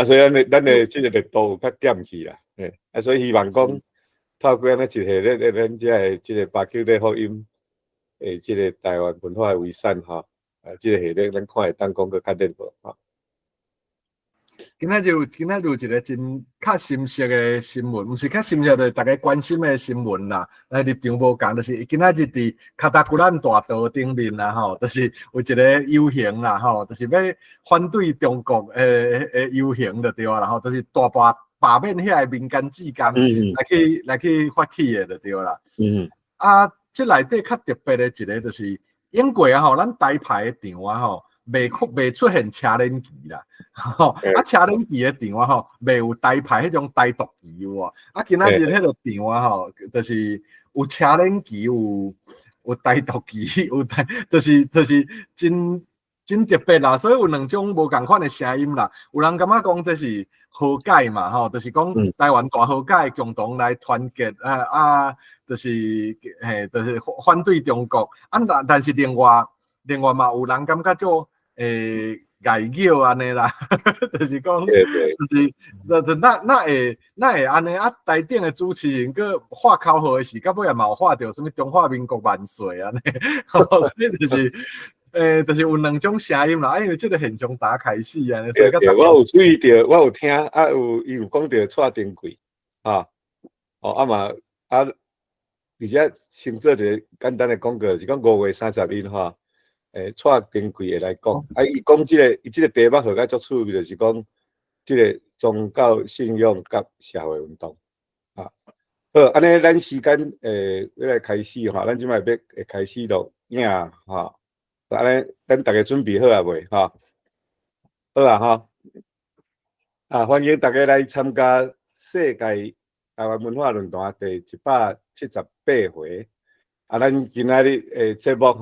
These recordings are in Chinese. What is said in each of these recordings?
所以咱的这个热度有较减去啦，所以希望讲透过安尼一系列的咱这个这个巴丘的福音，这个台湾文化的遗产哈，这个系列咱看会当讲个较热络哈。今仔有一个真较深色的新闻，不是较深色的，大家关心的新闻啦。立场无共，就是今仔日伫卡达古兰大道顶面啦，吼，就是有一个游行啦，吼，就是要反对中国游行就对啦，吼，就是大罢免遐个民间志工来去发起的就对啦。这内底较特别的一个就是英国啊，吼，咱台牌的场啊，吼。未出现车轮旗啦，车轮旗的场啊吼，未有台牌迄种台独旗有无？今仔日迄个场啊吼，就是有车轮旗，有台独旗，就是真特别啦。所以有两种无共款的声音啦。有人感觉讲这是和解嘛，吼，就是讲台湾大和解，共同来团结就是反对中国。但是另外嘛，有人感觉做外扰安尼啦，就是讲，就是那会安尼台顶的主持人个画口号的时，到尾也嘛有画到什么中华民国万岁安尼，所以就是有两种声音啦，因为这个现场打开始啊，所以我有注意到，我有听伊有讲到蔡丁贵嘛而且先做一个简单的广告，是讲5月31号。蔡丁贵会来讲，伊讲这个题目好甲足趣味，就是讲这个宗教信仰甲社会运动好，安尼咱时间要来开始咱即摆要开始录影安尼咱大家准备好啊未好啊欢迎大家来参加世界台湾文化论坛第178回。咱今仔日节目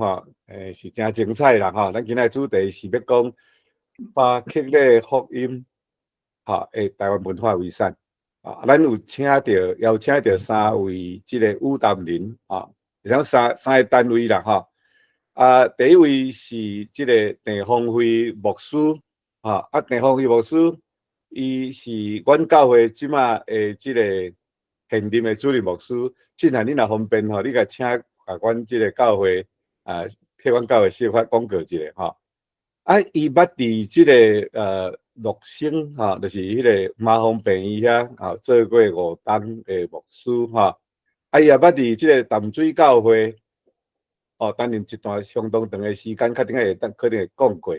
是真精彩啦咱今仔主题是要讲巴克勒福音台湾文化遗产咱有邀请到3位这个武淡人然后三个单位啦第一位是这个郑芳辉牧师郑芳辉牧师伊是阮教会即马这个现任的主任牧师，既然你若方便你甲请。阮即个教会替阮教会小可广告一下伊捌伫即个乐生就是迄个麻风病医遐做过5当的牧师伊也捌伫即个淡水教会担任一段相当长的时间，确定会可能会讲过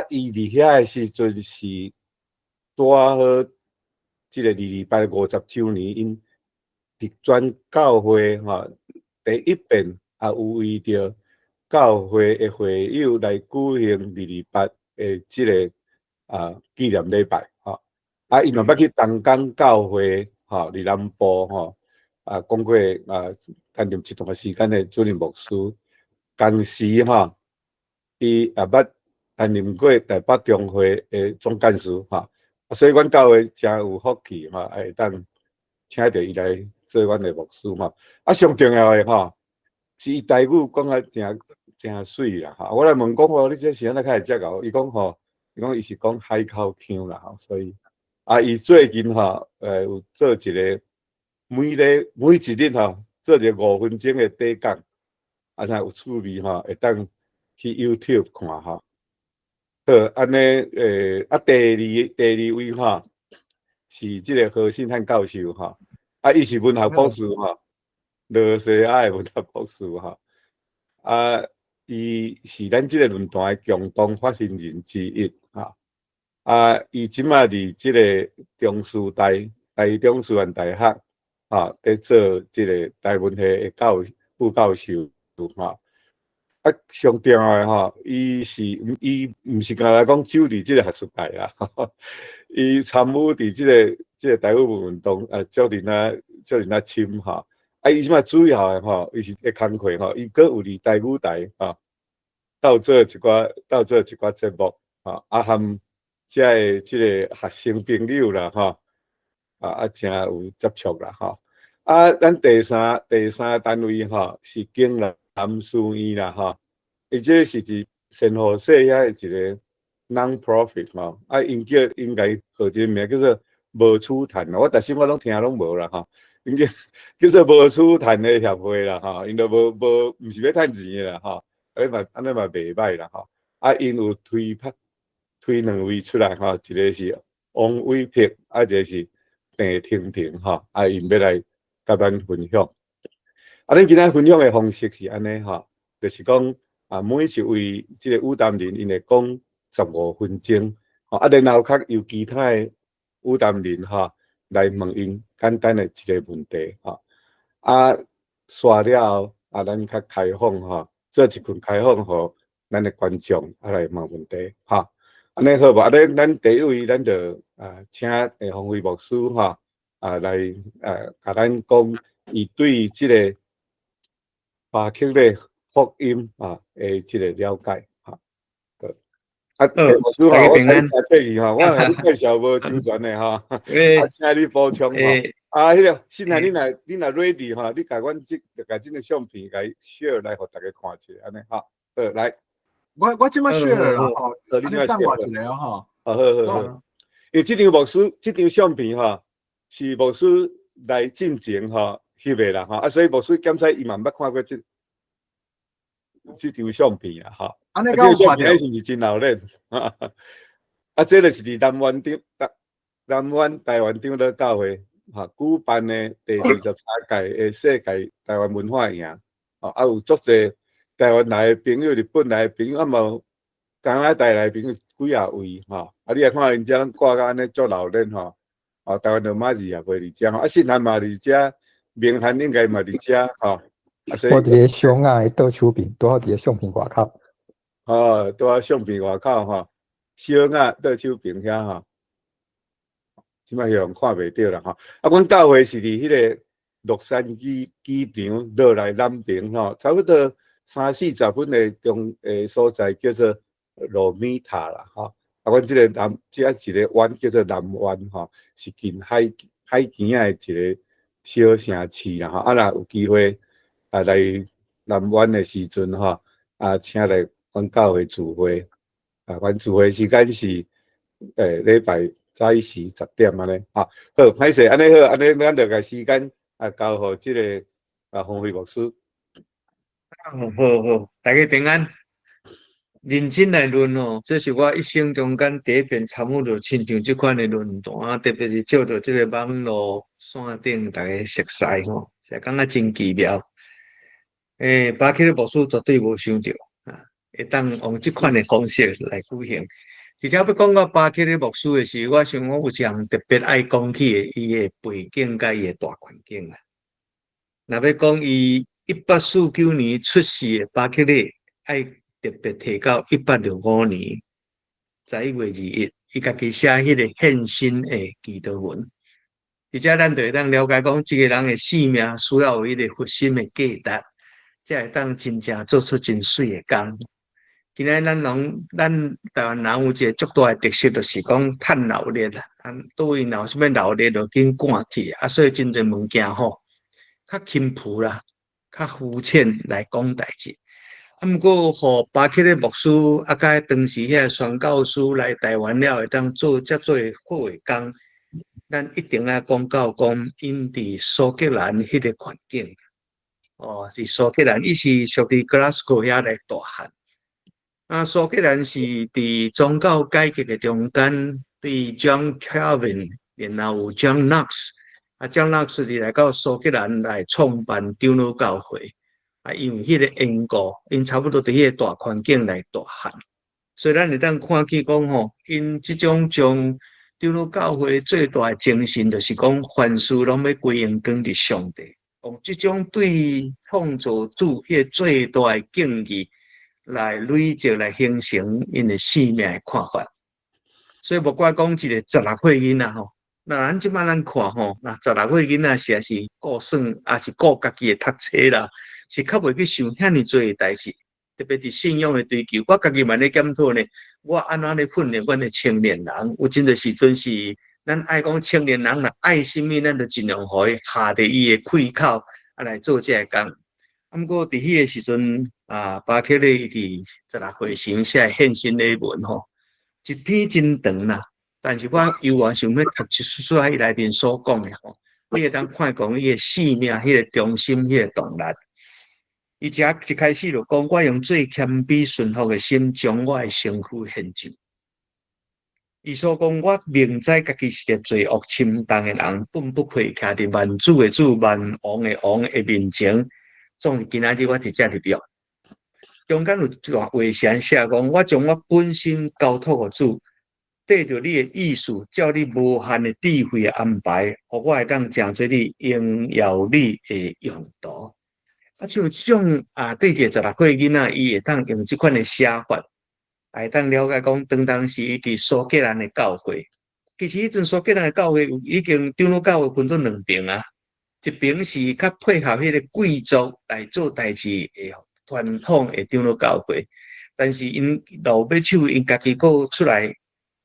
伊伫遐的时阵是拄好即个228 50周年，因伫转教会第一遍有为着教会的会友来举行228的即个纪念礼拜伊嘛捌去东港教会伫南部讲过担任一段时间的主任牧师，同时伊也捌担任过台北中会的总干事所以阮教会真有福气会当请到伊来做阮的牧师上重要的是伊台语讲真水啦我来问讲你这是安怎开始接教？伊讲伊是讲海口腔啦所以伊最近有做一个每一日做一个5分钟的短讲才有趣味会当去 YouTube 看好安尼第二位是即个何信汉教授伊是文学博士罗西亚的文学博士伊是咱即个论坛的共同发行人之一伊即马伫即个台中师范大学在做即个台文系的副教授上重要的伊毋是干来讲守伫即个学术界啦伊参与伫即个台湾运动少年啊深伊即马主要的伊是咧工课伊阁有伫台语台斗做一寡节目含遮即个学生朋友啦真有接触啦咱第三单位是景南书院啦伊即个是伫仙湖社遐一个 non-profit 吼，因叫应该号一个名叫做无处谈我但是我拢听拢无啦吼，因叫做无处谈的协会啦吼，因都毋是要趁钱的啦吼，安尼嘛袂歹啦吼，因有推两位出来吼，一个是王伟平，一个是郑婷婷吼，因要来甲咱分享。恁今仔分享的方式是安尼吼，就是讲每一位即个舞담人，因会讲15分钟，然后较由其他的舞담人来问因简单的一个问题刷了后咱较开放做一群开放互咱的观众来问问题安尼好无？咱第一位咱就请洪辉牧师来甲咱讲伊对即个巴克的福音的即个了解牧师我平安。请退去我甲你介绍无周全的请你补充迄个现在你若 ready 你甲阮甲即个相片甲 share 来互大家看一下安尼来。我即摆 share 啦吼，你等我一下吼。好，因为即张相片是牧师来进前翕的啦所以牧师检测伊嘛毋捌看过即张相片安尼这张相片是毋是真老练这就是伫南湾台湾长老教会举办的第23届的世界台湾文化营有足侪台湾来的朋友、日本来的朋友无加拿大来的朋友几啊位你来看因遮挂甲安尼足老练台湾罗马字也袂伫遮信函嘛伫遮，明函应该嘛伫遮我伫个相啊倒手边，拄好伫个相片外口。拄好相片外口相啊倒手边遐即摆用看袂到啦阮教会是伫迄个洛杉矶机场落来南边差不多30-40分的所在叫做罗米塔啦阮即个一个湾叫做南湾是近海边的一个小城市啦若有机会来南湾的时阵请来阮教会聚会阮聚会时间是礼拜早时10点安尼好，歹势安尼好，安尼咱就甲时间交互即个洪辉牧师。好，大家平安。认真来论这是我一生中间第一遍参与到亲像这款的论坛，特别是照到这个网络线顶大家熟悉是感觉真奇妙。巴克的牧师绝对无想到会当用这款的方式来举行。而且要讲到巴克的牧师的时候，我想我有一项特别爱讲起的，伊的背景甲伊的大环境若要讲伊1849年出世的巴克利，爱特别提到1865年11月21日，伊家己写迄个献身的祈祷文。而且咱就会当了解讲，这个人的性命需要有迄个核心的价值，才会当真正做出真水的工。今仔咱台湾人有一个足大的特色，就是讲趁劳力对于有啥物劳力就紧赶去所以真侪物件较轻浮啦，较肤浅来讲代志。毋过，互巴克的牧师甲当时遐宣教师来台湾了，会当做遮多好的工。咱一定要讲到因伫苏格兰迄个环境，是苏格兰，伊是属于 Glasgow 遐来大汉。苏格兰是伫宗教改革的中间，对 John Calvin， 然后有 John Knox，John Knox 伫来到苏格兰来创办长老教会。因为迄个缘故，因差不多伫迄个大环境来大汉，所以咱会当看见讲因即种将长老教会最大的精神，就是讲凡事拢要归因讲伫上帝，用即种对创造主迄个最大的敬意来累积来形成因的生命的看法。所以无怪讲一个16岁囡仔那咱即摆咱看那16岁囡仔实在是顾算，也是顾家己的读册啦。是较袂去想遐尼多的代志，特别是信仰的追求。我家己嘛咧检讨呢，我安怎咧训练阮的青年人？有真侪时阵是咱爱讲青年人啦，爱什么咱就尽量互伊下伫伊的开口来做这个工。毋过伫迄个时阵巴克利伫16岁时写献身礼文一篇真长啦，但是我犹原想要读一丝丝伊内面所讲的吼，你会当看讲伊个性命、迄个中心、迄个动力。伊只一开始就讲，我用最谦卑顺服的心，将我的身躯献上。伊所讲，我明知家己是个罪恶深重的人，本不配徛伫万主的主、万王的王的面前。总是今仔日我伫遮入狱，中间有段话写讲，我将我本身交托给主，缀着你的意思，照你无限的智慧的安排，互我会当成做你荣耀你的用途。像这种对一个16岁囡仔，伊会当用这款的写法，会当了解讲，当时伊伫苏格兰的教会，其实迄阵苏格兰的教会已经长老教会分做2边啊，一边是较配合迄个贵族来做代志的传统的长老教会，但是因老尾手因家己个出来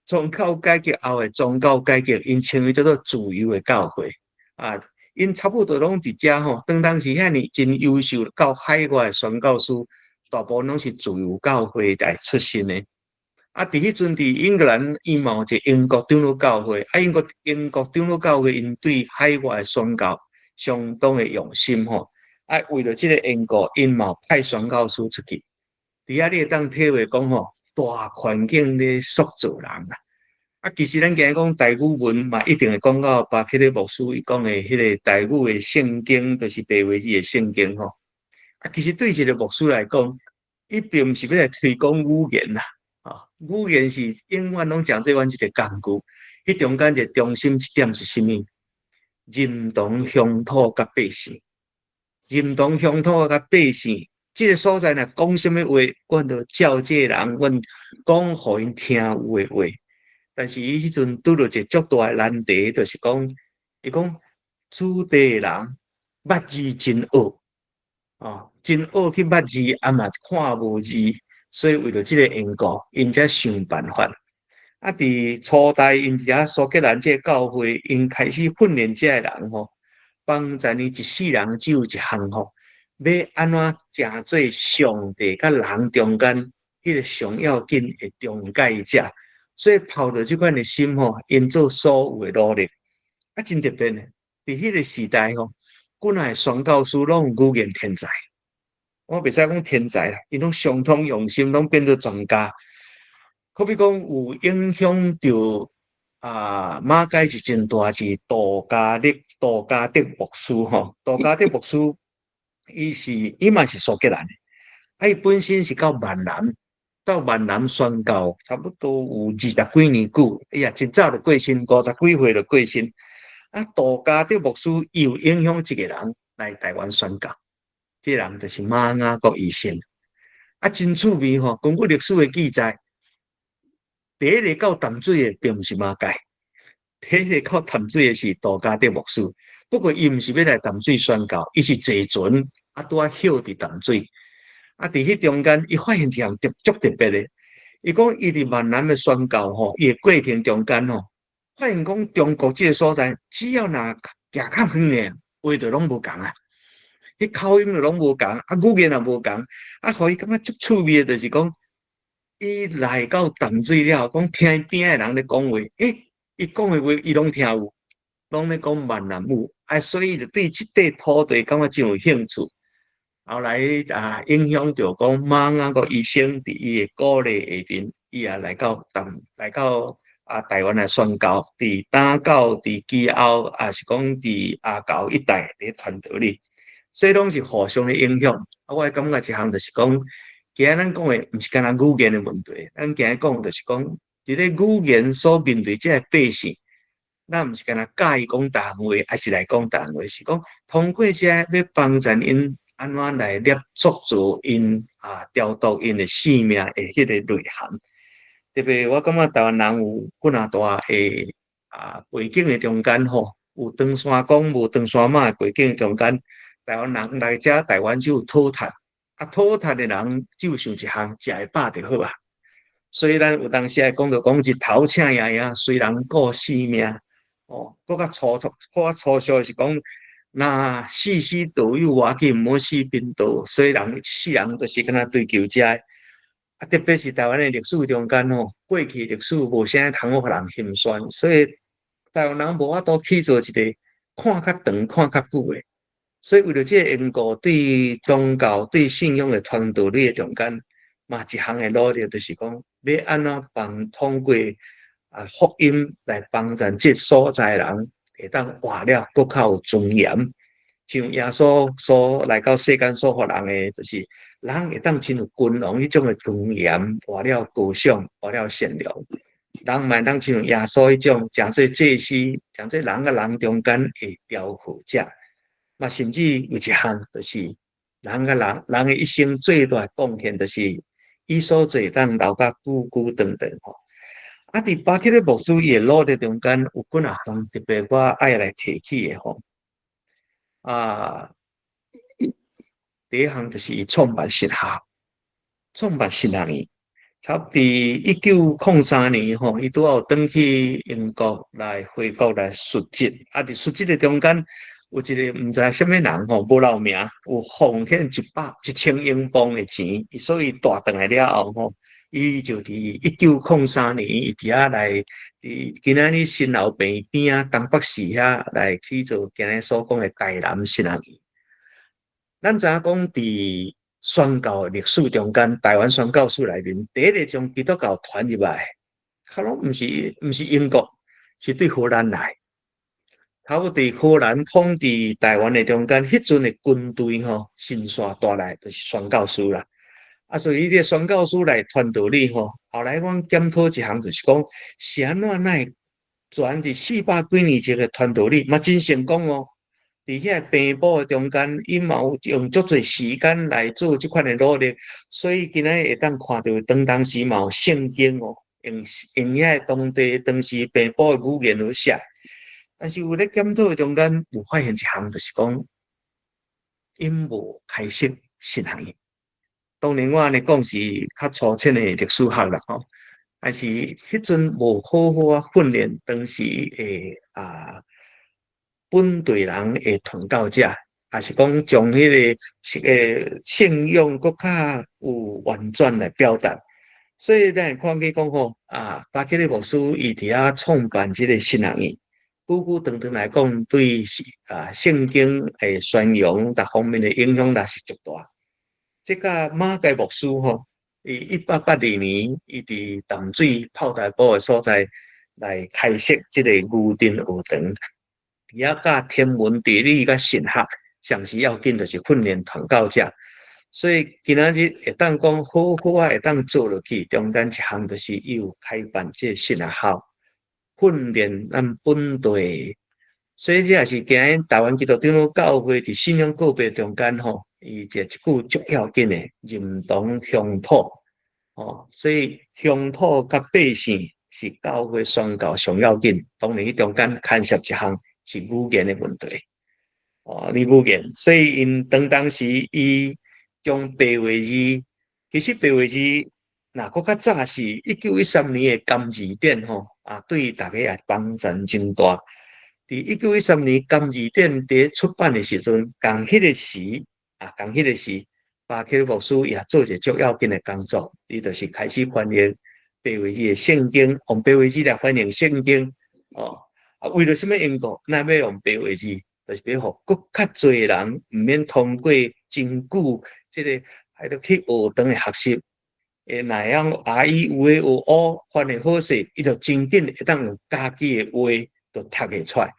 宗教改革后的宗教改革，因称为叫做自由的教会啊。因差不多拢伫遮吼，当时遐尼真优秀，到海外的宣教师，大部分拢是自由教会来出身的。伫迄阵伫英格兰，伊嘛有一个英国长老教会，英国长老教会因对海外的宣教相当的用心吼。为了这个缘故，因嘛派宣教师出去。伫遐你会当体会讲吼，大环境咧塑造人啦。其实咱今日讲台语文嘛，一定会讲到巴克利牧师伊讲的迄个台语的圣经，就是白话字的圣经吼。其实对一个牧师来讲，伊并毋是要来推广语言啦，语言是永远拢讲做阮一个工具。迄中间一个中心一点是啥物？认同乡土甲百姓，认同乡土甲百姓。这个所在若讲什么话，阮就照这人，阮讲互因听有的话。但是伊迄阵拄到一个足大的难题，就是讲，伊讲主地的人捌字真恶，真恶去捌字，嘛看无字，所以为了这个缘故，因才想办法。伫初代因遮苏格兰这教会，因开始训练这个人吼，帮助你一世人只有一项吼，要安怎成做上帝甲人中间迄个上要紧的中介者。所以抱着这款的心吼，因做所有的努力，真特别呢。伫迄个时代吼，古来宣教师拢有语言天才，我袂使讲天才啦，因拢相当用心，拢变做专家。可比讲有影响到马街一真大字杜家德牧师吼，杜家德牧师伊嘛是苏格兰的，伊本身是到万南宣教，差不多有20几年久，真早就过身，50几岁就过身。杜家德牧师又影响一个人来台湾宣教，这个人就是马雅各医生。真趣味吼，根据历史的记载，第一个到淡水的并不是马街，第一个到淡水的是杜家德牧师。不过伊唔是要来淡水宣教，伊是坐船拄啊休伫淡水。伫迄中间，伊发现一项足特别的。伊讲伊伫闽南的宣教吼，伊的过程中间吼，发现讲中国这个所在，只要若行较远呢，话就拢无共啊。迄口音就拢无共，语言也无共。互伊感觉足趣味的，就是讲，伊来到淡水了，讲听边的人咧讲话，伊讲的话伊拢听有，拢咧讲闽南语，所以就对这块土地感觉真有兴趣。后来影响到讲马雅各医生伫伊的鼓励下面，伊也来到台湾来宣教，伫打狗、伫基澳，是讲伫阿狗一带咧传道理，所以拢是互相的影响。我感觉一项就是讲，今日咱讲的毋是干那语言的问题，咱今日讲就是讲，伫咧语言所面对这个百姓，咱毋是干那教伊讲台话，还是来讲台话，是讲通过这要帮助因。安怎来捏塑造因调度因的生命的迄个内涵？特别我感觉台湾人有几大的背景的中间吼，有长山公无长山马的背景中间，台湾人来遮台湾只有讨趁，讨趁的人只有想一项，食会饱就好啊。所以咱有当时讲到讲日头请爷虽然顾性命，搁较粗俗是讲。那死倒有外去，毋好死颠倒，所以人世人都是敢若追求遮。特别是台湾的历史中间吼，过去历史无啥通互人心酸，所以台湾人无法度去做一个看较长、看较久的。所以为了这个缘故，对宗教、对信仰的传导理的中间，嘛一项的努力，就是讲要安怎帮通过福音来帮助这所在人，会当活了更较有尊严。像耶稣所来到世间所给人的，就是人会当亲有君王迄种的尊严，活了高尚，活了善良。人嘛当亲像耶稣迄种，将做祭司，将做人甲人中间的调和者。嘛，甚至有一项就是人甲人的一生最大的贡献，就是伊所做当留甲久久长长吼。伫巴克的牧师伊的努力中间，有几啊项特别我爱来提起的吼。第一项就是伊创办神学，创办神学院。差不多1903年吼，伊拄好转去英国来回国来述职。伫述职的中间，有一个毋知什么人吼，无留名，有奉献1000英镑的钱，所以大转来了后吼，伊就伫1903年，伊伫遐来，今仔日新老病边啊，东北市遐来去做今日所讲的台南神学院。咱知影讲伫宣教的历史中间，台湾宣教史内面，第一个将基督教传入来，可能毋是英国，是对荷兰来。差不多荷兰统治台湾的中间，迄阵的军队吼，伸线带来就是宣教书啦。所以这宣教书来传道理吼，后来阮检讨一项，就是讲是安怎会传伫400几年前的传道理，嘛真成功哦。伫遐病补的中间，伊嘛有用足侪时间来做即款的努力，所以今仔会当看到当时嘛有圣经哦，用遐当时病补的语言去写。但是有咧检讨中间有发现一项，就是讲因无开设神学院。当然我安尼讲是较粗浅的历史学啦吼，但是迄阵无好好啊训练当时的本地人的传教者，也是讲将迄个信仰更较有完全来表达。所以咱会看见讲吼巴克利牧师伊伫遐创办即个神学院。久久长长来讲，对圣经的宣扬各方面的影响也是足大。这个马介牧师吼，伊1882年，伊伫淡水炮台堡的所在来开设这个牛津学堂，伫遐教天文、地理、甲神学，上时要紧就是训练传教者。所以今仔日会当讲好好会当做落去，中间一项就是伊有开办这神学校。训练咱本地，所以这也是今日台湾基督长教会伫信仰个别中间吼，伊一句足要紧的认同乡土哦，所以乡土甲百姓是教会宣教上要紧。当然，中间牵涉一项是语言的问题语言，所以因当时伊将白话字，其实白话字。那搁较早是1913年的甘字典吼，对大家也帮助真大。伫1913年甘字典伫出版的时阵，共迄个时，巴克牧师也做一个足要紧的工作，伊就是开始翻译白话字的圣经，用白话字来翻译圣经为了什么缘故？咱要用白话字，就是要互更较侪人毋免通过真久这个还得去学堂的学习。那样有诶有翻译好势，伊就真紧会当用家己诶话就读会出来。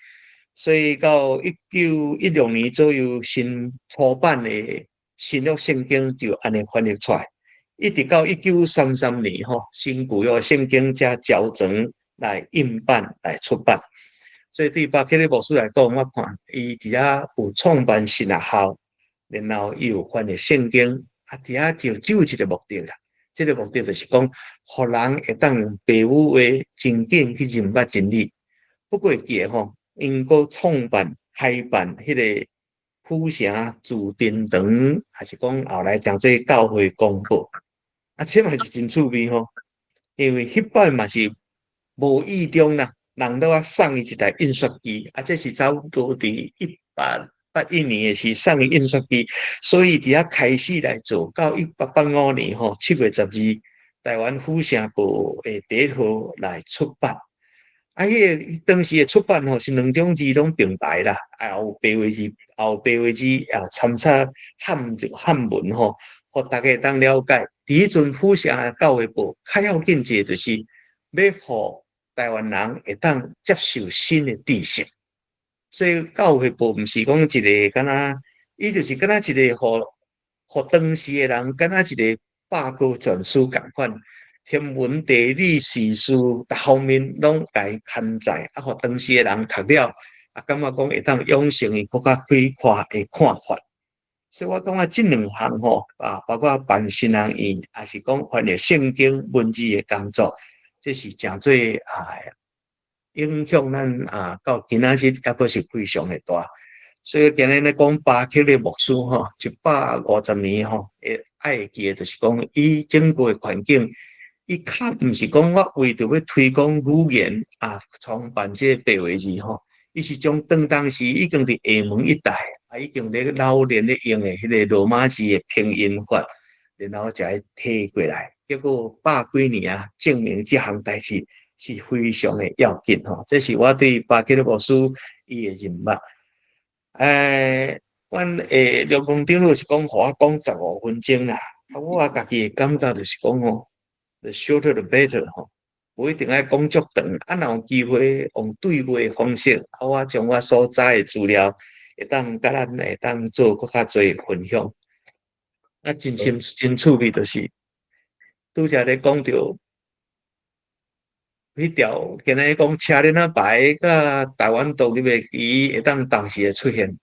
所以到1916年左右，新出版诶新约圣经就安尼翻译出来，一直到1933年新旧约圣经才校正来印版来出版。所以对巴克利牧师来讲，我看伊伫遐有创办神学校，然后伊有翻译圣经，伫遐就只有一个目的啦。这个目的就是讲，互人会当用白话话真紧去认捌真理。不过记吼，因个创办开办迄个府城自殿堂，还是讲后来将这教会公布，这嘛是真趣味吼。因为迄摆嘛是无意中啦，人都送伊一台印刷机，这是差不多伫1881年是送印刷机，所以伫遐开始来做，到1885年7月12，台湾府城部的第一号来出版。迄个当时的出版是两种字拢并排啦，有白话字，也有白话字，也参差汉文互大家当了解。伫迄阵府城的教育部较要紧一个，就是要互台湾人会当接受新的知识。所以教育部毋是讲一个敢若，伊就是敢若一个互当时的人敢若一个百科全书共款，天文地理时事逐方面拢该刊载，互当时的人读了，感觉讲会当养成伊更较开阔的看法。所以我感觉这两项包括办新人院，也是讲翻译圣经文字的工作，这是诚做影响咱到今仔日还阁是非常的大。所以今日咧讲巴克的牧师150年会爱记的，就是讲伊整个的环境，伊较毋是讲我为着要推广语言创办这白话字伊是将当时已经伫厦门一带已经咧老练咧用的迄个罗马字的拼音法，然后才摕过来。结果100几年证明这项代志是非常的要紧这是我对巴克的牧师伊的认捌。阮刘公长老是讲，互我讲15分钟啦。我家己的感觉就是讲the shorter the better 不一定爱讲足长，若有机会用对话的方式，我将我所知的资料会当甲咱会当做更较侪分享。真趣味就是拄则咧讲到迄条，今日讲车轮仔牌甲台湾独立的旗会当同时会出现。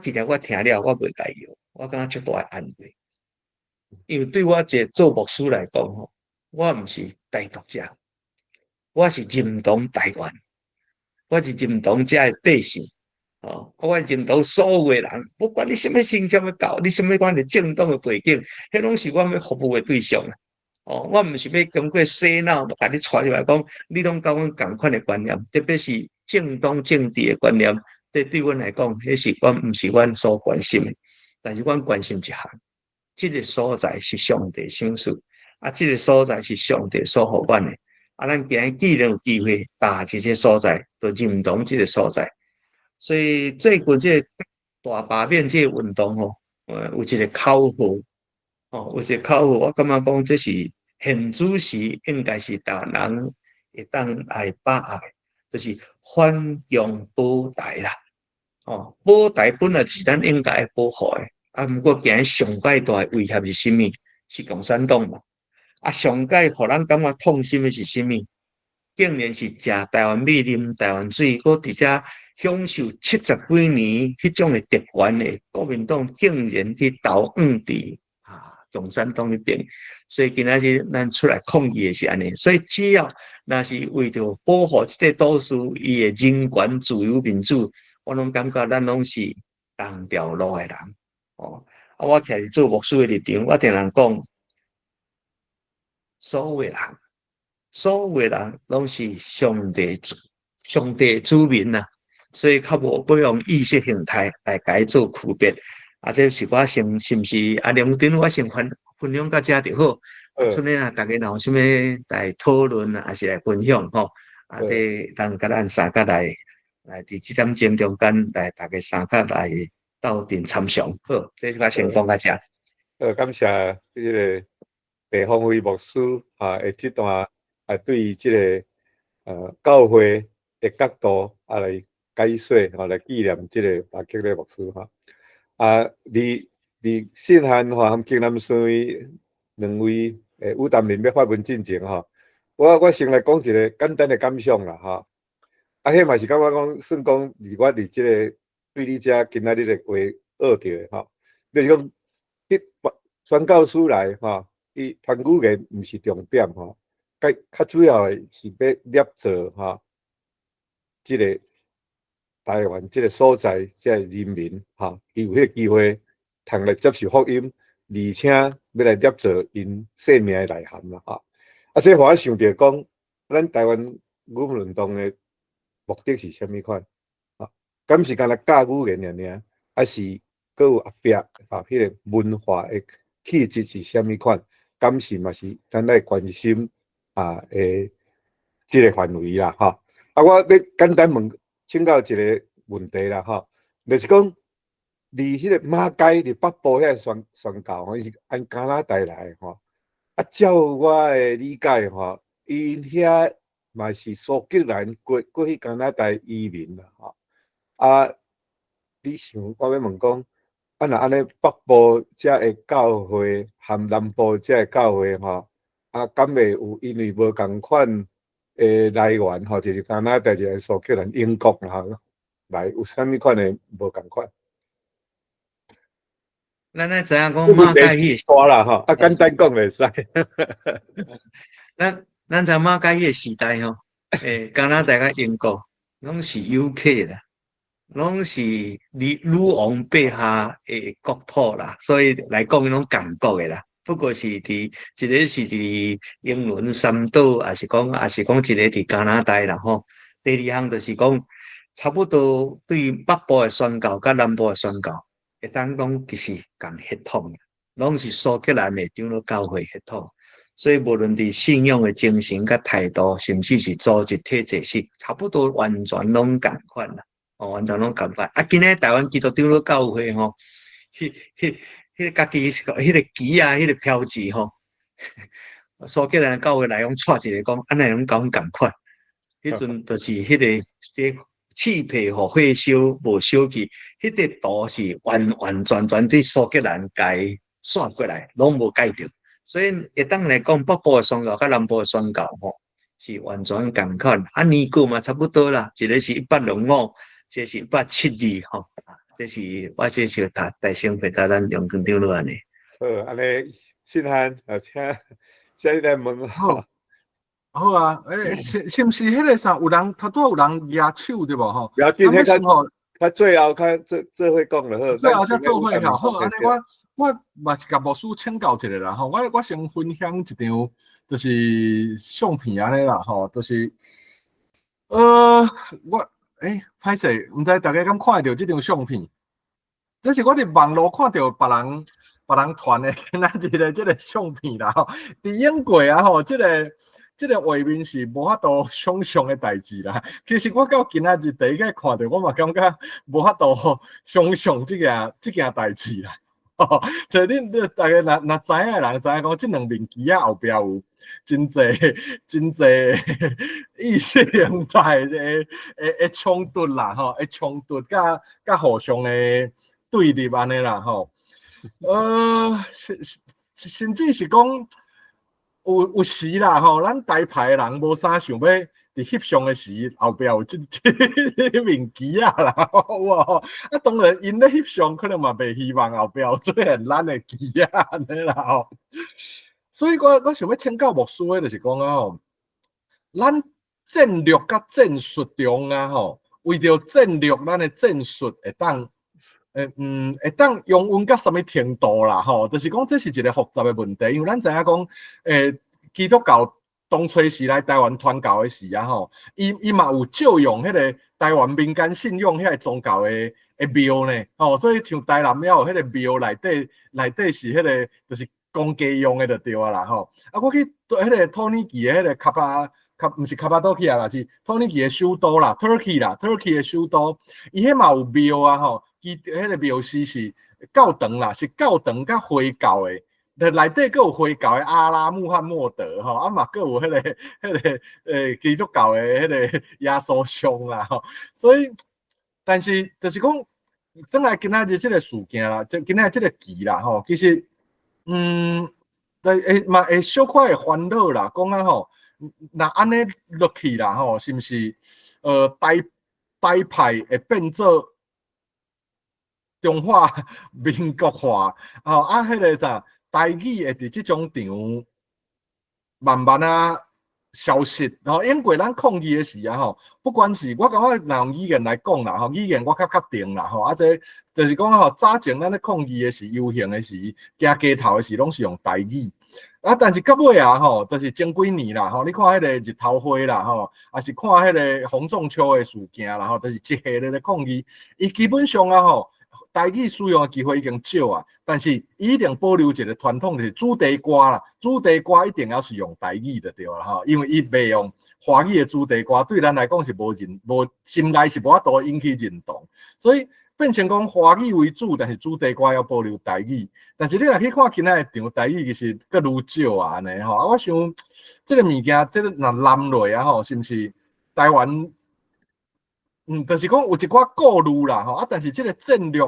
其实我听了我袂介意，我感觉足大的安慰，因为对我一个做牧师来讲我毋是台独者，我是认同台湾，我是认同遮的百姓我认同所有的人，不管你什么形象的教，你什么款的政党的背景，迄拢是我要服务的对象我毋是要经过洗脑，把你带入来讲，你拢甲阮同款的观念，特别是政党政治的观念。对阮来讲，迄是毋是阮所关心的，但是阮关心一项，这个所在是上帝赏赐，这个所在是上帝所互阮的，咱今日既然有机会踏这些所在，就认同这个所在。所以最近这个大罢免这个运动有一个口号有一个口号，我感觉讲这是现主时应该是大人会当来把握的。就是反共保台啦，保台本来是咱应该保护的，不过今日上界大的威胁是甚么？是共产党嘛？上界互咱感觉痛心的是甚么？竟然是食台湾米、啉台湾水，搁伫遮享受70几年迄种的特权的国民党，竟然去投伫共产党那边。所以今仔日咱出来抗议的是安尼，所以只要若是为着保护这个岛屿伊的人权、自由、民主，我拢感觉咱拢是同条路的人我徛伫做牧师的立场，我定人讲，所有的人拢是上帝的子民所以较无要用意识形态来甲伊做区别。这是我是毋是梁丁，我先分享到遮就好。出来大家若有啥物来讨论还是来分享当甲咱三个来伫这点钟中间来大家三个来斗阵参详。好，这是我先讲到遮。感谢这个白方辉牧师的这段对这个教会的角度来解说来纪念这个巴克勒牧师伫信函和经南顺位两位武担人要发文进前我先来讲一个简单的感想啦迄嘛是感觉讲算讲我伫这个对你遮今仔日的话学到的就是讲宣教师来伊谈语言毋是重点较主要的是要捏造这个台湾这个所在这个人民伊有迄个机会通来接受福音，而且要来捏造因生命的内涵所以互我想到讲，咱台湾语文运动的目的是啥物款敢是干那教语言尔还是佫有后壁迄个文化的气质是虾米款？敢是嘛是咱来关心即个范围啦，吼。我要简单问，请教一个问题啦，吼，就是讲，离迄个马街伫北部遐宣教吼，伊是按加拿大来吼。照我的理解吼，因遐嘛是苏格兰过去加拿大移民啦，吼。你想我要问讲，若安尼北部遮的教会含南部遮的教会吼，敢会有因为无共款的来源吼，就是加拿大，就是苏格兰、英国啦，来有啥物款的无共款？咱知影讲马街迄大啦吼，简单讲会使。咱知马街迄个时代吼，加拿大甲英国拢是 UK 啦。拢是女王陛下的国土啦，所以来讲迄种感觉的啦。不过是伫一个是伫英伦三岛，也是讲一个伫加拿大啦吼。第二项就是讲，差不多对北部的宣教甲南部的宣教，会当讲其实共血统，拢是苏格兰的长老教会血统。所以无论伫信仰的精神甲态度，甚至是组织体制是差不多完全拢共款啦。完全拢共款。今日台湾基督长老教会吼，迄个家己迄个旗啊，迄个标志吼，苏格兰教会来讲带一个讲，安尼拢共款。迄阵就是迄个气配互火烧无烧去，迄个图是完全对苏格兰改线过来，拢无改掉。所以会当来讲，北部的宣教甲南部的宣教吼，是完全共款。年久嘛差不多啦，一个是105。这是172吼，这是我这是大声回答咱杨根长老安尼。好，安尼信函请来问吼。好啊，是毋是迄个啥？有人拄有人举手对无吼？要紧，迄较最后做伙讲就好。最后才做伙吼。好，安尼我嘛是甲牧师请教一下啦吼。我先分享一张就是相片安尼啦吼，就是我。歹势，毋知大家敢看到即张相片？这是我伫网络看到别人传的，今仔日的即个相片啦吼。伫英国啊吼，即个画面是无法度想象的代志啦。其实我到今仔日第一个看到，我嘛感觉无法度想象即件代志啦。所以恁大家若知影的人知影讲，即两面旗仔后壁有真侪意识形态的冲突啦，吼，冲突甲互相的对立安尼啦，吼，甚至是讲有时啦，吼，咱台派的人无啥想要伫翕相的时后壁有即面旗仔啦，哇！当然因咧翕相可能嘛袂希望后壁有出现咱的旗仔安尼啦，吼。所以我想要请教牧师的，就是讲啊吼，咱战略甲战术中啊吼，为着战略，咱的战术会当用到什么程度啦吼？就是讲这是一个复杂的问题，因为咱知影讲，基督教当初时来台湾传教的时啊吼，伊嘛有借用迄个台湾民间信仰遐个宗教的庙呢，吼，所以像台南庙迄个庙内底是迄个就是。公家用的就对啊啦吼，我去迄个土耳其的迄个毋是卡巴多基亚啦，是土耳其的首都啦 ，Turkey 的首都，伊迄嘛有庙啊吼，伊迄个庙师是教堂啦，是教堂甲回教的，内底佫有回教的阿拉穆罕默德吼，嘛佫有迄个基督教的迄个耶稣像啦吼，所以但是就是讲，转来今仔日即个事件啦，今仔即个期啦吼，其实。嘛会小可会烦恼啦，讲啊吼，若安尼落去啦吼，是毋是台派会变做中华民国化？吼迄个啥台语会伫即种场慢慢啊消失。吼，因为咱抗议的时啊吼，不管是我感觉用语言来讲啦，吼语言我较确定啦，吼这。就是讲吼，早前咱咧抗议的时、游行的时、行街头的时，拢是用台语。但是到尾啊，吼，就是前几年啦，吼，你看迄个日头花啦，吼，也是看迄个洪仲秋的事件啦，吼，就是一系列的抗议。伊基本上啊，吼，台语使用的机会已经少啊，但是伊一定保留一个传统，就是主题歌啦。主题歌一定要是用台语就对了哈，因为伊袂用华语的主题歌，对咱来讲是无心内是无法度引起认同，所以变成讲华语为主，但是主题歌要保留台语。但是你若去看今仔的场台语，其实佫愈少啊安尼吼。我想这个物件，这个若揽落啊吼，是毋是台湾？就是讲有一寡顾虑啦吼，但是这个战略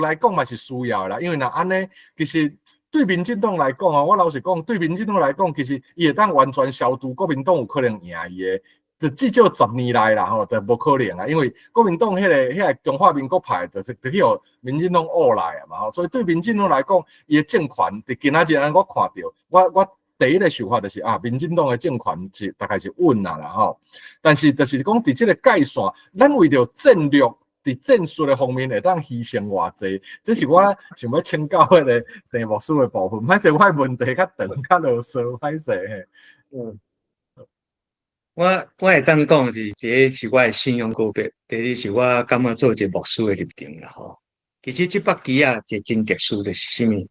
来讲嘛是需要啦，因为若安尼，其实对民进党来讲我老实讲，对民进党来讲，其实伊会当完全消除国民党有可能赢伊的，就至少10年来啦吼，就无可能啊，因为国民党迄个中华民国派就去互民进党恶来啊嘛吼，所以对民进党来讲，伊的政权伫今仔日我看到，我。第一个想法就是民进党的政权是大概是稳啦吼，但是就是讲伫这个界线，咱为着战略伫战术的方面会当牺牲偌济，这是我想要请教迄个陈牧师的部分。歹势，我问题较长较啰嗦，歹势我会当讲是第一是我的信仰告别，第二是我感觉做一个牧师的立场啦吼。其实这北基啊，一真特殊的是啥物？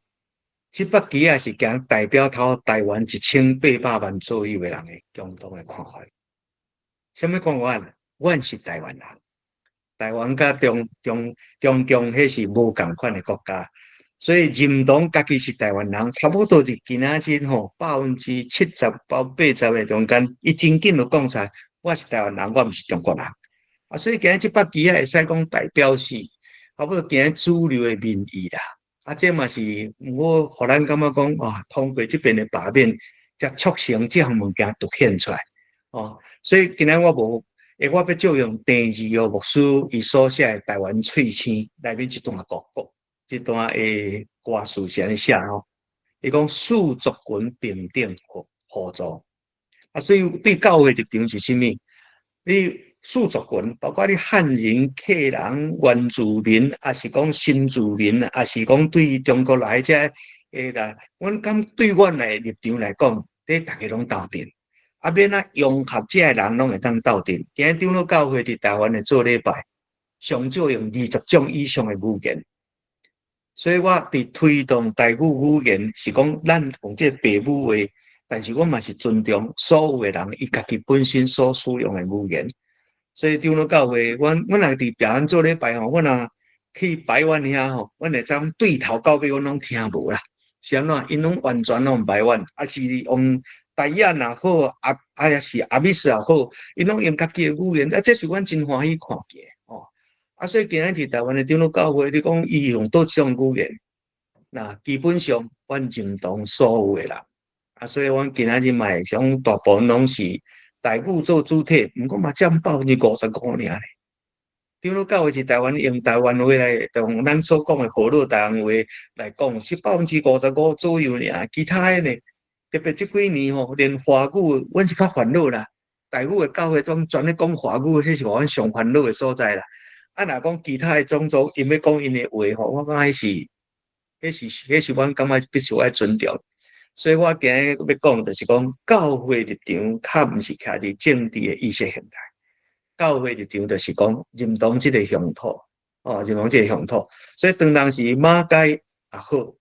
这北基啊是行代表头台湾1800万左右的人的共同的看法。什么看法？阮是台湾人，台湾甲中共迄是无共款的国家，所以认同家己是台湾人，差不多是今仔日吼70%到80%的中间，伊真紧就讲出来，我是台湾人，我毋是中国人。所以今日这北基啊会使讲代表是，差不多今日主流的民意啦。这嘛是我互咱感觉讲通过这边的罢免，才促成这项物件凸显出来所以今日我要借用第2号牧师伊所写的台湾喙青内面一段这段的歌词是安尼写伊讲氏族群平等互助所以对教会立场是啥物？你氏族群，包括你汉人、客人、原住民，还是讲新住民，还是讲对中国来遮啦，阮感对阮的立场来讲，这大家拢斗阵，免融合遮的人拢会当斗阵。今日长老教会伫台湾的做礼拜，上少用20种以上的语言，所以我伫推动台语语言是讲咱用这白母话，但是我嘛是尊重所有的人伊家己本身所使用的语言。所以长老教会，阮若伫别人做礼拜阮若去排阮遐阮会将对头到尾阮拢听无啦。是安怎？因拢完全拢排阮，是用台语也好，也是阿美斯也好，因拢用家己的语言，这是阮真欢喜看见所以今日伫台湾的长老教会，你讲伊用倒一种语言，那基本上阮认同所有的人所以阮今日嘛会想大部分拢是。台语做主体，毋过嘛占55%尔。长老教会是台湾用台湾话来，用咱所讲的河洛台湾话来讲，是55%左右尔。其他的呢，特别这几年连华语，阮是较烦恼啦。台语的教会专咧讲华语，迄是阮上烦恼的所在啦。若讲其他的种族，因要讲因的话我感觉迄是阮感觉必须要尊重。所以我今日要讲，就是讲教会立场，较毋是徛伫政治的意识形态。教会立场就是讲认同这个乡土，认同这个乡土。所以当当时马偕也好，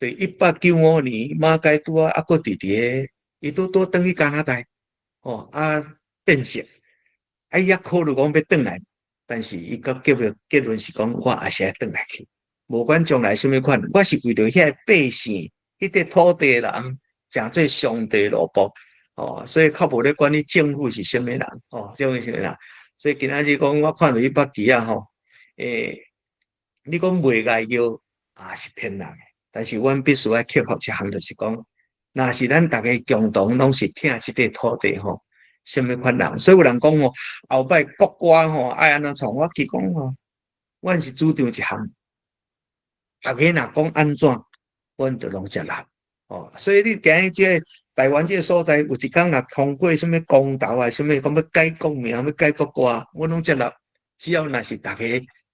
对1895年马偕拄啊佫伫伊拄转去加拿大，变色，伊也考虑讲要转来，但是伊个结论是讲，我也是要转来去，无管将来什么款，我是为着遐百姓。迄块土地人诚做上帝路步所以较无咧管你政府是啥物人政府是啥物人。所以今仔日讲我看到伊北基你讲袂爱叫是骗人的，但是阮必须要克服一项，就是讲，若是咱大家共同拢是疼即块土地啥物款人，所以有人讲后摆国歌爱安怎创，我去讲阮是主张一项，大家若讲安怎。阮就拢接纳所以你今日这台湾这个所在，有一天若通过什么公投什么，讲要改国名，要改国歌，阮拢接纳。只要若是大家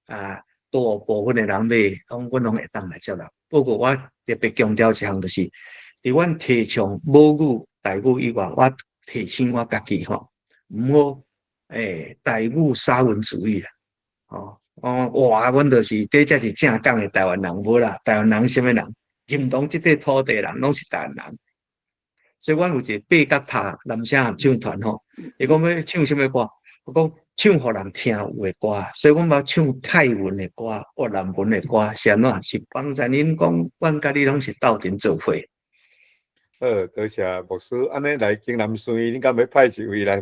大部分的人阮拢会当来接纳。不过我特别强调一项，就是伫阮提倡母语台语以外，我提醒我家己毋好台语沙文主义啦哇，阮就是这才是正当的台湾人，无啦，台湾人什么人？认同这块土地的人拢是台湾人。所以阮有一个八角塔男声合唱团吼，伊讲要唱什么歌？我讲唱互人听有的歌，所以阮要唱泰文的歌、越南文的歌，是安怎？是帮在恁讲，阮甲你拢是斗阵做伙。好，多谢牧师，安尼来景南孙，你敢要派一位来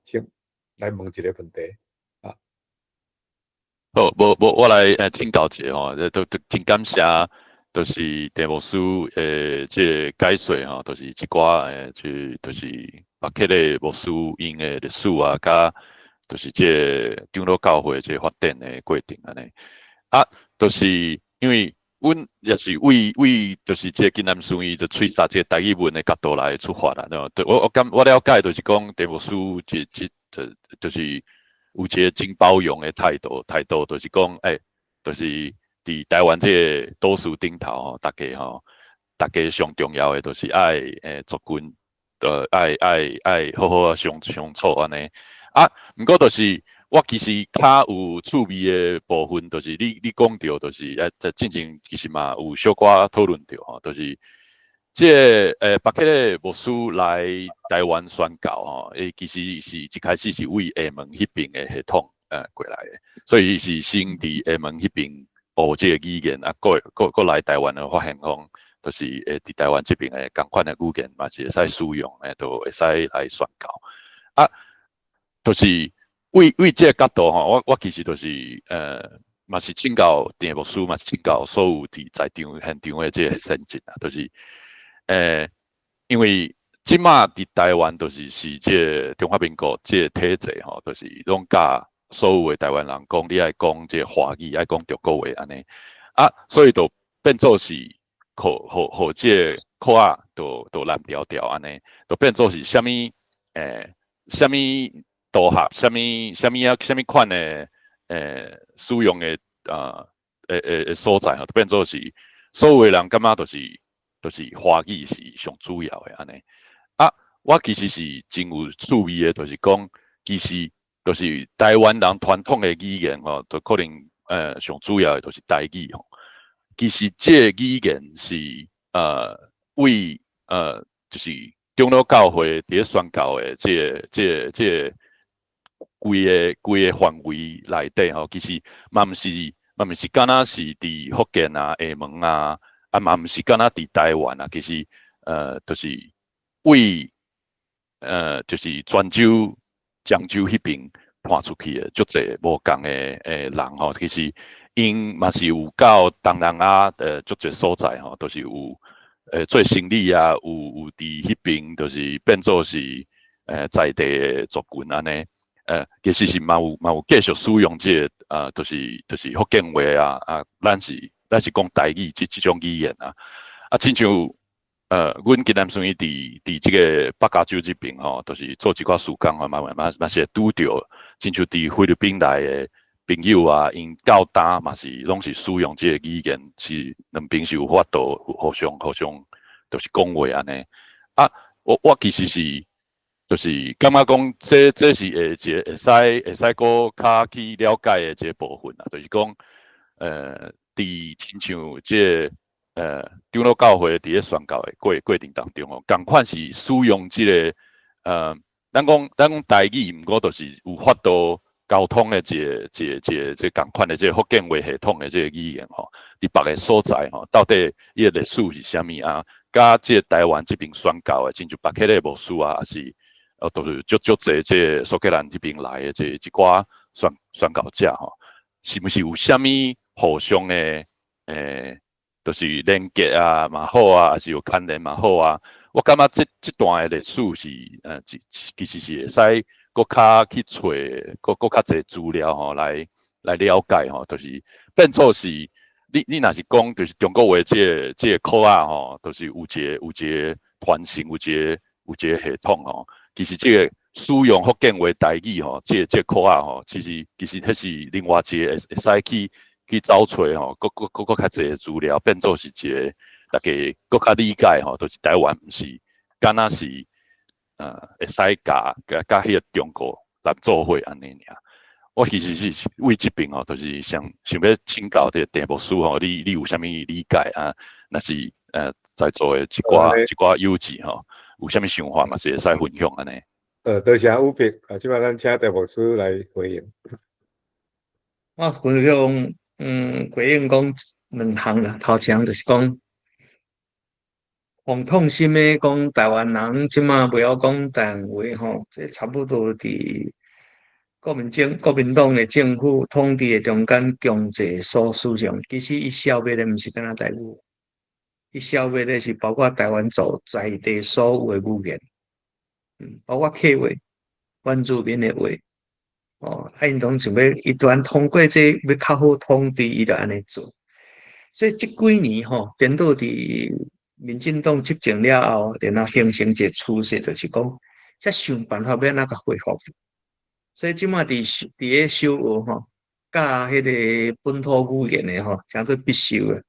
先来问一个问题啊？好，我来请教一下吼，都真感谢，就是陈牧师这解说吼，就是一寡就是北克的牧师因的历史啊，甲就是这长老教会这发展的过程安尼啊，就是因为阮也是为就是这景南孙就吹沙这台语文的角度来出发啦，我了解就是讲陈牧师就是有一个真包容的态度就是讲，就是伫台湾这个多数顶头吼，大家上重要的就是爱族群，爱好好相处安尼啊。毋过就是我其实较有趣味的部分，就是你讲到，就是在进前其实嘛有小可讨论到吼，就是这北克的牧师来台湾宣教吼，其实是一开始是为厦门迄边的系统过来的，所以是先伫厦门迄边学这个语言啊，过来台湾的发现讲，就是伫台湾这边的共款的语言嘛是会使使用都会使来宣教啊，就是为这个角度吼，我其实就是嘛是请教陈牧师，嘛是请教所有伫在场现场的这个先进啊，就是因为即马伫台湾就是这中华民国这体制吼，就是拢甲所有的台湾人讲，你爱讲这华语，爱讲中国话安尼啊，所以就变做是互这科啊，都蓝调调安尼，就变做是虾米虾米组合，虾米款的使用的所在吼，就变做是所有的人感觉就是华语是上主要的安尼啊，我其实是真有趣味的，就是讲其实就是台湾人传统的语言吼，就可能上主要的就是台语吼。其实这语言是为就是长老教会伫宣教的这规个范围内底吼，其实嘛毋是敢若是伫福建啊、厦门啊。嘛毋是敢若伫台湾啊，其实就是为就是泉州、漳州迄边传出去的，足侪无共的人吼，其实因嘛是有到东南亚足侪所在吼，都是有做生意啊，有伫迄边就是变做是在地的族群安尼，其实是嘛有继续使用这个就是福建话啊，咱是讲台语这种语言啊，亲像阮今南孙伊伫这个北加州这边吼，就是做一寡事工吼，嘛是拄着，亲像伫菲律宾来的朋友啊，因到呾嘛是拢是使用这个语言，是两边是有法度互相就是讲话安尼啊，我其实是就是感觉讲这是会使个较去了解的这部分啊，就是讲伫亲像这长老教会伫咧宣教的过程当中哦，共款是使用这个咱讲台语，毋过就是有法度沟通的这共款的这福建话系统的这个语言吼，伫别个所在吼，到底伊个历史是啥物啊？甲这台湾这边宣教的，亲像北克的牧师啊，还是都是足侪这苏格兰这边来的这一寡宣教者吼，是毋是有啥物互相的就是连结啊嘛好啊，还是有牵连嘛好啊？我感觉这段的历史是其实是会使搁较去找搁较侪资料吼，来了解吼，就是变做是你若是讲就是中国话这个口啊吼，都是有一个传承，有一个系统吼。其实这个使用福建话台语吼，这个口啊吼，其实迄是另外一个会使去找找吼，搁较侪资料，变做是一个大家搁较理解吼，都是台湾毋是敢若是会使甲迄个中国来做伙安尼尔。我其實是為這邊吼，就是想要請教這個題目師吼，你有啥物理解啊？若是在座的一寡友志吼，有啥物想法嘛？是會使分享安尼。多謝武平啊，即擺咱請題目師來回應。我分享回應講兩項啦，頭前就是講紅痛心的講台灣人即馬不要講台灣話吼，這差不多佇國民黨的政府統治的中間強制所使用，其實伊消滅的毋是干那台語，伊消滅的是包括台灣族在地所有的語言，包括客話、原住民的話。因當想要一段通過這要較好統治，伊就安尼做。所以這幾年顛倒佇民進黨執政了後，然後形成一個趨勢，就是講，才想辦法要哪個恢復。所以即馬佇個修學教迄個本土語言的叫做必修的。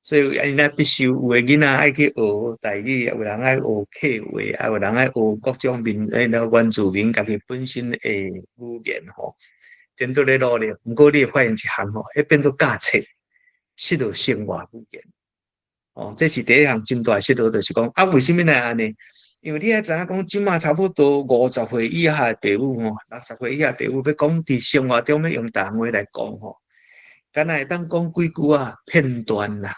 所以因那必修有的囡仔愛去學台語，有人愛學客話，有人愛學各種原住民家己本身的語言顛倒咧努力。不過你會發現一項迄變做教冊，失落生活語言。這是第一項真大失落，就是講為什麼來安尼？因為你愛知影講，即馬差不多50歲以下的父母60歲以下的父母要講佇生活中要用台灣話來講敢若會當講幾句片段啦。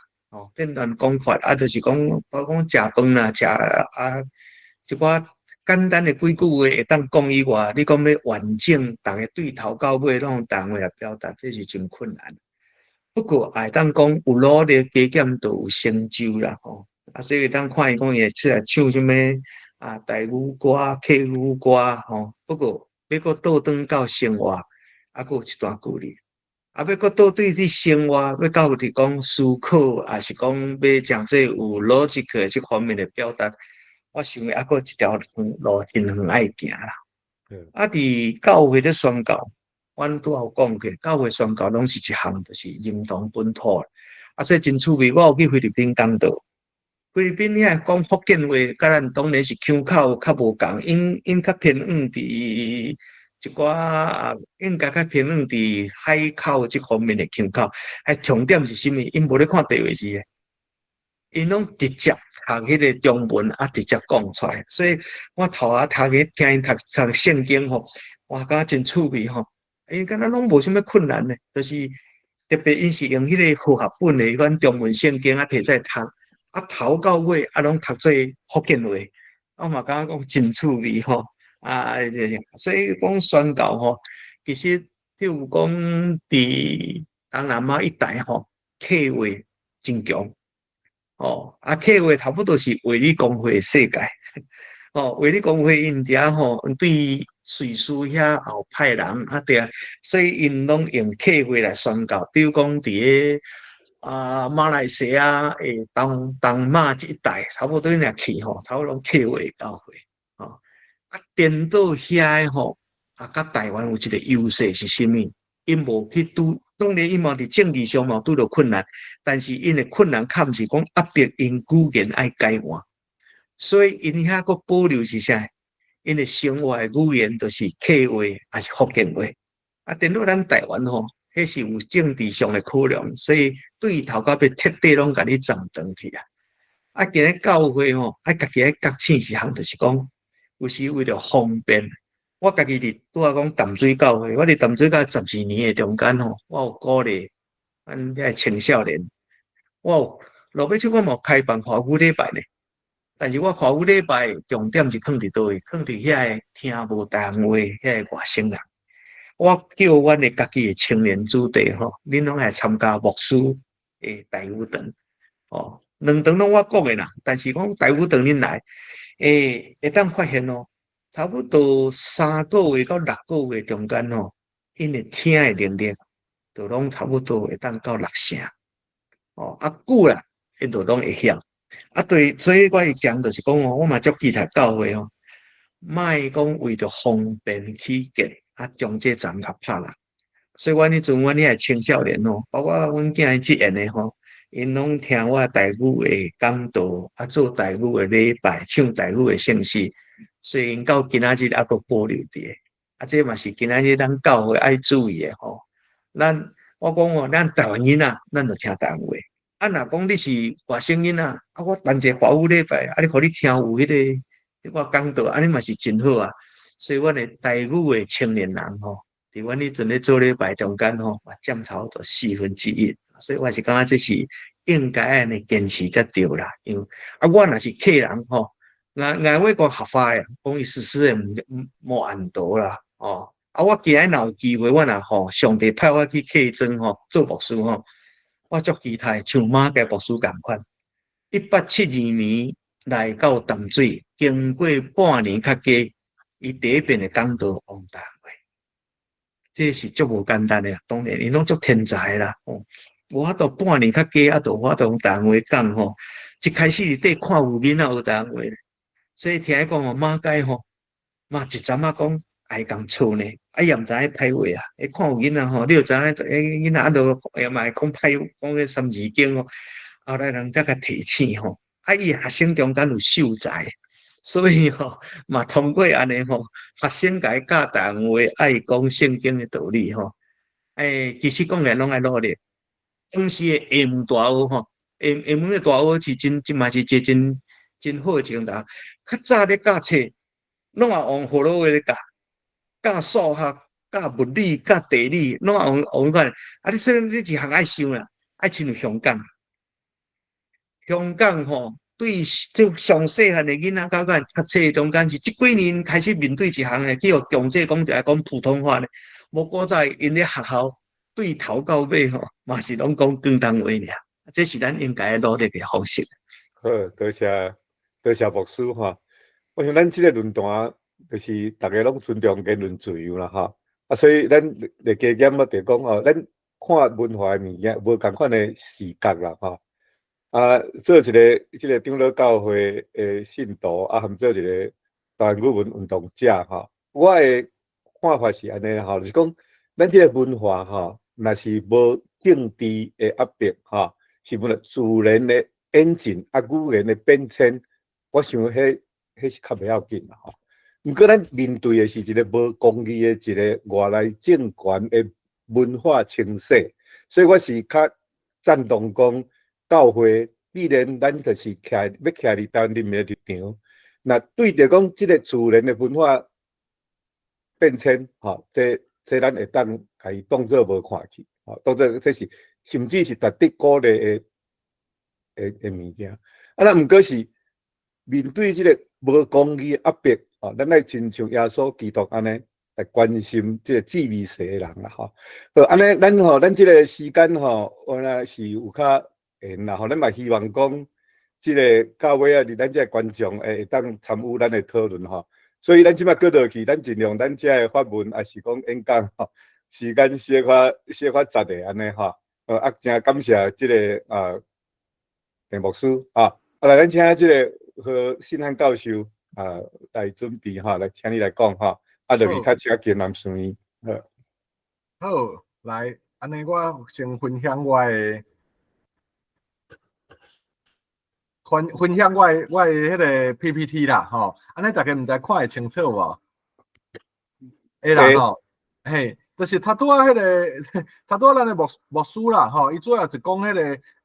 片段講法就是講，包括食飯啦、食一寡簡單的幾句話會當講以外，你講要完整，大家對頭到尾攏用台灣來表達，這是真困難。不過會當講有努力加減都有成就啦，所以當看伊講伊會出來唱什麼台語歌、客語歌，不過要閣倒轉到生活，還閣有一段距離。要閣倒對你生活，要到佇講思考，還是講要講這有邏輯的這方面的表達，我想還閣一條路真遠愛行啦。佇教會咧宣教，阮拄有講過，教會宣教攏是一項，就是認同本土。所以真趣味，我有去菲律賓講道，菲律賓遐講福建話，甲咱當然是腔口較無共，因較偏向佇一寡應該較偏向佇海口這方面的腔口，重點是啥物？因無咧看白話字嘅，因攏直接讀迄個中文直接講出來。所以我頭聽因讀聖經我感覺真趣味因敢若攏無啥物困難咧，就是特別因是用迄個和合本的阮中文聖經摕出來讀，頭到尾攏讀做福建話，我嘛感覺講真趣味所以講宣教其實譬如講佇東南亞一帶客話真強客話差不多是衛理公會的世界衛理公會因遐對瑞士遐後派人對所以因攏用客話來宣教，比如講佇馬來西亞東馬這一帶差不多若去差不多客話教會顛倒遐甲台灣有一個優勢是啥物？因無去拄，當然因嘛佇政治上嘛拄到困難，但是因的困難較毋是講壓迫因語言愛改換，所以因遐個保留是啥？因的生活的語言就是客話還是福建話。顛倒咱台灣迄是有政治上的考量，所以對頭到尾徹底攏甲你斬斷去今日教會家己愛覺醒一項，就是講。有時為了方便，我家己佇拄仔講淡水教會，我佇淡水教12年的中間我有鼓勵阮遐青少年，我有落尾我嘛開辦華語禮拜呢。但是我華語禮拜重點是放佇倒位，放佇遐聽無台灣話遐外省人。我叫阮的家己的青年子弟恁攏來參加牧師的台語堂兩堂攏我講的啦，但是講台語堂恁來。會當發現差不多3個月到6個月中間因為聽的能力就攏差不多會當到6成久啦，因就攏會曉對，所以我會講就是講我嘛足期待教會莫講為着方便起見將這站甲拍啦。所以阮迄陣阮遐青少年包括阮囝即演的因攏聽我台語的講道做台語的禮拜，唱台語的聖詩，所以因到今仔日還閣保留佇啊，这嘛是今仔日咱教会爱注意的吼。我讲哦，咱台湾人啊，咱就听台湾话。啊，若讲你是外省人啊，啊，我办一个华语礼拜，啊，你互你听有迄个讲道，安尼嘛是真好啊。所以阮的台语的青年人吼，伫阮迄阵咧做礼拜中间吼，嘛占差不多1/4。所以我是感觉这是应该安尼坚持才对啦。因为啊，我若是客人吼，外国讲合法的，讲伊实施的无按度啦，哦。啊，我今日若有机会，我若吼上帝派我去客庄吼做牧师吼，我足期待像马家牧师共款。1872年来到淡水，经过半年较加，伊第一遍的讲道王大话，这是足无简单的。当然，伊拢足天才啦。哦，我到半年较加，啊，到我用台湾话讲吼，一开始伫看有囡仔学台湾话，所以听伊讲哦，马家吼，嘛一阵仔讲。爱讲错呢，啊也毋知歹话啊！伊看有囡仔吼，你就知影，囡仔啊，都也嘛会讲歹，讲个三字经哦。后来人才甲提醒吼，啊伊学生中间有秀才，所以吼嘛通过安尼吼，学生甲伊教台湾话，爱讲圣经的道理吼。其实讲来拢爱努力。当时的厦门大学吼，厦门的大学是真嘛是一真好的情况。较早咧教册，拢也用葫芦话咧教。教数学、教物理、教地理，拢用款。啊，你说你一项爱想啦，爱亲像香港。香港吼，对上细汉的囡仔到个读册中间是这几年开始面对一项诶，叫强制讲就爱讲普通话咧。无过在因咧学校对头到尾吼，嘛是拢讲广东话尔。这是咱应该努力嘅方式。好，多谢牧师哈。我想咱这个论坛。就是大家拢尊重言论自由啦，哈啊，所以咱来加减啊，就讲哦，咱看文化的物件无共款的视角啦，哈啊，做一个这个长老教会的信徒啊，含做一个台湾语文运动者哈，我的看法是安尼哈，就是讲咱这个文化哈，若是无政治的压迫哈，是无自然的演进啊，语言的变迁，我想迄是较袂要紧啦，哈。毋过，咱面对的是一个无公义的一个外来政权的文化清洗，所以我是较赞同讲教会必然咱就是要徛伫台湾人民的立场。那对着讲即个自然的文化变迁，吼，这咱会当甲伊当做无看去，吼，当做这是甚至是值得鼓励的物件。啊，那毋过是面对即个无公义的压迫。哦，咱来亲像耶稣基督安尼来关心这个治理世的人啦，吼。好，安尼咱这个时间吼，原来是有较闲啦，吼。咱嘛希望讲，这个教会啊，伫咱这个观众会当参与咱的讨论吼。所以咱即摆过落去，咱尽量咱这个发文也是讲演讲吼，时间小可窄的安尼吼。啊，真感谢这个陈牧师啊，来咱请这个和信汉教授。来准备哈，来请你来讲哈，啊，落去较请艰难顺利。好，来，安尼我先分享我的迄个 PPT 啦，吼，安尼大家毋知看会清楚无？会啦吼，嘿，就是他拄仔迄个，他拄仔咱的牧师啦，吼，伊主要是讲迄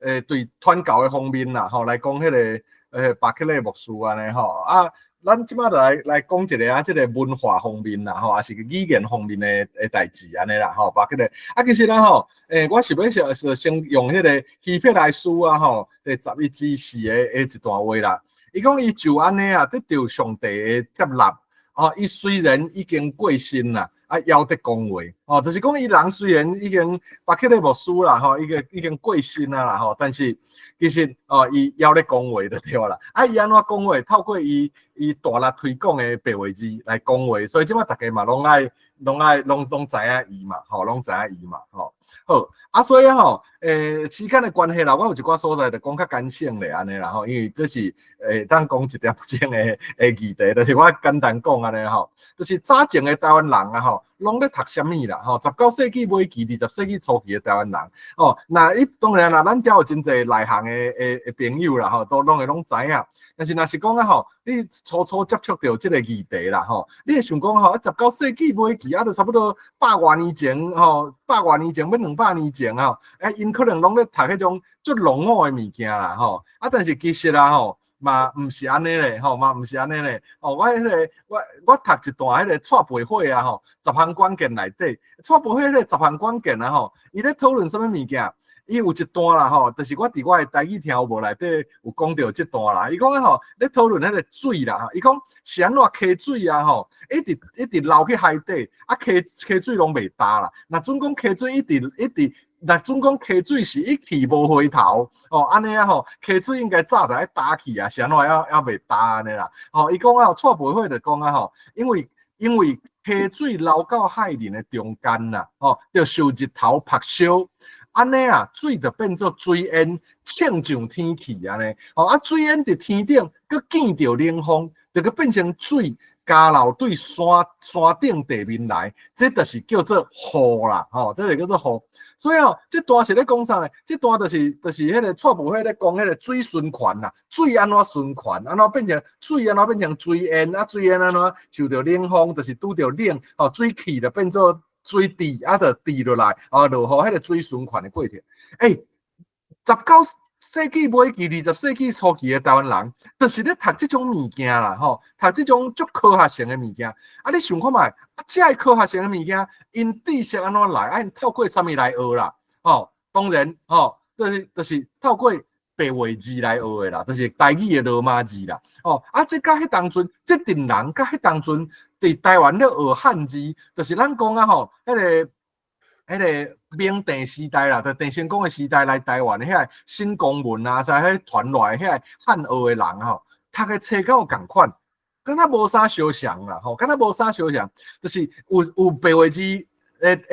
个对传教的方面啦，吼，来讲迄个巴克勒牧师安尼吼啊。咱即摆来讲一个啊，即个文化方面啦，吼，也是个语言方面的代志安尼啦，吼，包括咧啊，其实啦，吼，我是要先用迄个希伯来书啊，吼，第11至4的一段话啦。伊讲伊就安尼啊，得到上帝的接纳，哦，伊虽然已经过身啦，啊，还得讲话，哦，就是讲伊人虽然已经巴克勒牧师啦，吼，已经过身啦，吼，但是其实哦，伊还咧讲话就对啦。啊，伊安怎讲话？透过伊大力推广的白话字来讲话，所以即摆大家嘛拢知影伊嘛，吼，拢知影伊嘛，吼。好啊，所以吼，时间的关系啦，我有一寡所在就讲较简省咧安尼啦，吼，因为这是当讲1点钟的议题，就是我简单讲安尼吼，就是早前的台湾人啊，吼，拢咧读啥物啦？啦，吼，19世纪末期、20世纪初期的台湾人，哦，那当然啦，咱遮有真侪内行的朋友啦，吼，都拢知影。但是若是讲啊，吼，你初接触到即个议题啦，吼，你会想讲吼，19世纪末期啊，就差不多100多年前，吼，100多年前要200年前吼，因可能拢咧读迄种足浓厚的物件啦，吼，但是其实啦，吼。嘛，毋是安尼咧，吼，嘛毋是安尼咧。哦，我读一段迄个蔡培慧啊，吼，10项关键内底，蔡培慧迄个10项关键啊，吼，伊咧讨论什么物件？伊有一段啦，吼，就是我伫我的台语听有无内底有讲到即段啦。伊讲啊，吼，咧讨论迄个水啦，伊讲是安怎溪水啊，吼，一直流去海底，溪水拢袂干啦。那准讲溪水一直。那总讲溪水是一去无回头哦，安尼啊吼，溪水应该早就爱打去啊，是安怎还袂打安尼啦？哦，伊讲啊，蔡培慧就讲啊吼，因为溪水流到海面的中间啦，哦，就受日头曝烧，安尼啊，水就变做水烟，呛上天去安尼。哦，啊，水烟伫天顶，佮见着冷风，就佮变成水。加流对山顶地面来，这就是叫做雨啦，吼，这就叫做雨。所以哦，这段是咧讲啥咧？这段就是迄个蔡培慧咧讲迄个水循环啦，水安怎循环，安怎变成水安怎变成水烟，啊水烟安怎受到冷风，就是拄着冷，哦水气就变做水滴，啊就滴落来，落雨，迄个水循环的过程。19世纪末期、20世纪初期的台湾人，就是咧读这种物件啦，吼，读这种足科学性的物件。啊，你想看觅，这个科学性的物件，因知识安怎来？因透过啥物来学啦？哦，当然，哦，就是透过白话字来学的啦，就是台语的罗马字啦。哦，啊，这甲迄当阵，这阵人甲迄当阵伫台湾咧学汉字，就是咱讲啊，吼，迄个明帝时代啦，就郑成功的时代来台湾，遐个新公文啊，啥迄传来遐个汉学的人吼，读的册敢有共款，敢若无啥相像啦，吼，敢若无啥相像，就是有白话字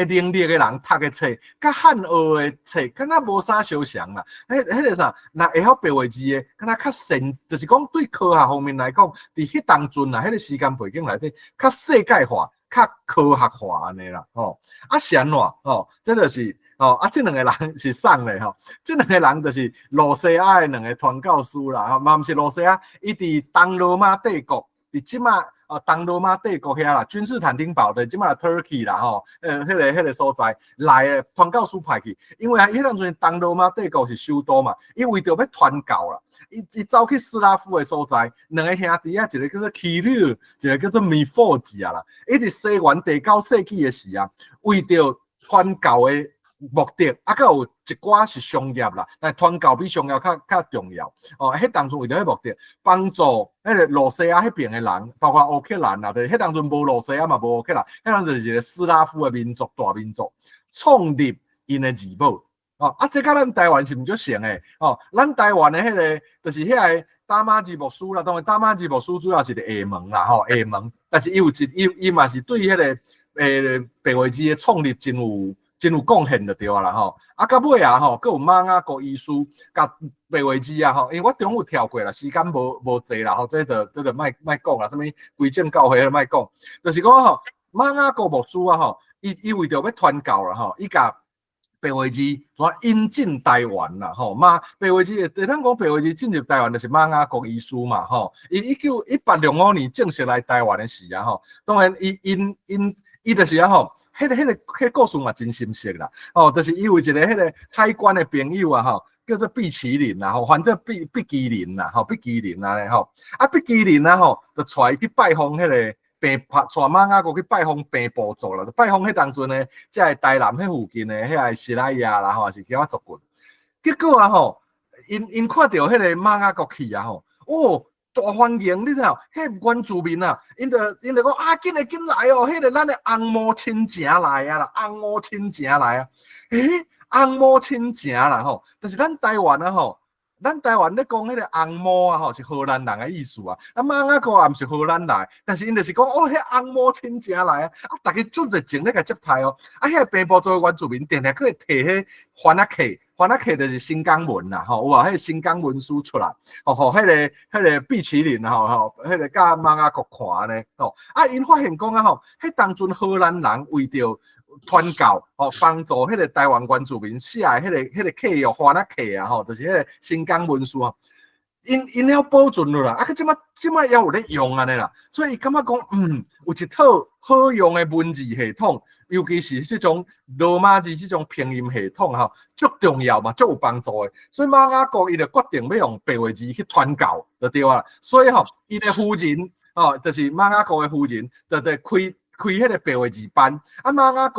能力的人读的册，甲汉学的册敢若无啥相像啦。迄个啥，若会晓白话字的，敢若较神，就是讲对科学方面来讲，伫迄当阵啊，迄个时间背景内底较世界化。较科学化安尼啦，吼，啊是安怎吼？这就是哦，啊，这两个人是送的吼，这两个人就是罗西亚的两个传教士啦，嘛毋是罗西亚，伊伫东罗马帝国，伫即马东罗马帝国遐啦，君士坦丁堡的即马 Turkey 啦吼，迄个所在来的传教士派去，因为迄当阵东罗马帝国是首都嘛，伊为着要传教啦，伊走去斯拉夫的所在，两个兄弟啊，一个叫做 Kirill， 一个叫做 Methodius 啦，伊伫西元第9世纪的时啊，为着传教的目的，啊，佮有一寡是商业啦，但传教比商业较重要。哦，迄当阵为着迄目的，帮助迄个罗西亚迄边的人，包括乌克兰啦，就是迄当阵无罗西亚嘛，无乌克兰，迄当阵就是一个斯拉夫的民族大民族，创立因的字母。哦，啊，这甲咱台湾是毋足像诶。哦，咱台湾的迄个就是遐个达玛字幕书啦，当然达玛字幕书主要是伫厦门啦，吼，厦门，但是伊嘛是对迄个白话字的创立真有贡献就对啦吼，啊到尾啊吼，佮有马雅各医师甲白话字啊吼，因为我中有跳过啦，时间无济啦吼，这就莫讲啦，什物规正教会莫讲，就是讲吼，马雅各牧师啊吼，伊为着要传教啦吼，伊甲白话字怎引进台湾啦吼，白话字会通讲白话字进入台湾就是马雅各医师嘛吼，伊1865年正式来台湾的时啊吼，当然伊就是啊吼。迄個故事嘛真深刻啦，哦，就是因為一個迄個海關的朋友啊，吼，叫做畢麒麟啦，吼，反正畢麒麟啦，吼，畢麒麟啊，吼，啊畢麒麟啊，吼，就帶伊去拜訪迄個病，帶馬雅各去拜訪病部族啦，就拜訪迄當陣呢，即係台南迄附近的迄個西拉雅啦，吼，是叫我族群，結果啊，吼，因看到迄個馬雅各去啊，吼，哦。大歡迎，你知道？迄原住民啊，因就講啊，緊來哦，迄個咱的紅毛親情來啊啦，紅毛親情來啊，紅毛親情啦吼，但是咱台灣啊吼，咱台灣咧講迄個紅毛啊吼，是荷蘭人的意思啊，啊馬雅各也毋是荷蘭來，但是因就是講哦，迄紅毛親情來啊，啊大家足熱情咧甲接待哦，啊迄個平埔族原住民定定佢會摕迄番仔客。番仔客就是新港文啦，吼，有啊，迄個新港文書出來，吼，迄個畢麒麟啦，吼，迄個甲馬雅各看呢，吼，啊，因發現講啊，吼，迄當陣荷蘭人為着传教帮助迄个台湾原住民写的迄个契约翻啊契啊就是迄个新港文书因了保存落啦，啊，即摆也有咧用安尼啦，所以伊感觉讲，有一套好用的文字系统，尤其是这种罗马字这种拼音系统足重要嘛，足有帮助的。所以马雅各伊就决定要用白话字去传教，就对啊。所以伊的夫人就是马雅各的夫人，就开迄个白话字班，马雅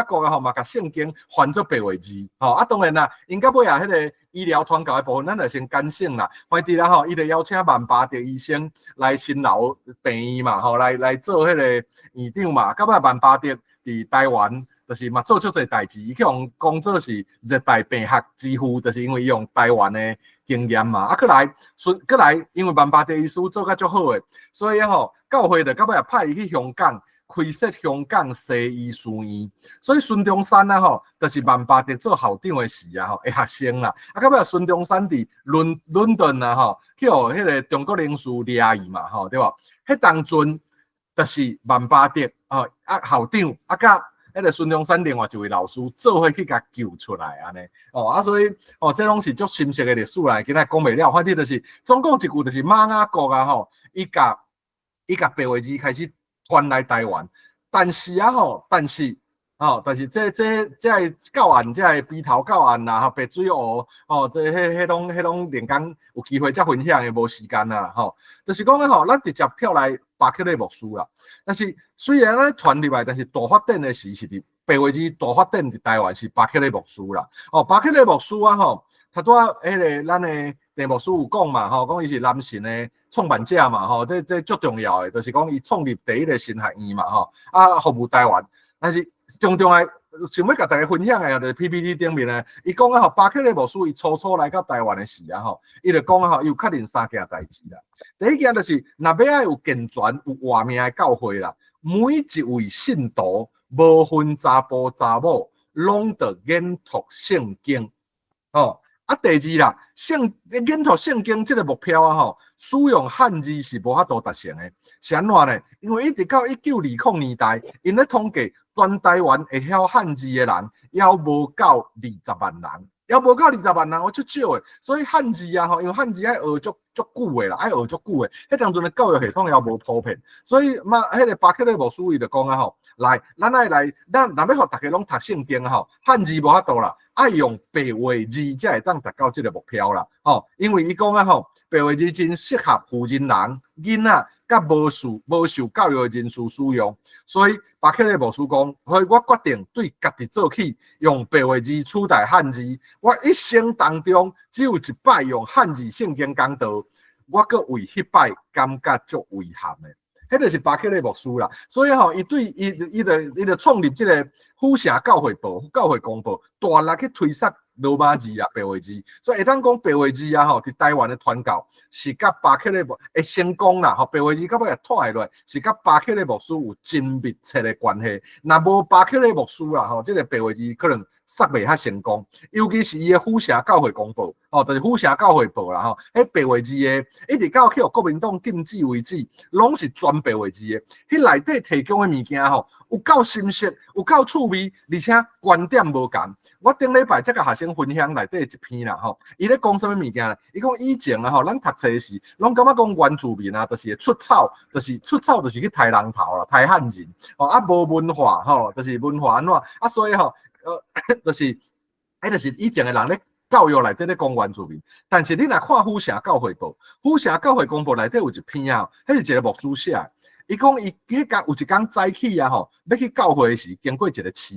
各嘛，甲圣经翻做白话字，当然啦，因到尾迄个医疗传教的部分，咱就先感性啦。反正啦伊就邀请万巴德医生来辛劳病院嘛，来做迄个院长嘛。到尾万巴德伫台湾，就是嘛做足侪代志，伊去用讲做是热带病学之父，就是因为伊用台湾的经验嘛。过来，因为万巴德医师做甲足好诶，所以教会就到尾派伊去香港。开设香港西医书院，所以孙中山就是万巴德做校长的时的学生啦。到尾孙中山伫伦敦去互迄个中国领事抓伊嘛，对吧？迄当阵就是万巴德校长甲迄个孙中山另外一位老师做伙去甲救出来安尼所以这拢是足深刻的历史啦，今仔讲袂了。反正就是总共一句，就是马雅各伊甲白话字开始传来台湾，但是但是这教案，这鼻头教案啦，白水湖这迄拢连讲有机会再分享的，无时间啦就是讲咱直接跳来巴克勒牧师啦。但是虽然咱传入来，但是大发展的是伫白话字大发展伫台湾是巴克勒牧师啦。巴克勒牧师他拄迄个咱的地牧师有讲嘛讲伊是男神的创办者嘛这足重要的，就是讲伊创立第一个神学院嘛服务台湾。但是重要的想要甲大家分享的，就是 PPT 顶面呢，伊讲巴克勒牧师伊初来到台湾的时伊就讲伊有确定3件代志啦。第一件就是若要爱有健全有活命的教会啦，每一位信徒无分查甫查某，拢得研读圣经第二啦，研读圣经这个目标使用汉字是无法度达成的。是安怎呢？因为一直到1920年代，因咧统计全台湾会晓汉字的人，还无到20万人，我足少的。所以汉字因为汉字爱学足久的啦，爱学足久的。迄当阵的教育系统也无普遍，所以迄个巴克勒牧师伊就讲来，咱若要互大家拢读圣经汉字无法度啦。爱用白话字才会当达到这个目标啦，因为伊讲白话字真适合富人人、囡仔甲无受教育的人士使用，所以巴克勒牧师讲，所以我决定对家己做起，用白话字取代汉字。我一生当中只有一摆用汉字圣经讲道，我阁为迄摆感觉足遗憾的。迄就是巴克勒牧师啦，所以伊对伊就创立这个府城教会报、教会公报，大力去推广罗马字白话字，所以会当讲白话字伫台湾的传教是甲巴克勒牧会成功啦，白话字到尾也拖下来，是甲巴克勒牧师有真密切的关系。若无巴克勒牧师啦，这个白话字可能煞袂遐成功，尤其是伊的府城教会公报就是府城教会报啦迄白话字的，一直到去国民党禁止为止，拢是全白话字的。迄内底提供的物件有够深色，有够趣味，而且观点无共。我顶礼拜才甲学生分享内底一篇啦伊咧讲什么物件呢？伊讲以前咱读册时，拢感觉讲原住民就是出草，就是去抬人头啦，抬汉人无文化就是文化安怎所以就是就是以前的人咧教育内底咧讲原住民，但是你若看府城教会报、府城教会公报内底有一篇迄是一个牧师写的。伊讲伊迄天有一天早起要去教会时，经过一个市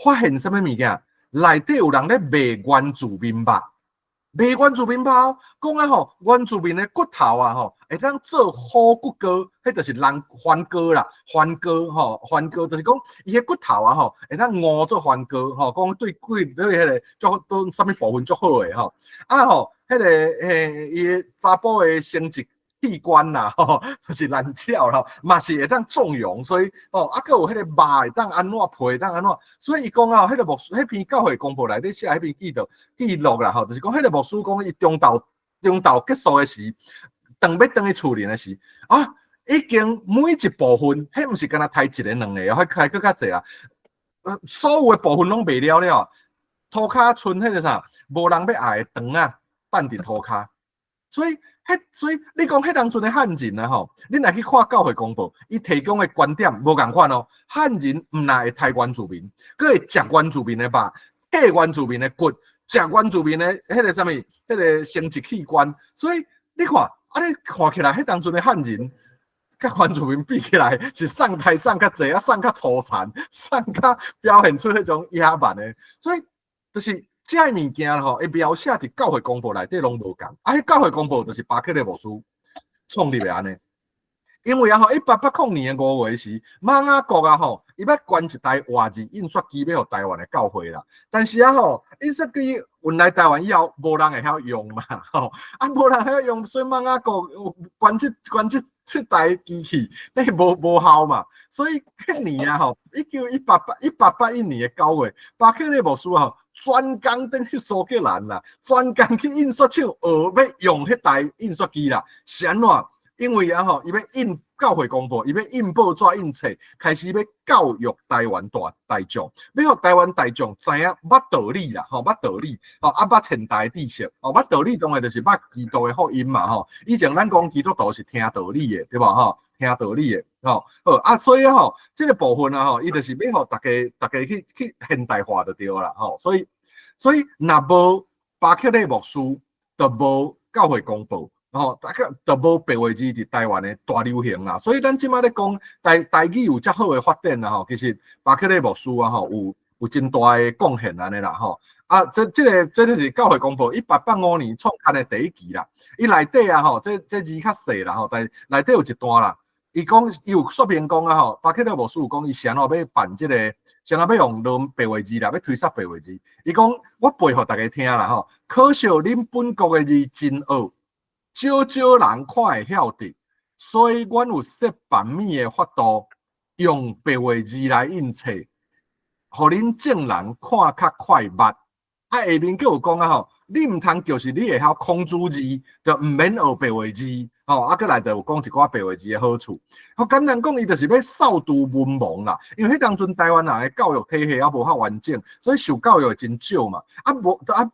发现什么物件？内底有人咧卖原住民肉，讲原住民的骨头会当做虎骨膏，迄就是人番膏啦，番膏就是讲伊个骨头会当熬做番膏讲对迄个都什么部分足好诶迄个伊查甫的生殖器官啦就是难照啦，嘛是会当纵容，所以还有迄个肉会当安怎配，会当安怎，所以伊讲迄个牧师迄篇教会公报内底写迄篇记录啦就是讲迄个牧师讲伊中昼结束的时，要回去厝里的时已经每一部分，迄毋是干那抬一个两个，迄开更较济啦。所有的部分拢卖了了，涂骹剩迄个啥，无人要爱的肠啊，放伫涂骹，所以你讲迄当阵的汉人啊吼，你若去看教会公报，伊提供的观点无共款哦。汉人毋但会杀原住民，佮会食原住民的肉，割原住民的骨，食原住民的迄个啥物，迄个生殖器官。所以你看，你看起来迄当阵的汉人，甲原住民比起来，是送台送较济，啊送较粗残，送较表现出迄种野蛮的。所以就是这物件吼，会描写伫教会公报内底拢无共。迄教会公报就是巴克勒牧师创立的安尼。因为啊吼，1880年的5月时，马雅国啊吼，伊要捐一台活字印刷机要互台湾的教会啦。但是啊吼，印刷机运来台湾以后，无人会晓用嘛吼，无人会晓用，所以马雅国捐这台机器，那无效嘛。所以迄年啊吼，1881年的9月，巴克勒牧师吼。专工登去苏格兰啦，专工去印刷厂学要用迄台印刷机啦。是安怎？因为啊吼，伊要印教会公报，伊要印报纸、印册，开始要教育台湾大众，要互台湾大众知影捌道理啦，吼捌道理，吼捌现代知识，吼捌道理当然就是捌基督的福音嘛，吼。以前咱讲基督徒是听道理的，对吧？吼，听道理的，吼所以吼，这个部分啊吼，伊就是要互大家去现代化就对啦，吼。所以若无巴克勒牧师，就无教会公报。大家就无白话字伫台湾的大流行啦，所以咱即摆咧讲台语有遮好的发展啦吼，其实巴克勒牧师啊吼有真大的贡献安尼啦吼。这就是教会公报1885年创刊的第一期啦。伊内底啊吼，这字较细啦吼，但内底有一段啦。伊有说明讲啊吼，巴克勒牧师有讲伊想要办这个，想要用白话字啦，要推销白话字。伊讲我背互大家听啦吼，可惜恁本国的字真恶。少人看会晓得，所以阮有设版面的法度，用白话字来印册，互恁正人看较快捌。下面佫有讲啊吼，你毋通就是你会晓空注字，就毋免学白话字。佫内底有讲一寡白话字的好处。简单讲，伊就是要扫除文盲啦。因为迄当阵台湾人的教育体系还无遐完整，所以受教育真少嘛。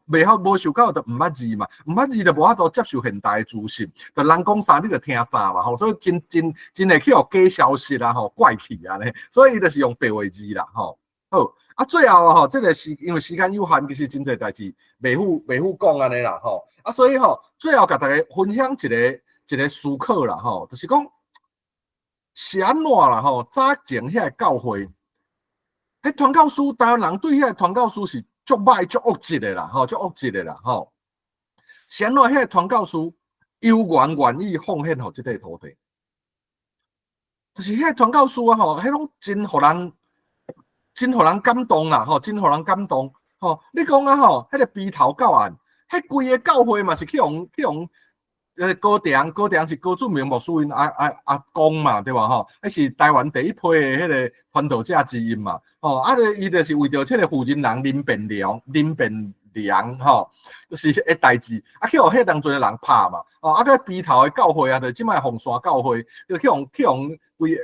袂晓无受教育就毋捌字嘛，毋捌字就无法度接受现代的资讯。就人讲啥你就听啥嘛。所以真会去互假消息啦，怪气安尼。所以伊就是用白话字啦，好。最后啊这个因为时间有限，其实真侪代志袂赴讲安尼啦，所以最后甲大家分享一个思考啦，就是讲是安怎啦，早前遐个教会，迄传教士台湾人对遐个传教士是足歹、足恶质的啦，足恶质的啦，是安怎遐个传教士有愿意奉献互这块土地，就是遐个传教士啊，迄拢真互人感动啦，真互人感动，你讲啊，迄个鼻头教案，迄规个教会嘛是去用。高鼎是高祖明牧师因阿公嘛，对吧？迄是台湾第一批的迄个传道者之一嘛。伊就是为着迄个负责人林变良，就是个代志，去互迄当阵的人拍嘛。个鼻头的教会啊，就即摆凤山教会，就去用规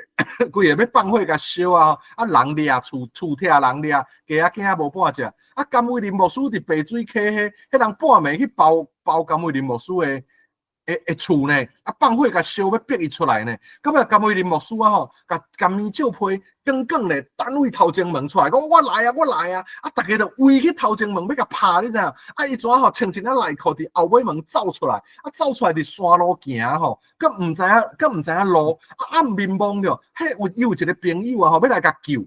个要放火甲烧啊，人掠厝拆人掠，家囝无半只。甘伟林牧师伫白水溪迄人半暝去包甘伟林牧师的。厝呢，放火甲烧要逼伊出来呢。咁啊，甘伟林牧师啊甲面照批，耿咧单位头前门出来，讲我来啊！大家就围去头前门要甲拍，你知影？伊怎穿一件内裤伫后尾门走出来，走出来伫山路行佮毋知影路，暗面懵着，有一个朋友要来甲救，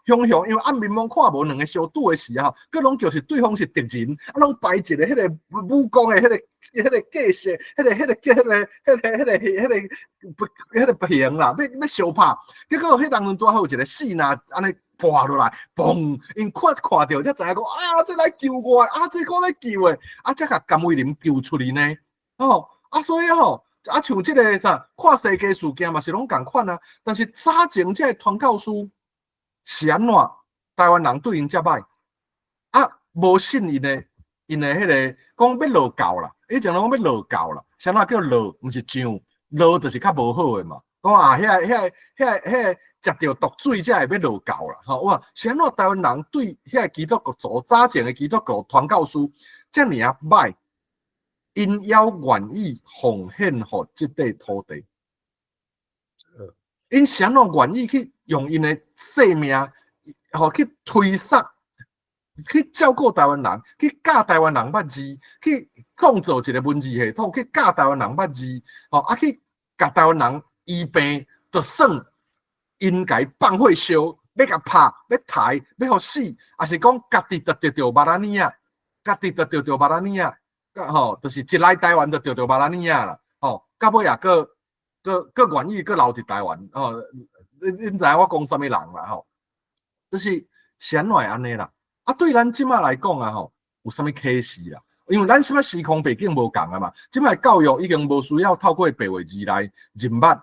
雄因为暗面懵看无两个相拄的时佮拢就是对方是敌人，拢摆一个迄个武功的迄个架势，迄个形啦，要相拍，结果迄当阵拄好有一个死那安尼破落来，嘣！因看到才知影讲这来救我，这个来救的，才甲甘伟林救出去呢。所以像这个啥看世界事件嘛是拢共款啊。但是早前这传教士是安怎？台湾人对因遮歹，无信因的迄个讲要落教啦。以前拢讲要落教啦，啥叫落？毋是上落就是较无好的嘛。讲遐食到毒水才会要落教啦，吼哇！是安怎台湾人对遐基督徒早前的基督徒传教士遮尔啊歹，因要愿意奉献予即块土地，因是安怎愿意去用因的性命，吼去推塞，去照顾台湾人，去教台湾人捌字，去创造一个文字系统，去教台湾人捌字，吼啊去甲台湾人医病，就算。因家放火烧，要甲拍，要抬，要互死，也是讲家己就着马拉尼亚，家己就着马拉尼亚，吼，就是一来台湾就着马拉尼亚啦，吼，到尾也个愿意个留伫台湾，吼，恁知我讲啥物人啦，吼，就是安怎会安尼啦？啊，对咱即马来讲啊，吼，有啥物启示啦？因为咱即马时空背景无共啊嘛，即马教育已经无需要透过白话字来认捌。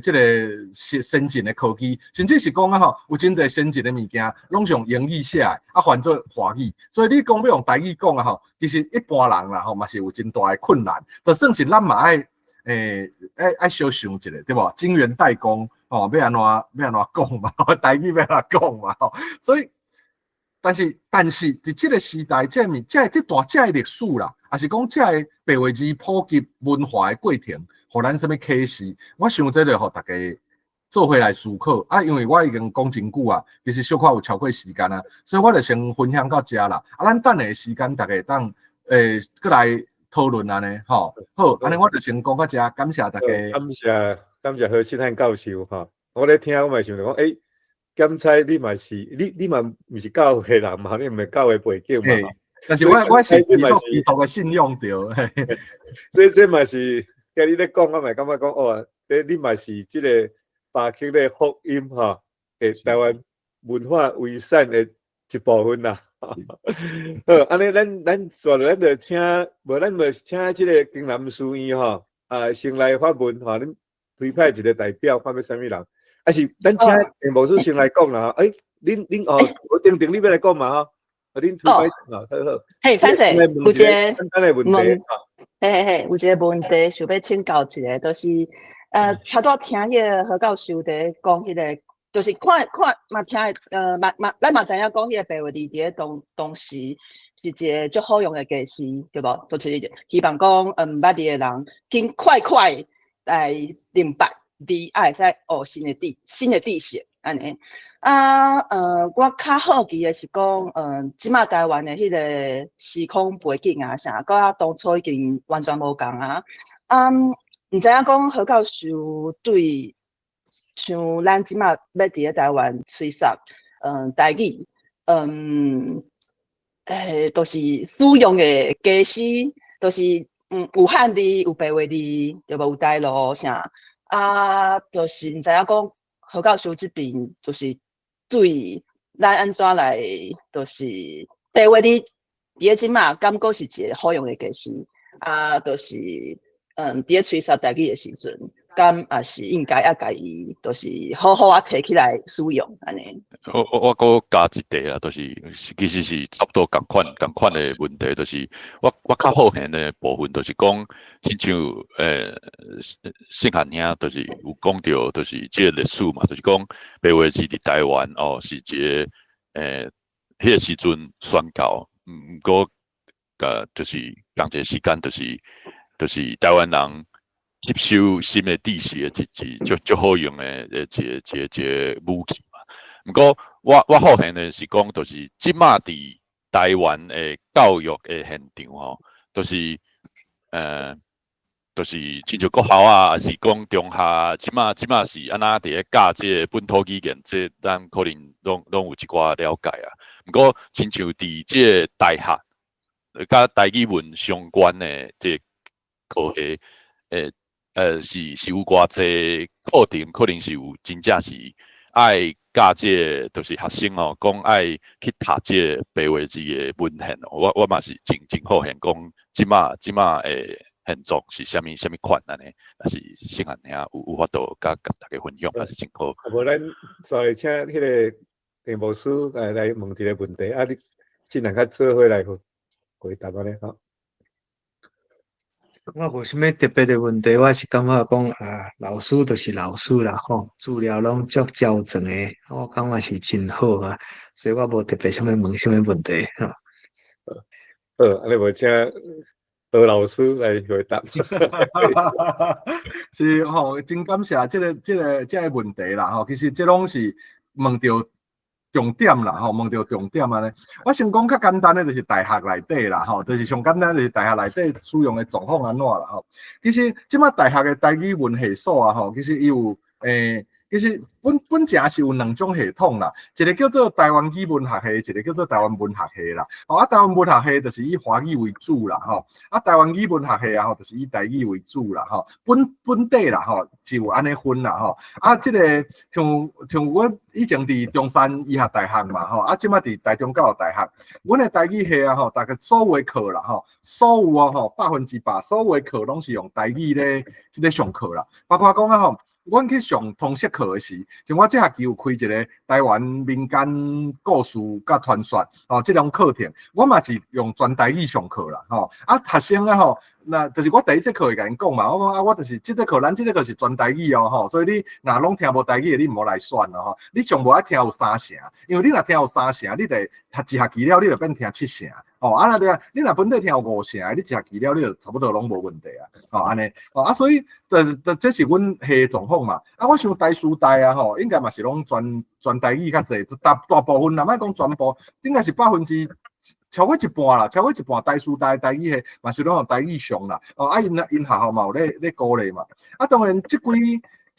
这个先进的科技，甚至是讲啊吼，有真侪先进的物件，拢是用英语写的，啊换做华语。所以你讲要用台语讲啊吼，其实一般人啦吼，嘛是有真大的困难。就算是咱嘛爱小想一下，对无？晶圆代工哦，要安怎讲嘛？台语要安怎讲嘛？吼，所以，但是伫这个时代，这段历史啦，也是讲这白话字普及文化的过程。互咱什么启示？我想这个互大家做回来思考啊，因为我已经讲真久啊，其实小可有超过时间啊，所以我就先分享到这啦。啊，咱等下时间大家当过来讨论安尼吼。好，安尼我就先讲到这，感谢大家。感谢何信汉教授哈。我咧听，我嘛想着讲，检测你嘛是你嘛毋是教会人嘛，你毋是教会背景嘛。但是我是基督的信用着，所以这嘛是。今日咧讲，我咪感觉讲哦，你嘛是即个巴克的福音哈，台湾文化遗产的一部分啦。好，安尼咱说咱就请，无咱就请即个经南书院哈，先来发问哈，恁推派一个代表，看要啥物人？还是咱请田牧师先来讲啦？恁哦，我定你要来讲嘛哈？恁推派好。嘿，反正有一个简单的问题哈。有一个问题想要请教一下，就是拄仔听迄个何教授在讲迄个，就是看嘛听咱嘛知影讲迄个白话字伫个当时是一个足好用的技师，对无？就是希望讲捌字的人尽快来明白字，会使学新的知识安尼。我较好奇的是讲，即马台湾的迄个时空背景啊，啥，甲当初已经完全无共啊。毋知影讲何教授对像咱即马要伫咧台湾吹哨，台语，都是使用的技师，都是有汉字、有白话字，对无？有台语啥就是毋知影讲何教授这边就是对咱安怎来，就是白话字伫咧即马感觉是一个好用的技师就是伫咧吹哨台语的时阵，敢也是应该甲伊，就是好好摕起来使用安尼。我搁加一题啦，就是其实是差不多共款的问题，就是我较好闲的部分，就是讲，亲像信汉兄，就是有讲到，就是这个历史嘛，就是讲白话字伫台湾哦，是一个迄个时阵宣告，毋过就是同一个时间，就是台湾人吸收新的知识的足好用的一个武器嘛。毋过我好闲的是讲，就是即马伫台湾的教育的现场吼，就是亲像国校啊，还是讲中下，即马是安那伫咧教即个本土语言，这咱可能拢有一寡了解啊。毋过亲像伫即个大学，甲台语文相关的即个科系，是有偌济课程，可能是有真正是爱教即个，就是学生哦，讲爱去读即个白话字的文献哦。我嘛是真好闲讲，即马诶现状是虾米款安尼，但是信汉兄有法度甲大家分享，也是真好。无咱再请迄个田牧师来问一个问题，你先人较做伙来回答安尼吼。我无啥物特别的问题，我是感觉讲啊，老师就是老师啦，吼，资料拢足校正的，我感觉是真好啊，所以我无特别啥物问啥物问题，吼。安尼无请何老师来回答。是吼，真感谢这个问题啦吼，其实这拢是问到重点啦吼，问到重点安尼。我先讲较简单的，就是大学内底啦吼，就是上简单就是大学内底使用的状况安怎啦吼。其实即摆大学的台语文系所啊吼，其实伊有其实本正是有两种系统啦，一个叫做台湾语文学系，一个叫做台湾文学系啦。台湾文学系就是以华语为主啦，台湾语文学系啊，就是以台语为主啦，本地啦，就有安尼分啦，这个像我以前伫中山医学大学嘛，即摆伫台中教育大学，阮的台语系啊，大概所有的课啦，所有啊，100%所有的课拢是用台语咧上课啦，包括讲啊阮去上通识课的时，像我这学期有开一个台湾民间故事甲传说这种课程，我嘛是用全台语上课啦，学生啊那就是我第一节课会甲因讲嘛，我讲我就是这节课，咱这节课是全台语哦，所以你若拢听无台语的，你唔好来选咯你上无爱听有3成，因为你若听有3成，你得读一学期了，你就变听7成那你若本地听有5成，你一学期了，你就差不多拢无问题啊安尼所以这是阮系状况嘛我想台师大啊应该嘛是拢全台语较济，大部分啦，莫讲全部，应该是超过一半啦，超过一半台师大台语系嘛是拢用台语上啦因学校嘛有咧鼓励嘛当然这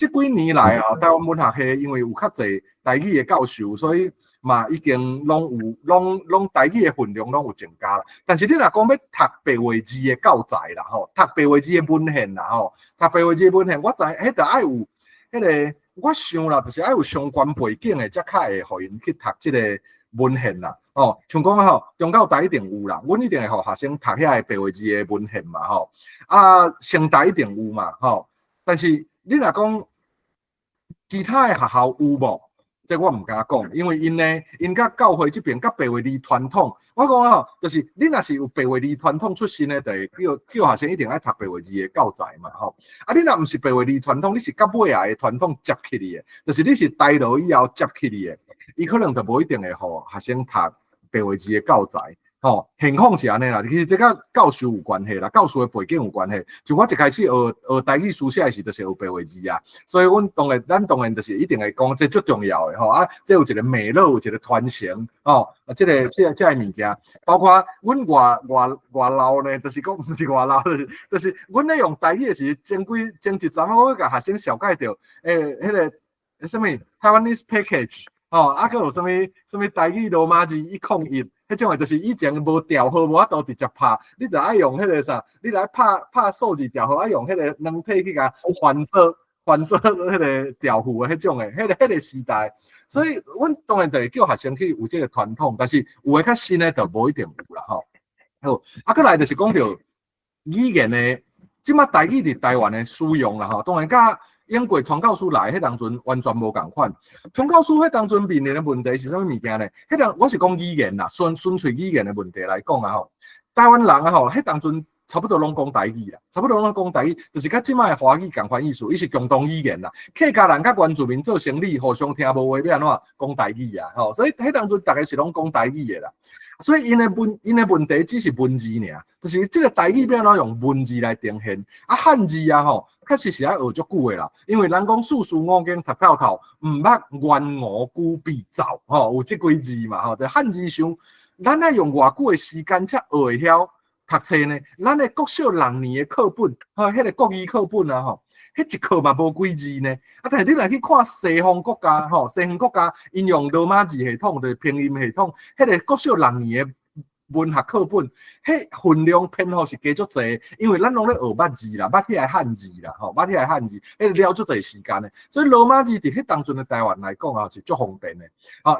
几年来台湾文学系因为有较济台语的教授，所以嘛已经拢台语的份量拢有增加啦。但是你若讲要读白话字的教材啦读白话字的文献啦读白话字的文献，我知迄着爱有迄个，我想啦，就是爱有相关背景的，才较会互因去读这个文献啦像讲中教台一定有啦，阮一定会互学生读遐个白话字的文献嘛成大一定有嘛但是你若讲其他的学校有无？这我唔敢讲，因为因甲教会这边甲白话字传统，我讲就是你若是有白话字传统出身的，就叫学生一定爱读白话字的教材嘛你若唔是白话字传统，你是甲尾下的传统接起嚟的，就是你是大陆以后接起嚟的，伊可能就无一定会互学生读白话字的教材情况是安尼啦，其实这甲教授有关系啦，教授的背景有关系。就我一开始学台语书写的时，就是学白话字啊，所以咱当然就是一定会讲，这最重要的这有一个脉络，有一个传承这个物件，包括阮外老呢，就是讲不是外老，就是阮咧用台语的时，前一阵我甲学生小解着，迄个什么Taiwanese package 还有什么台语罗马字101。迄种就是以前无调号，无法度直接拍，你就爱用迄个啥，你来拍数字调号，爱用迄个软体去甲换做迄个调符的迄种的，迄个时代。所以，阮当然就是叫学生去有这个传统，但是有诶较新诶，就无一定有啦好，过来就是讲到语言诶，即马台语伫台湾诶使用啦当然甲英国传教士来迄当阵完全无共款。传教士迄当阵面临的问题是啥物物件呢？我是讲语言啦，纯粹语言的问题来讲台湾人迄当阵差不多拢讲台语啦，差不多拢讲台语，就是甲即摆的华语共款意思，伊是共同语言啦。客家人甲原住民做生意，互相听无话要安怎讲台语啊？所以迄当阵大家是拢讲台语的啦。所以因的问题只是文字尔，就是这个台语要安怎用文字来呈现汉字确实是爱学足久的啦，因为咱讲四书五经读透透，毋捌元我古必造有这几字嘛就汉字上，咱爱用偌久的时间才学会晓读册呢？咱的国小6年的课本迄个国语课本迄一课嘛无几字呢但是你若去看西方国家西方国家因用罗马字系统就是拼音系统，迄个国小6年的文学课本，迄分量篇幅是加足济，因为咱拢咧学捌字啦，捌起来汉字啦，捌起来汉字，迄了足济时间的。所以罗马字伫迄当阵的台湾来讲是足方便的。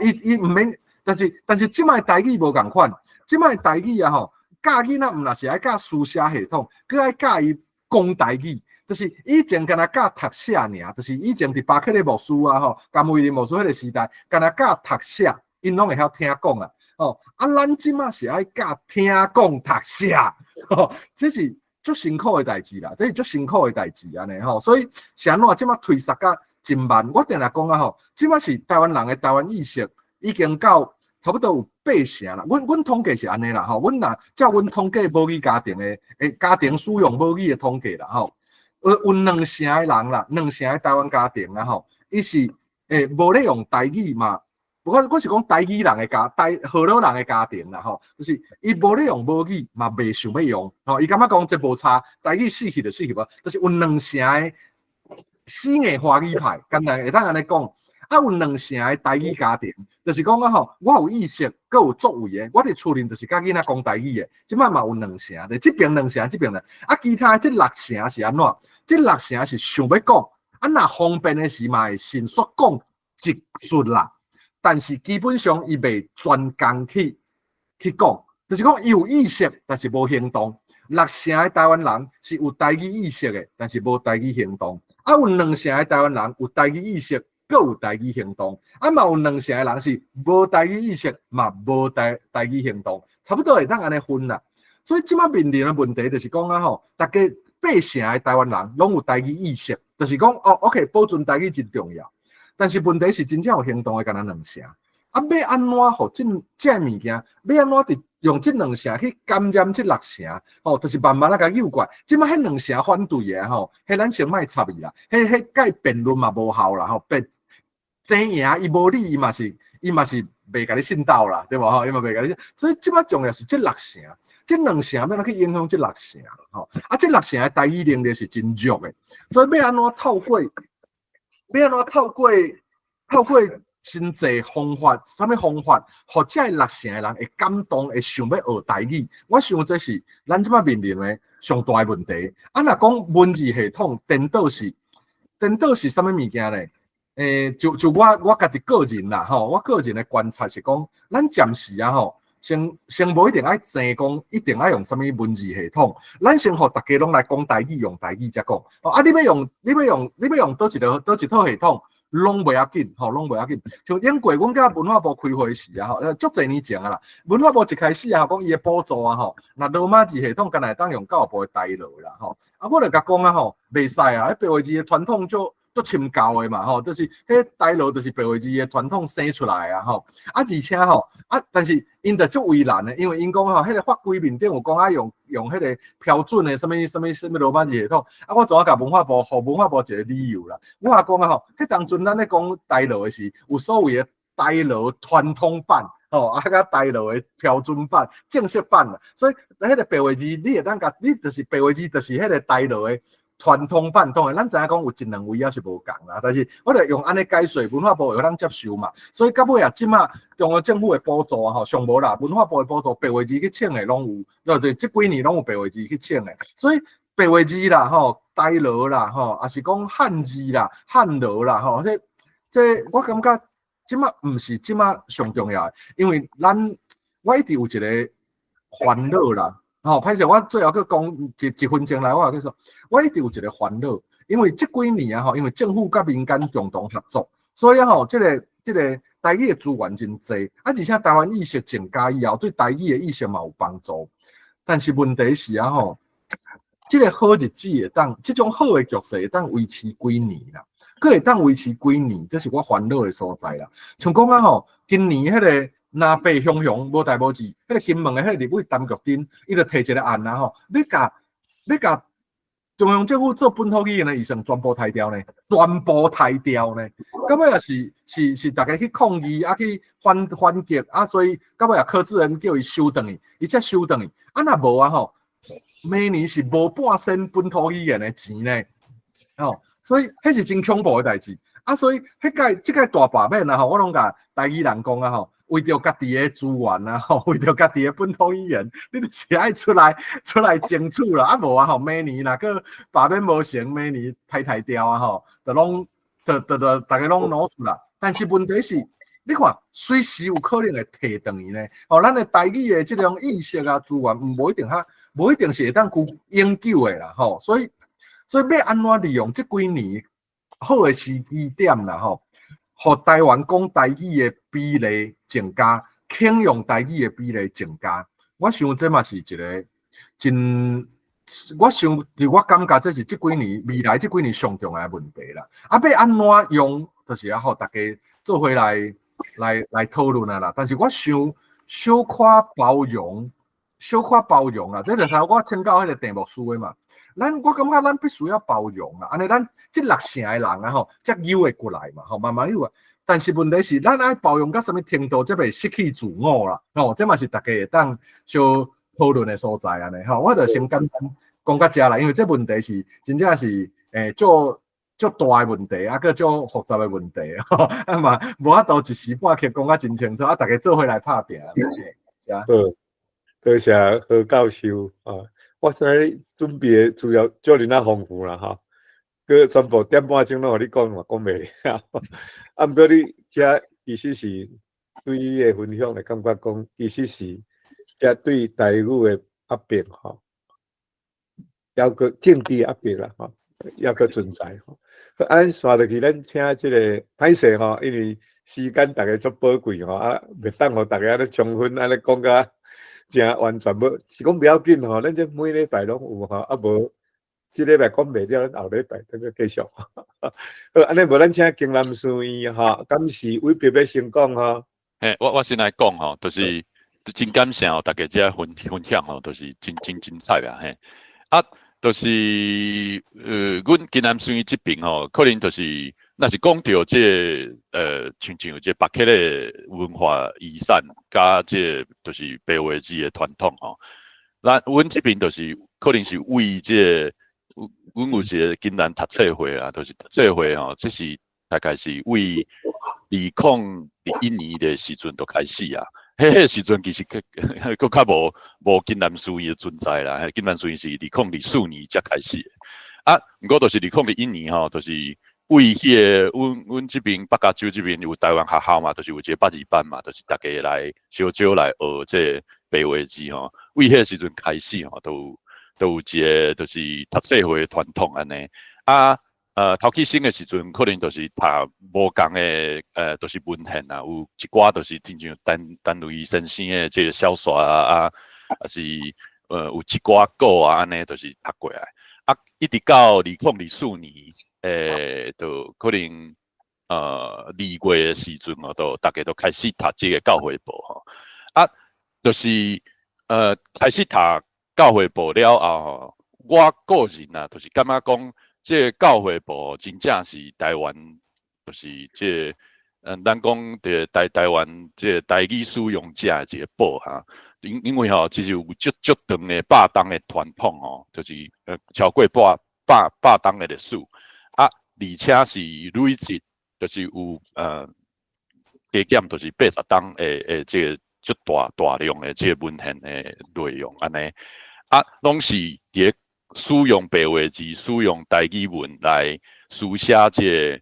伊毋免，但是即摆台语无共款，即摆台语教囡仔毋若是爱教书写系统，佮爱教伊讲台语。就是以前干那教读写尔，就是以前伫巴克利牧师甘威廉牧师迄个时代，干那教读写，因拢会晓听讲啊。咱即马是爱教听讲读写，这是足辛苦的代志啦，这是足辛苦的代志安尼吼，所以是安怎即马推杀甲真慢。我定来讲啊吼，即马是台湾人的台湾意识已经到差不多有8成啦。阮统计是安尼啦吼，阮若照阮统计母语家庭的家庭使用母语的统计啦吼，有2成的人啦，2成的台湾家庭啦吼，伊是无咧用台语嘛。我是讲台语人的河洛人的家庭啦吼，就是伊无咧用母语嘛，未想要用吼，伊感觉讲这无差，台语死去就死去无，就是有2成的死硬华语派，简单会当安尼讲，啊有2成的台语家庭，就是讲啊吼，我有意识，佮有作为的，我伫厝里就是甲囡仔讲台语的，即摆嘛有2成的，即边2成，即边的，啊其他即6成是安怎？即6成是想要讲，啊若方便的时嘛会迅速讲直述啦。但是基本上伊袂专工去讲，就是讲伊有意识，但是无行动。6成的台湾人是有台语意识的，但是无台语行动。啊，有2成的台湾人有台语意识，佮有台语行动。啊，嘛有2成的人是无台语意识，嘛无台语行动，差不多会当安尼分啦。所以即马面临的问题就是讲啊吼，大家8成的台湾人拢有台语意识，就是讲哦 ，OK， 保存台语真重要。但是问题是真正有行动的，敢若2成。啊，要安怎互这物件？要安怎伫用这2成去感染这6成？哦，就是慢慢甲诱拐。即摆迄2成反对的吼，迄咱先莫插伊啦。迄甲辩论嘛无效啦，吼，争赢伊无理，伊嘛是袂甲你信道啦，对无吼？伊嘛袂甲你。所以即摆重要是这6成，这2成要哪去影响这6成？吼，啊，这6成的台语能力是真弱的，所以要安怎透过？要安怎透过真侪方法，啥物方法，或者6成的人会感动，会想要学台语。我想这是咱即摆面临的上大的问题。啊，若讲文字系统颠倒是啥物物件咧？就我家己个人啦，吼，我个人的观察是讲，咱暂时啊吼，先无一定爱争讲，一定爱用啥物文字系统。咱先互大家拢来讲台语，用台语才讲。哦，啊，你要用倒一套系统，拢袂要紧，吼，拢袂要紧。像英国，阮甲文化部开会时啊，吼，足侪年前啊啦，文化部一开始啊，讲伊的补助啊，吼，那罗马字系统干来当用教育部的台语啦，吼。啊，我就甲讲啊，吼，袂使啊，迄白话字的传统足深厚的嘛，吼，就是迄台语就是白话字的传统生出来啊，吼。啊，而且吼，啊，但是因着足为难的，因为因讲吼，迄个法规面顶有讲啊，用迄个标准的什么罗马字系统，啊，我怎啊甲文化部一个理由啦。我也讲啊吼，迄当阵咱咧讲台语的时，有所谓的台语传统版，吼，啊，甲台语的标准版、正式版啦。所以迄个白话字，你会当甲你就是白话字，就是迄个台语的传统版，当然咱知影讲有1、2位也是无共啦，但是我着用安尼解说，文化部会当接受嘛。所以到尾啊，即马中央政府的补助啊，吼，上无啦，文化部的补助白话字去请的拢有，对，即几年拢有白话字去请的。所以白话字啦，吼，台语啦，吼，也是讲汉字啦、汉语啦，吼，这我感觉即马毋是即马上重要的，因为我一直有一个烦恼啦。吼，歹势，我最后去讲一分钟来，我去说，我一直有一个烦恼，因为这几年啊，吼，因为政府甲民间共同合作，所以吼，这个台语的资源真济，啊，而且台湾意识增加以后，对台语的意识嘛有帮助。但是问题是啊，吼，这个好日子会当，这种好的局势会当维持几年啦，佫会当维持几年，这是我烦恼的所在啦。像讲啊，吼，今年迄个。南北雄无代无志，迄个金门的迄个立委陈菊珍，伊就提一个案啊吼，要甲中央政府做本土语言的医生全部汰掉呢，全部汰掉呢。到尾也是大家去抗议啊，去反击啊，所以到尾也柯志恩叫伊收转去，伊才收转去。啊，若无啊吼，每年是无半仙本土语言的钱呢，吼，所以迄是真恐怖的代志。啊，所以即个大罢免啊吼，我拢甲台语人讲啊吼。为着家己的资源啊，吼，为着家己的本土语言，你就是爱出来争取啦。啊无啊吼，每年若个罢免无成，每年汰掉啊吼，大家拢攞出啦。但是问题是，你看随时有可能会摕转去呢。吼，咱的台语的这种意识啊资源，无一定是会当永久的啦。吼，所以要安怎利用这几年好的时机点啦，吼。互台湾讲台语的比例增加，倾用台语的比例增加，我想这嘛是一个真我想，我感觉这是这几年未来这几年上重要的问题啦。啊，要安怎用，就是要互大家做回来讨论啊啦。但是我想小可包容啦，这就是我请教迄个题目书的嘛。我感觉咱必须要包容啦，安尼咱这6成的人啊吼，才游会过来嘛，吼慢慢游啊。但是问题是，咱爱包容到什么程度，才袂失去自我啦。吼，这嘛是大家会当小讨论的所在安尼吼。我就先简单讲到这啦，因为这问题是真正是足大的问题，啊，个足复杂的问题吼。啊嘛，无法度一时半刻讲啊真清楚，啊，大家做伙来拍拼。好，多谢何教授啊！我知准备资料足尔啊丰富啦哈，佮全部点半钟拢互你讲嘛，讲袂了。啊，毋过你遮其实是对你的分享的感觉讲，其实是遮对台语的压迫吼，还个政治压迫啦吼，还个存在吼。按刷落去，咱请即个歹势吼，因为时间大家足宝贵吼，啊，袂当互大家咧充分安尼讲甲真完全无，是讲不要紧吼，咱这每礼拜拢有吼，啊无即礼拜讲袂了，咱后礼拜再继续。好，安尼无咱请经南师院吼，感谢伟别要先讲吼。我先来讲吼，就是真感谢大家遮分享吼，都是真精彩啊嘿。啊，就是阮今南师院这边吼，可能就是若是讲到这像这北溪的文化遗产，加这就是白话字的传统吼。阮这边就是可能是为这阮有一个今南读册会啊，就是读册会吼，这是大概是为2001年的时阵就开始啊。迄时阵其实佫较无金南书院的存在啦，金南书院是2004年才开始的。啊，毋过就是2001年吼，就是为迄个阮这边北加州这边有台湾学校嘛，就是有一个8.2班嘛，就是大家来小来学这白话字吼。为迄时阵开始吼，都有一个就是读册会传统安尼啊。头起升的时阵，可能就是读无共的就是文献啊，有一寡就是亲像单位先生的这个小说啊，还是有一寡古啊安尼，就是读过来。啊，一直到2004年，就可能2月的时阵哦，都大家都开始读这个教会部吼。啊，就是开始读教会部了后，我个人啊，就是感觉讲。这教会部真正是台湾，就是这咱讲的台湾这台语使用者的一个部哈，因为吼，其实有足长的霸当的传统哦，就是超过霸当的历史啊，而且是累积，就是有加减就是80当的这个足大量的这个文献的内容安尼啊，拢是伫使用白话字、使用台语文来书写这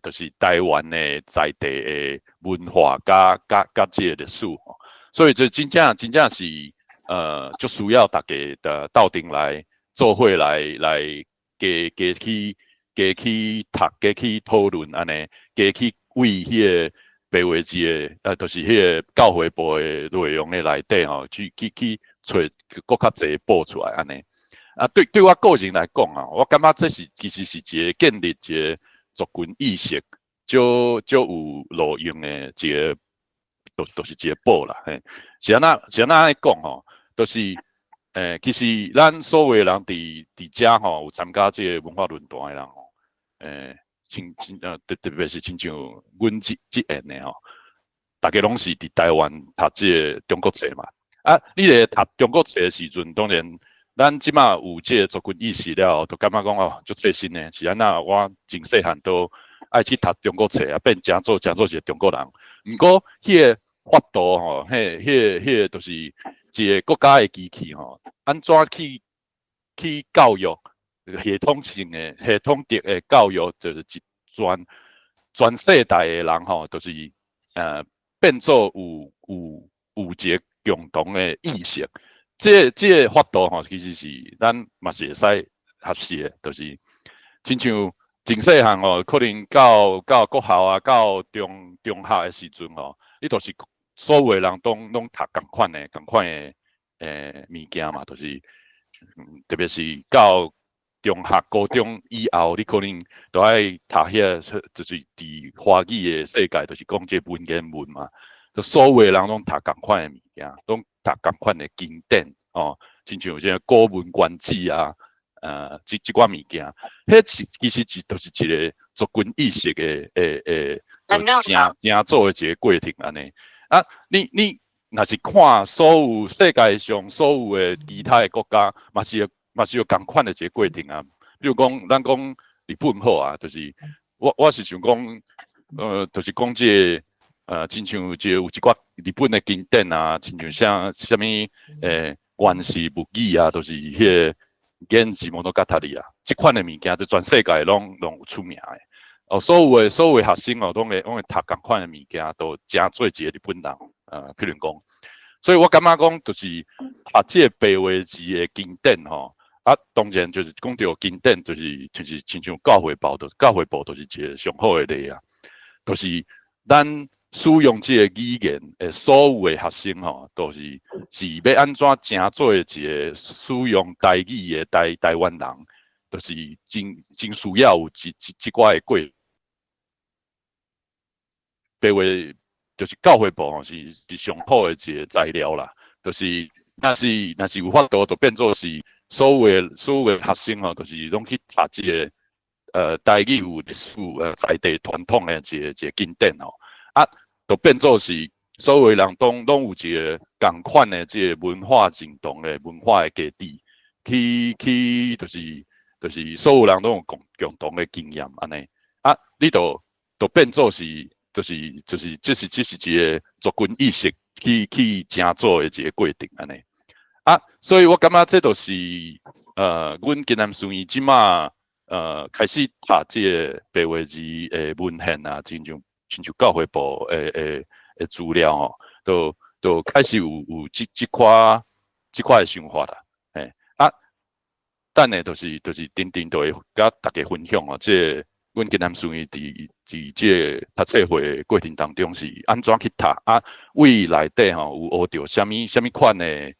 就是台湾的在地的文化加这个历史，所以这真正是就需要大家的斗阵来做伙来加去读、加去讨论安尼，加去为迄个白话字的就是迄个教会部的内容的内底吼，去找更较侪报出来安尼。啊，对我个人来讲啊，我感觉这是其实是一个建立一个族群意识，就有路用的一个，就是一个报啦。嘿，是安那来讲吼，就是其实咱所有人伫遮吼有参加这个文化论坛的人吼，特别是亲像阮这样的吼，大家拢是伫台湾读这个中国册嘛。啊，你咧读中国册的时阵，当然。咱即马有这个族群意识了，就感觉讲哦，足切身的。是安那，我真细汉都爱去读中国册啊，变诚做一个中国人。毋过，迄个法度吼，迄个就是一个国家的机器吼，安怎去教育系统性的、系统的教育，就是一全世代的人吼，就是变做有一个共同的意识。这个法度吼，其实是咱嘛是会使学习的，就是亲像真细汉吼，可能到国校啊，到中学的时阵吼，你就是所有的人拢读共款的物件嘛，就是特别是到中学、高中以后，你可能都爱读遐，就是伫华语的世界，就是讲这文言文嘛。就所有的人拢读同款的物件，拢读同款的经典哦，亲像这古文观止啊，这寡物件，迄其实就是一个族群意识的正做的一个过程安尼。啊，你若是看所有世界上所有的其他的国家，嘛是有同款的一个过程啊。比如讲，咱讲日本好啊，就是我是想讲，就是讲这亲像有一寡日本的经典啊，亲像啥物源氏物语啊，都是迄个源氏物語啊，这款的物件，就全世界拢有出名的。哦，所有的学生哦，拢会读同款的物件，都真做一个日本人。譬如讲，所以我感觉讲，就是读这白话字的经典吼。啊，当然就是讲到经典，就是亲像教会报，就是一个上好的例啊。就是咱使用这个语言的所有的学生吼，都是要安怎正做一个使用台语的台湾人，就是真需要有这寡的过。白话就是教会部吼，是上好的一个材料啦。就是若是有法度，就变做是。所有的学生吼，就是拢去读这个台语有历史在地传统的一个经典吼，啊，就变做是所有的人拢有一个共款的这个文化认同的文化的基地，去就是所有人都有共同的经验安尼，啊，你就变做是就是这是一个族群意识去正做的一个过程安尼。啊，所以我感觉这都是阮今南顺伊即马开始读这个白话字的文献啊，亲像教会部的资料吼，都开始有这块的想法啦，嘿啊，等下就是定都会甲大家分享哦，这阮今南顺伊伫这读册会过程当中是安怎去读啊？为内底吼有学到什么款的？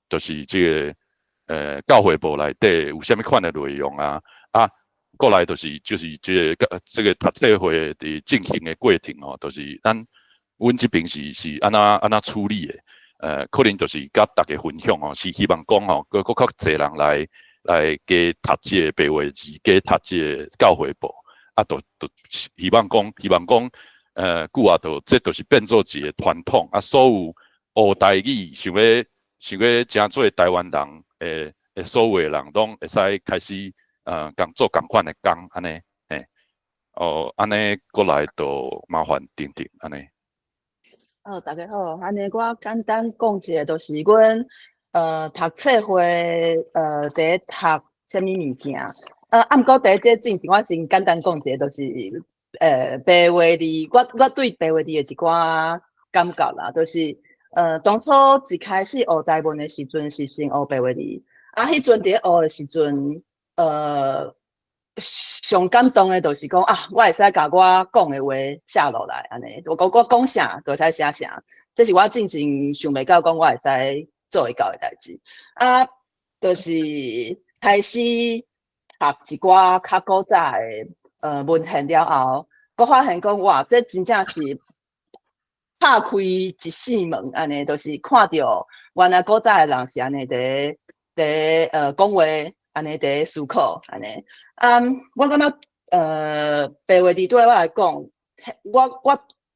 就是这个教会部内底有啥物款的内容啊？过来就是这个读册会的进行的过程哦，就是阮这边是安怎处理的？可能就是甲大家分享哦，是希望讲哦，更较侪人来加读这个白话字，加读这个教会部，都希望讲，久啊，这就是变做一个传统啊，所有学台语想要正做台湾人所有的人拢会使开始共做共款的工安尼，安尼过来就麻烦婷婷安尼。大家好，安尼我简单讲一下，就是阮读册会伫读什么物件毋过第一节进行，我先简单讲一下，就是白话字，我对白话字的一寡感觉啦，就是当初一开始学台文的时阵是先学白话字，迄阵伫学的时阵，上感动的就是讲我会使甲我讲的话写落来，安尼，我讲啥就会使写啥，这是我真正想袂到讲我会使做会到的代志。就是开始读一寡较古早的文献了后，我发现讲哇，这真正是拍开一扇门，安尼，就是看到原来古早的人是安尼伫讲话，安尼伫思考，安尼。我感觉白话字对我来讲，我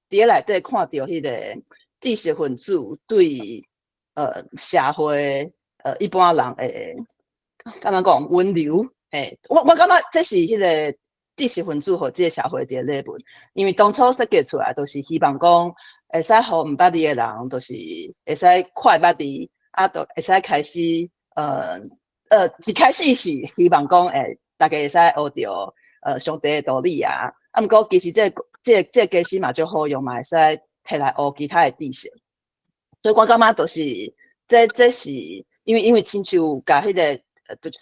伫内底看到迄个知识分子对社会一般人诶，敢若讲温柔我感觉这是迄个知识分子和即个社会一个礼物，因为当初设计出来都是希望讲会使互毋捌字诶人，就是会使快捌字，就会使开始一开始是希望讲大家会使学到上帝诶道理啊，毋过其实这假使嘛就好用嘛，会使摕来学其他诶知识，所以我感觉就是这是因为亲像甲迄个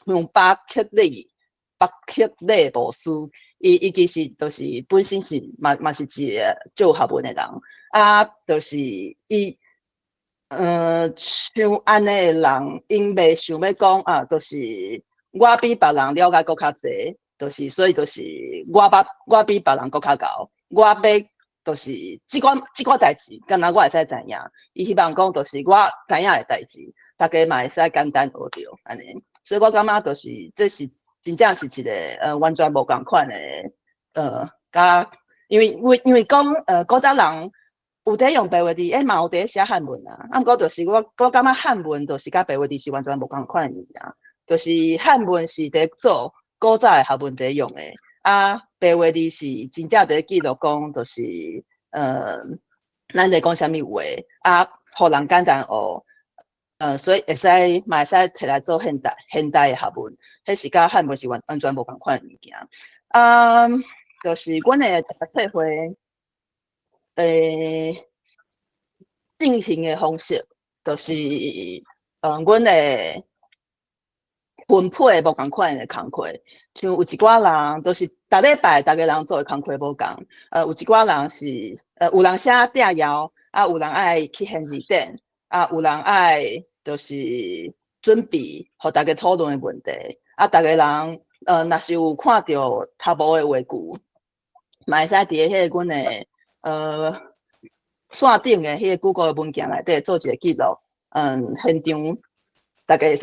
用巴克利无书，伊其实就是本身是嘛是一个做学问诶人，就是伊像安尼的人，因袂想要讲啊，就是我比别人了解搁较济，就是所以就是我比别人搁较高，我要就是即款代志，敢若我会使知影。伊希望讲就是我知影的代志，大家嘛会使简单学着安尼。所以我感觉就是这是真正是一个完全无共款的甲，因为讲古早人。有伫用白话字，嘛有伫写汉文啊。啊，毋过就是我感觉汉文就是甲白话字是完全无共款的物件。就是汉文是伫做古早的学问伫用的，啊，白话字是真正伫记录讲，就是咱伫讲啥物话，啊，互人简单学。所以会使嘛会使摕来做现代的学问，迄是甲汉文是完全无共款的物件。啊，就是阮的读册会。进行的方式，就是阮的分配无共款的工课，像有一寡人都是逐礼拜逐个人做的工课无共，有一寡人是有人写摘要，啊有人爱去现字典，啊有人爱就是准备互逐个讨论的问题，啊逐个人若是有看到头部的话句，嘛会使伫迄个阮的线顶的迄个 Google 的文件内底做一个记录，现场大家会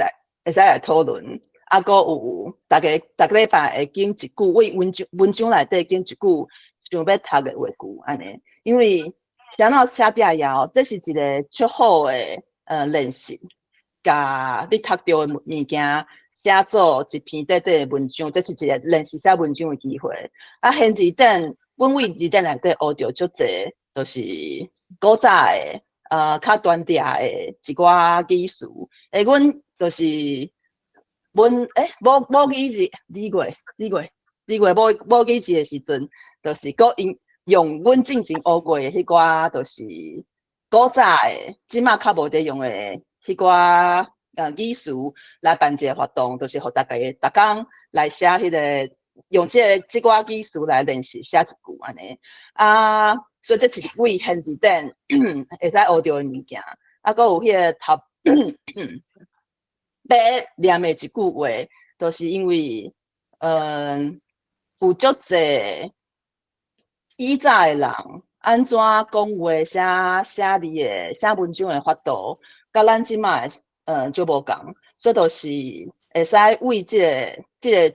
使来讨论，啊，搁有大家礼拜会拣一句文章内底拣一句想要读的话句安尼，因为啥物写摘要，这是一个足好的练习，甲你读到的物件写做一篇短短的文章，这是一个练习写文章的机会。啊，现字典，阮为字典内底学着足侪。就是古早的较端定的一寡语词，阮就是母语字字母语字的时阵，就是搁用阮进前学过的迄寡，就是古早的，即马较无得用的迄寡语词来办一个活动，就是互大家逐工来写迄个，用即寡语词来练习写一句安尼啊。所以这是为现字典会使学到的物件，啊，搁有迄个头要念的一句话，都是因为有足侪以早的人安怎讲话、写字的、写文章的法度，甲咱即卖就无共，所以就是会使为即个拣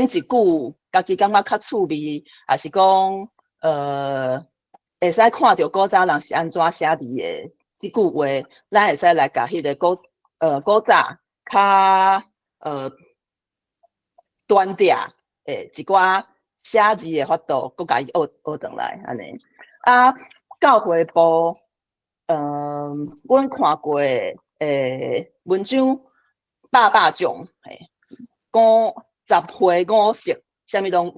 一句家己感觉较趣味，还是讲会使看到古早人是安怎写字的即句话，咱会使来甲迄个古早较端定诶一寡写字的法度，搁甲伊学转来安尼。啊，教会部阮看过文章百种，讲10回5色，啥物拢有。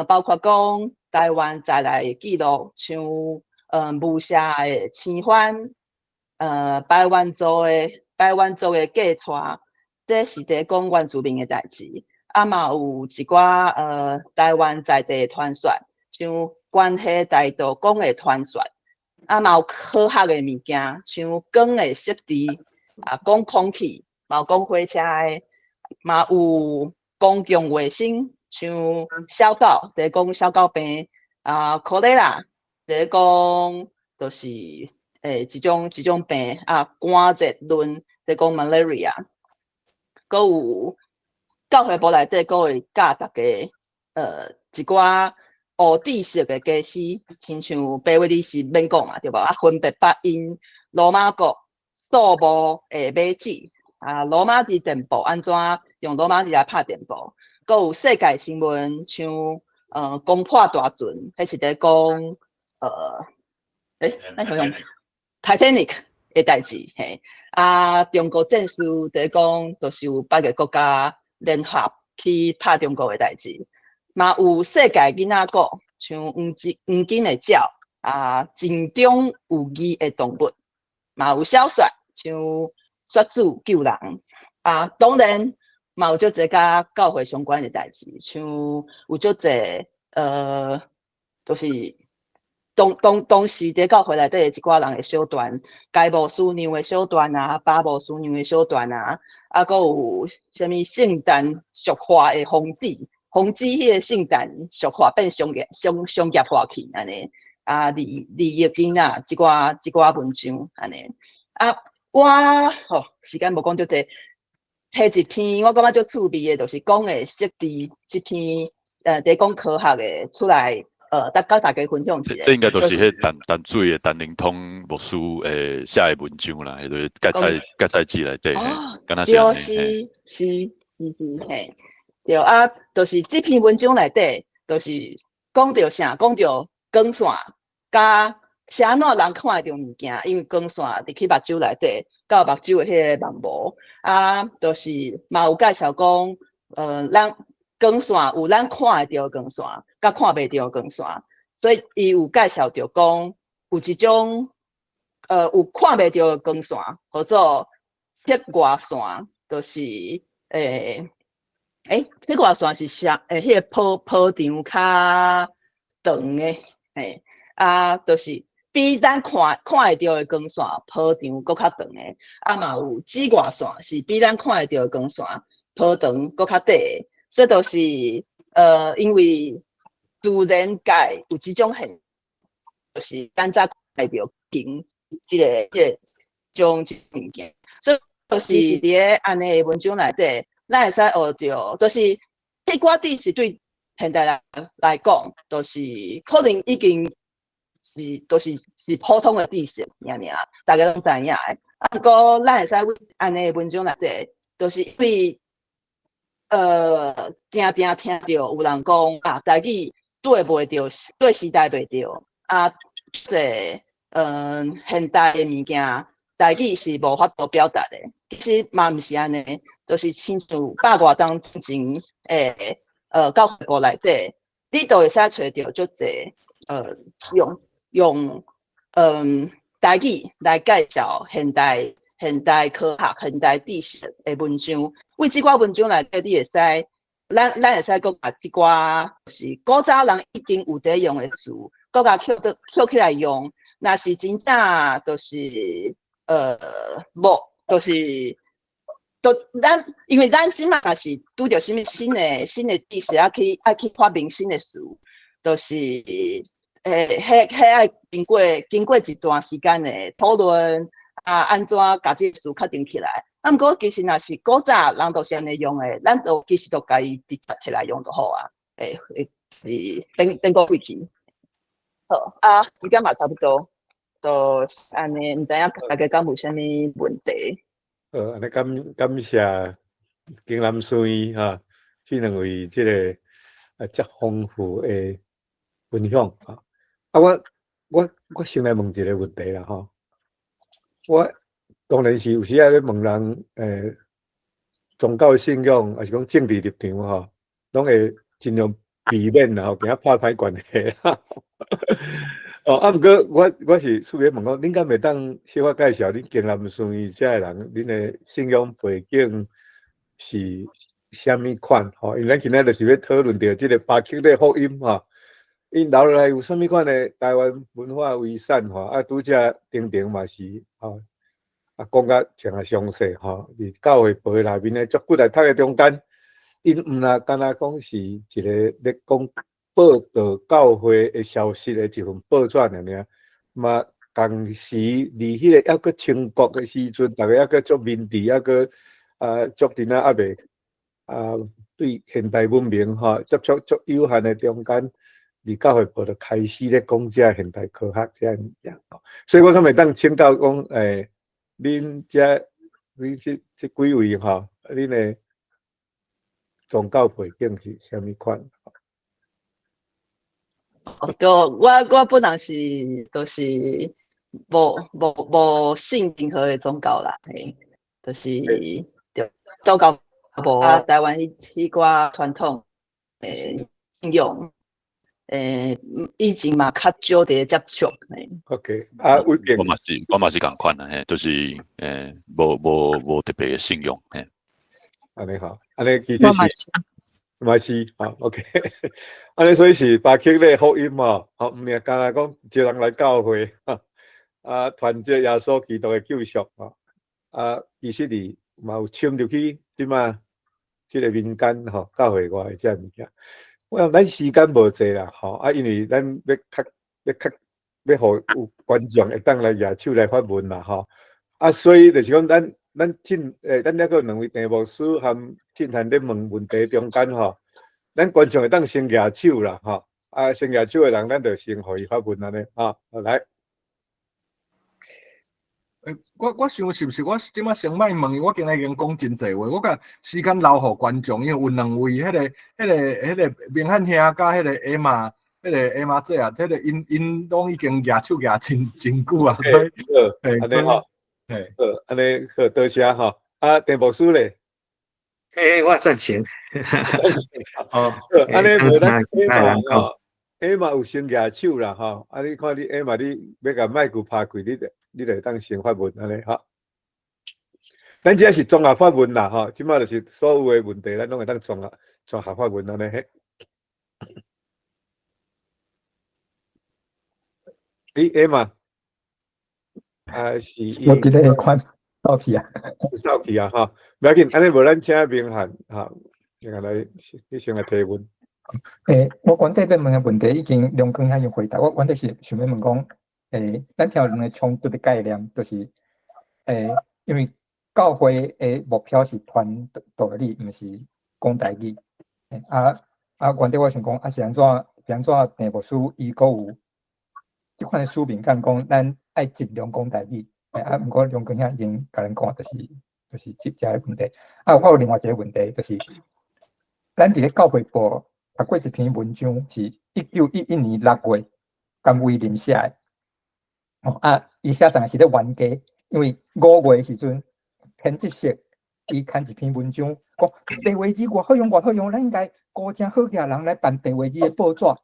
包括讲台湾再来记录，像武社的青番，台湾族的嫁娶，这是伫讲原住民的代志。啊嘛有一寡台湾在地的传说，像关系大道讲的传说，啊嘛有科学的物件，像光的设置，啊讲空气，嘛有讲火车的，嘛有公共卫生。像小狗在讲小狗病啊，可乐啦在讲就是一种病啊，寒热论在讲 malaria， 搁有教会部内底搁会教大家一寡学知识的假诗，亲像白话字是免讲嘛，对无啊？分别发音、罗马国、数目的码字啊，罗马字电报安怎用罗马字来拍电报？搁有世界新闻，像攻破大船，迄是在讲咱想用 Titanic 的代志嘿。啊，中国战士在讲，就是有8个国家联合去拍中国的代志。嘛有世界囡仔国，像黄金的鸟啊，井中有义的动物。嘛有小说，像雪子救人啊，当然。嘛有足侪甲教会相关的代志，像有足侪就是当时伫教会内底一寡人的小段，家务师娘的小段啊，家务师娘的小段啊，啊，佮有啥物圣诞俗化的风纸迄个圣诞俗化变商业化去安尼，啊，利益囡仔一寡文章安尼，啊，我时间无讲着济，摕一篇我感觉足趣味的，就是讲的设计这篇伫讲科学的出来。甲大家分享一下。这应该都是迄淡水的陈灵通牧师写的文章啦，迄个芥菜季内底，敢若是嘿，对啊，就是这篇文章内底，就是讲到啥，讲到光线甲啥哪人看得到物件，因为光线入去目睭内底，到目睭的迄个网膜啊，就是嘛有介绍讲，咱光线有咱看得到光线，甲看袂到光线，所以伊有介绍着讲有一种有看袂到光线，或者赤外线，就是赤外线是啥？迄个波长较长的，啊，就是比咱看会到的光线波长搁较长的，啊嘛有紫外线是比咱看会到的光线波长搁较短的。所以就是因为自然界有这种现，就是咱早看会到景，这个种物件，所以就是伫安尼的文章内底，咱会使学着，就是迄寡知识对现代人来讲，就是可能已经是普通的知识，大家拢知影的。啊，不过咱会使安尼的文章内底，就是因为。定听到有人讲啊，台语对袂着，对时代袂着啊，现代的物件，台语是无法度表达的。其实嘛毋是安尼，就是亲像百外当前教会部内底，你都会使找到足济用台语来介绍现代科学、现代知识的文章，为这寡文章内底，你会使，咱会使搁把这寡就是古早人已经有在用的词，搁甲捡起来用。若是真正就是无，就是因为咱即马若是拄着什么新的知识，爱去发明新的事，就是迄爱经过一段时间的讨论。啊，安怎甲这事确定起来？啊，毋过其实若是古早人都是安尼用诶，咱都其实都家己直接起来用就好啊。等过过去。好啊，时间嘛差不多，都安尼，毋知影大家敢有啥物问题？安尼感谢景南孙医这两位这个遮丰富的分享啊。我先来问一个问题啦我当然是有时啊咧问人，宗教信仰还是讲政治立场拢会尽量避免啦惊破坏关系毋过我是顺便问讲，恁敢会当小可介绍恁景南孙医遮个人，恁的信仰背景是啥物款因为咱今仔就是要讨论到即个巴克的福音因留落来有啥物款的台湾文化遗产拄则丁嘛是讲甲诚详细伫教会部内面的足骨来读的中间，因毋若干那讲是一个咧讲报道教会的消息的一份报纸尔，嘛同时离迄个还阁清国的时阵，大家还阁足面地，还阁足阵还未对现代文明接触足有限的中间。伫教会部就开始咧讲遮现代科学遮物件所以我敢会当请教讲恁这几位恁的宗教背景是啥物款？我本人是就是无信任何的宗教啦，就是宗教无台湾迄寡传统信仰。以前嘛较少伫接触。OK， 我嘛是共款啦，就是无特别的信用，安尼好，安尼其实是嘛是好 OK， 安尼所以是巴克咧福音嘛，好唔係干那講招人來教會啊，團結耶穌基督嘅救贖啊，其實你嘛有簽入去點啊，即個民間吼教會外嘅即個物件。我諗咱時間無濟啦，吼啊，因為咱要互有觀眾會當來舉手來發問啦，吼啊，所以就是講咱抑個兩位題目師和進行咧問問題中間吼，咱觀眾會當先舉手啦，吼啊，先舉手嘅人，咱就先互伊發問安尼，啊，來。我想是不是我即馬先賣問，我今日已經講真濟話，我甲時間留互觀眾，因為有兩位迄個明漢兄甲迄個艾瑪，艾瑪姐啊，迄個因攏已經舉手舉真久啊，所以安尼吼，安尼好，多謝吼。啊，題目師咧，我贊成。哦，安尼無咱艾瑪吼，艾瑪有先舉手啦吼，啊，你看你艾瑪你要甲麥克拍開，你就當先發問安尼吼。咱只是綜合發問啦吼，即馬就是所有嘅問題，咱攏會當綜合發問安尼嘿。艾瑪，啊是我伫咧看照片啊。走去啊吼，唔要緊，安尼無咱請明翰吼，明翰來你先來提問。我原底要問嘅問題已經梁光兄有回答，我原底是想要問講，咱聽有兩個衝突嘅概念，就是因為教會嘅目標是傳道理，唔是講台語。原底我想講，是安怎題目師伊閣有即款書面講講，咱愛盡量講台語。毋過梁光兄已經甲咱講，就是即個問題。我有另外一個問題，就是咱佇咧教會部讀過一篇文章，是1911年6月甘威廉寫的。伊寫上是咧冤家，因為5月時陣編輯室伊刊一篇文章，講白話字偌好用，咱應該雇正好嘅人來辦白話字嘅報紙。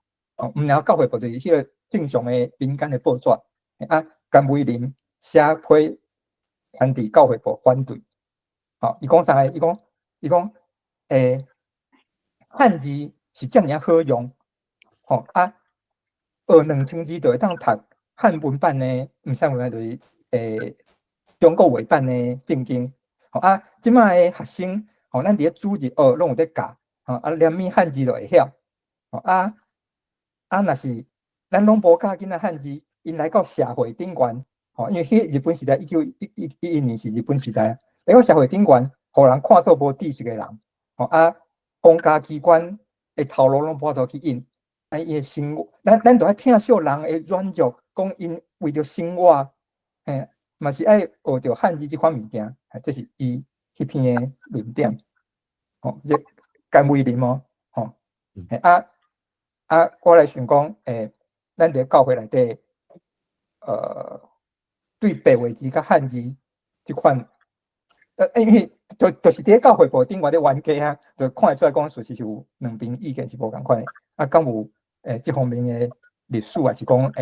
毋然後教會部就是迄個正常嘅民間嘅報紙。甘威廉寫批傳遞教會部反對。伊講啥個？伊講漢字是遮爾好用，學2000字就會當讀漢文版呢，毋是漢文版就是中國話版呢聖經。即擺嘅學生，咱佇咧主日學攏有咧教，連咪漢字就會曉。若是咱攏無教囡仔漢字，因來到社會頂懸。因為迄日本時代1911年是日本時代，來到社會頂懸，互人看做無知識嘅人，公家機關嘅頭路攏無法度去應，伊嘅生活，咱就愛聽小人嘅軟弱，講因為着生活，嘛是愛學着漢字即款物件，這是伊迄篇嘅論點。即甘威廉我來想講，咱佇教會內底，對白話字甲漢字即款，因為就是佇教會部頂我咧冤家啊，就看會出來講，事實是有兩邊意見是無共款的。敢有即方面嘅歷史啊，是講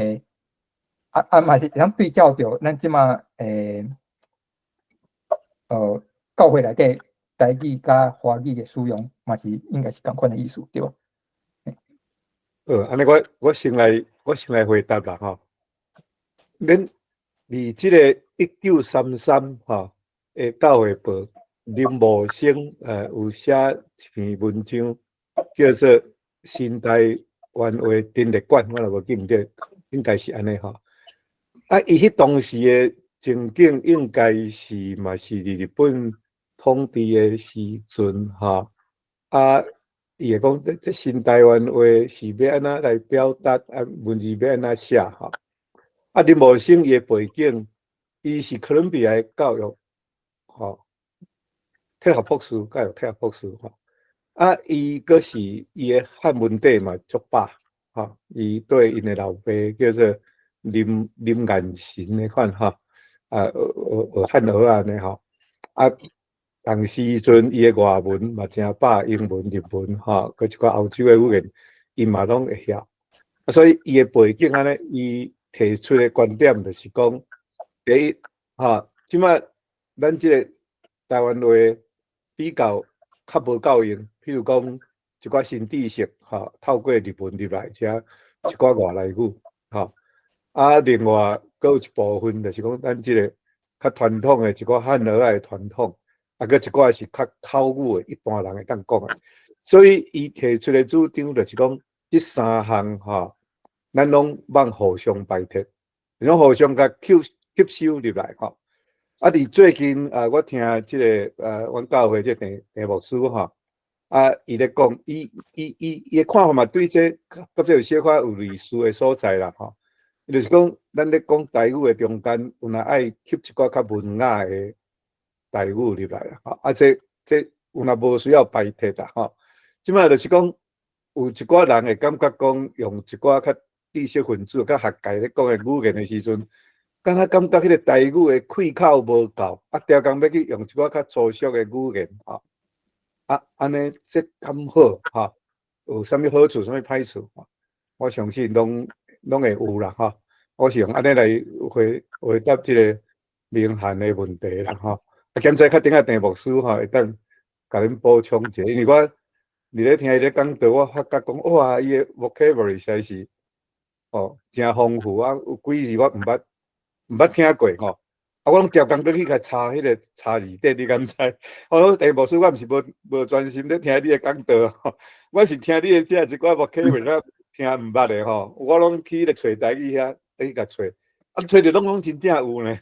嘛是通對照着咱即馬教會內底台語甲華語嘅使用，嘛是應該是共款的意思，對吧？安尼我先來回答啦吼。恁伫即個1933吼誒教會部林茂生有寫一篇文章，叫做《新台灣話陳列館》，我若無記唔對，應該是安尼吼。伊迄當時嘅情景應該是嘛是伫日本統治嘅時陣吼。伊會講，這新台灣話是要安怎來表達，文字要安怎寫吼。林茂生伊嘅背景，伊是哥倫比亞嘅教育，體學博士，教育體學博士吼。伊閣是伊嘅漢文底嘛足飽，伊對因嘅老爸叫做林彥臣迄款吼，學漢學安尼吼。當時陣伊嘅外文嘛真飽，英文、日文吼，佮一寡歐洲嘅語言，伊嘛攏會曉。所以伊嘅背景安尼，伊提出嘅觀點就是講，第一，即擺咱即個台灣話比較較無夠用，譬如講一寡新知识，透过日文入来，遮一寡外来语，另外佫有一部分就是讲咱即个较传统的一寡汉儿仔的传统，佫一寡是较口语的，一般人会当讲的。所以伊提出的主张就是讲，即三项咱拢望互相排斥，拢互相甲吸收入来伫最近我听即个阮教会即个陈牧师伊咧讲，伊的看法嘛，对这甲这有小可有类似的所在啦就是讲，咱咧讲台语的中间，有若爱吸一寡较文雅的台语入来啦这有若无需要排斥啦即摆就是讲，有一寡人会感觉讲，用一寡较知识分子、较学界咧讲的语言的时阵，敢若感觉迄个台语的开口无够，调工要去用一寡较粗俗的语言安尼这敢好有啥物好处，啥物歹处我相信拢会有啦我是用安尼来回答即个明涵的问题啦兼且较顶下陈牧师会当甲恁补充一下，因为我伫咧听伊咧讲道，我发觉讲哇，伊的 vocabulary 实在是真丰富有几字我毋捌听过我拢调工过去甲查迄个查字典，你敢知？陈牧师，我毋是无专心咧听你的讲道我是听你的遮一寡 vocabulary 听毋捌的我拢去咧找台语遐去甲找，找着拢真正有呢。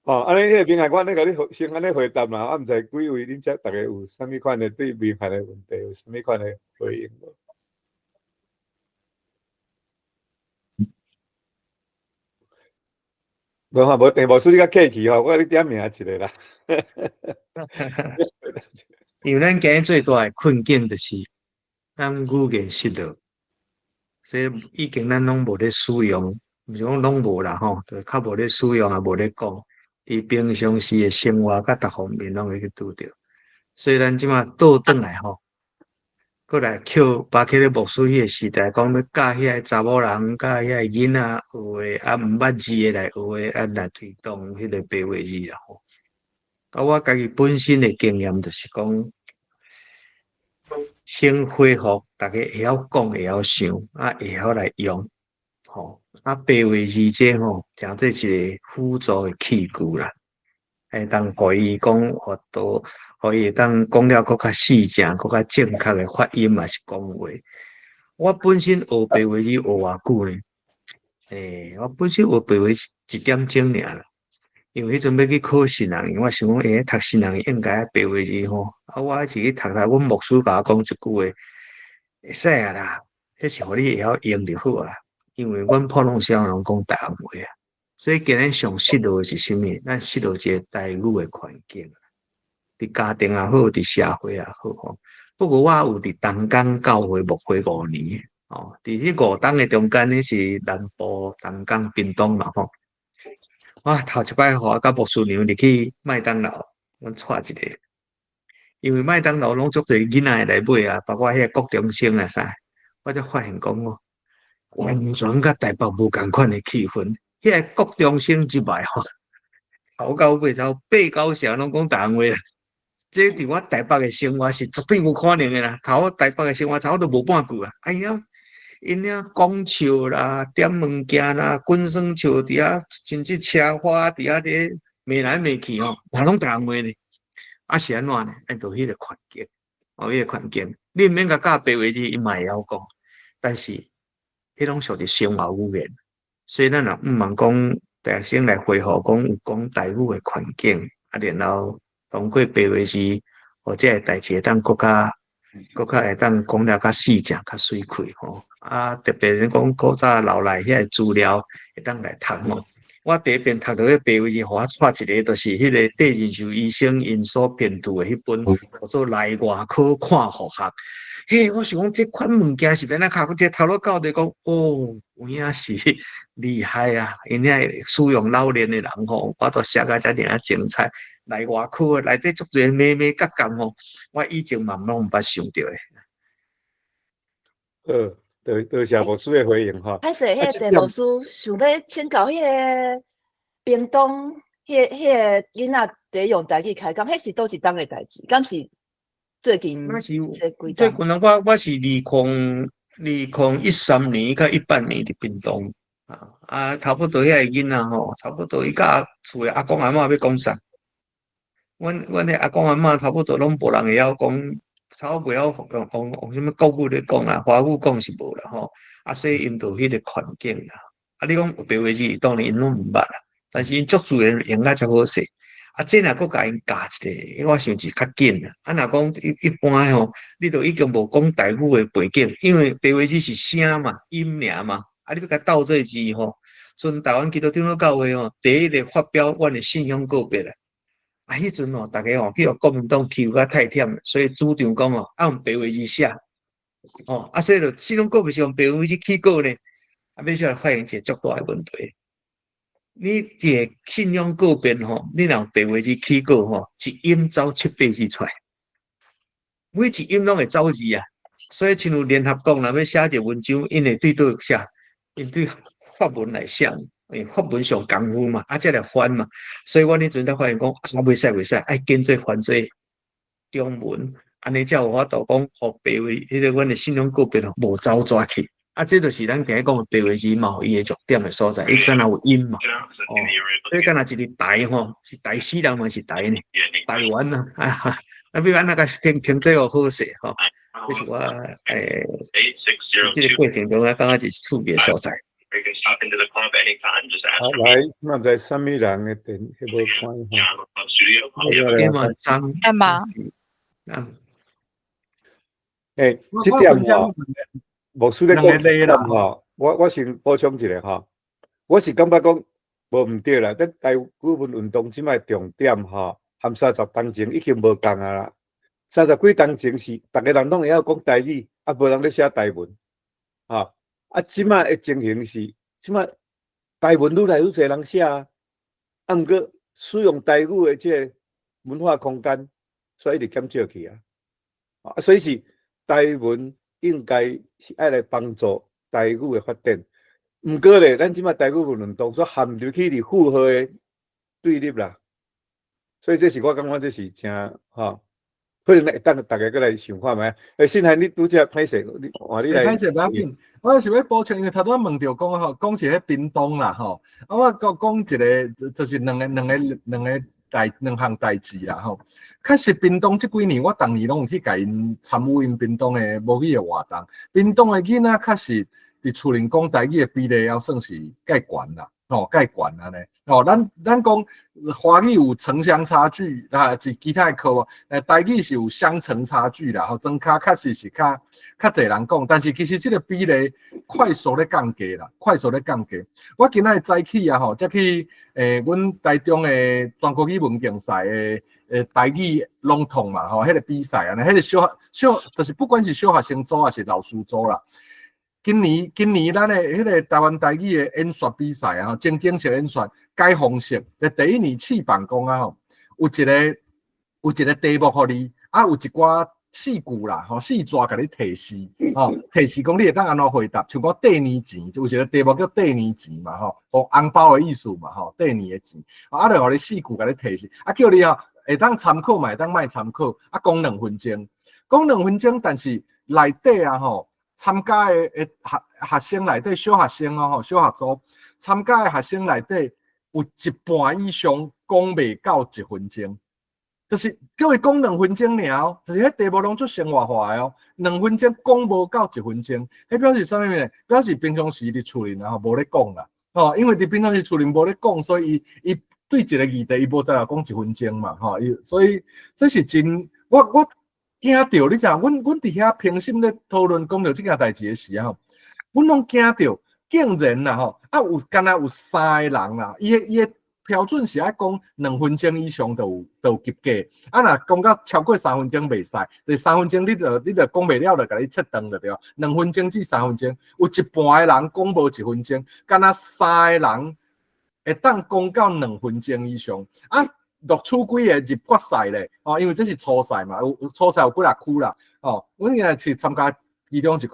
安尼迄个明涵，我安尼甲你先安尼回答啦，我毋知几位恁遮逐个有啥物款的对明涵的问题有啥物款的回应无？无陈牧师你较客气我甲你点名一个啦。因为咱今日最大的困境就是咱语言失落，所以已经咱拢无咧使用，毋是讲拢无啦就较无咧使用也无咧讲。伊平常时的生活甲各方面拢会去拄着，所以咱即马倒转来过来巴克咧牧师迄个时代，讲要教遐个查某人、教遐个囡仔学诶，毋捌字诶来学诶，来推动迄个白话字啦我家己本身诶经验就是讲，先恢复大家会晓讲、会晓想，会晓来用白话字这诚做一个辅助诶器具啦，会当互伊讲活到。可以当讲了更较细正、更较正确的发音嘛是讲话。我本身学白话字学偌久呢？我本身学白话1点钟尔啦。因为迄阵要去考新人院，我想讲，读新人院应该白话字我是去读，阮牧师甲我讲一句话，会使啦，迄是互你会晓用就好啊。因为阮普通小人讲台湾话所以今日上失落的是啥物？咱失落一个台语的环境。伫家庭也好，伫社会也好不过我有伫东港教会牧会5年伫迄5档的中间，迄是南部、东港、屏东嘛我头一摆互我甲牧师娘入去麦当劳，阮带一个，因为麦当劳拢足侪囡仔来买包括迄个国中生啥，我才发现讲完全甲台北无共款的气氛。迄个国中生入来头到尾8、9成拢讲台湾话。这伫我台北的生活是绝对无可能的啦！台北的生活差不多无半句因讲笑啦、点物件啦、滚耍笑伫遐，甚至车花伫遐咧骂来骂去嘛拢台湾话呢。是安怎呢？就迄个环境，迄个环境，你毋免甲教白话字，伊嘛会晓讲，但是迄拢属于生活语言，所以咱若毋茫讲大学生来恢复讲有讲台语的环境然后。通过白话字，或者代志会当更较会当讲了较细正、较水开特别是讲古早留来遐资料会当来读我第一遍读到迄白话字，互我带一个，就是迄个戴仁寿医生因所编著的迄本叫做《内外科看护学》。我想讲这款物件是变哪考？这头路教的讲有影是厉害啊！因遐使用老练的人我都写甲遮尔精彩。内外科内底足侪咩咩角角我以前嘛拢毋捌想到诶。多谢牧师的回应歹势，迄个陈牧师想要请教迄个屏东迄个囡仔伫用台语开讲，迄是倒一档的代志？敢是最近那是这几最档，近我是2013年甲18年伫屏东差不多遐个囡仔吼，差不多伊甲厝诶阿公阿嬷要讲啥，阮诶阿公阿嬷差不多拢无人会晓讲，差不多袂晓用什么国语咧讲啦，华语讲是无啦吼，所以因着迄个环境啦。你讲有白话字，当然因拢毋捌啦，但是因足自然用啊足好势。这若佫甲因教一个，我想是较紧啦。若讲一般吼，你都已经无讲台语的背景，因为白话字是声嘛、音尔嘛，你要甲斗做字吼。阵台湾基督长老教会吼，第一个发表阮的信仰告别啦。迄阵吼，大家吼去互国民党欺负甲太忝，所以主张讲吼，用白话字写。所以就信仰告别是用白话字起稿呢，要出来发现一个足大的问题。你这信仰告别吼，你若白话字起稿吼，一音走7、8字出来，每一音拢会走字啊。所以，亲像联合国若要写一个文章，因会对倒写，因对法文来写，因为法文上功夫嘛，才来翻嘛。所以，阮迄阵才发现讲，袂使，爱跟做翻做中文，安尼才有法度讲，互白话迄个阮的信仰告别吼，无走抓去。这就是咱今日讲的白话字嘛，伊个弱点的所在，伊敢若有音嘛，所以敢若一个台吼，是台死人嘛是台呢，台湾啊，要安那个听这个好势吼，这是我这个过程中我感觉是趣味所在。好，来，那在什么人的电，迄无看吼。你嘛张干嘛？这点吼。牧师咧讲吼，我先补充一下吼，我是感觉讲无毋对啦，咱台语文运动即摆重点吼，含30当前已经无共啊啦。30几当前是逐个人拢会晓讲台语，无人咧写台文，即摆的情形是，即摆台文愈来愈侪人写毋过使用台语的即个文化空间，所以一直减少去啊。所以是台文。应该是爱来帮助台语的发展，毋过咧，咱即摆台语运动所含入去伫负荷的对立啦，所以这是我感觉这是真可能等大家过来想看觅。新海你拄则歹势，你换你来。歹势不要紧，我是要补充，因为头拄问到讲吼，讲是迄屏东啦吼，我讲一个就是两项代志啦吼。确实，屏东这几年我当年拢有去甲因参与因屏东的母语的活动。屏东的囡仔确实伫厝里讲台语的比例要算是介悬啦，介悬安尼。咱讲华语有城乡差距啊，是其他的科，台语是有乡城差距啦，庄脚确实是较侪人讲，但是其实这个比例快速咧降低啦，快速咧降低。我今仔早起啊才去阮台中的全国语文竞赛的台语朗诵嘛迄个比赛啊，迄个小就是不管是小学生组还是老师组啦。今年咱的迄个台湾台语的演说比赛啊，正式演说改方式，第一年试办讲啊有一个题目互你有一寡四句啦四字甲你提示提示讲你会当安怎回答，像讲第二钱，有一个题目叫第二钱嘛红包的意思嘛第二的钱就互你四句甲你提示叫你会当参考嘛，会当莫参考讲2分钟，但是内底参加的学生内底小学生小学组参加的学生内底有一半以上讲袂到1分钟，就是叫伊讲2分钟尔，就是迄题目拢做生活化的2分钟讲无到1分钟，迄表示啥物呢？表示平常时伫厝里无咧讲啦，因为伫平常时厝里无咧讲，所以伊对一个议题伊无再讲1分钟嘛，所以这是真我。惊到你知影，阮伫遐平心咧讨论讲到即件代志的时候，阮拢惊到，竟然啦有敢若有3个人啦，伊的标准是爱讲2分钟以上就有及格，若讲到超过3分钟袂使，就3分钟你就讲袂了，就甲你切断了对，2分钟至3分钟，有一半的人讲无1分钟，敢若3个人会当讲到2分钟以上录取几个入决赛咧？因为这是初赛嘛，有初赛有几啊区啦。阮现在是参加其中一区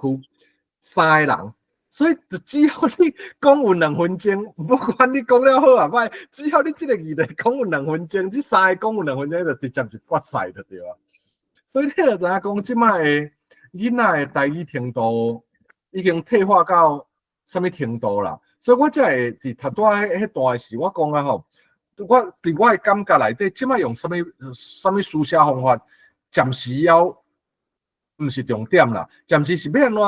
，3个人，所以就只要你讲有2分钟，不管你讲了好啊歹，只要你这个议题讲有2分钟，这3个讲有2分钟就直接就决赛了对啊。所以你就知影讲，即摆的囡仔的台语程度已经退化到什么程度啦？所以我才会伫读大迄段的时，我讲啊吼，我伫我的感觉内底，即摆用什么书写方法，暂时要毋是重点啦，暂时是要安怎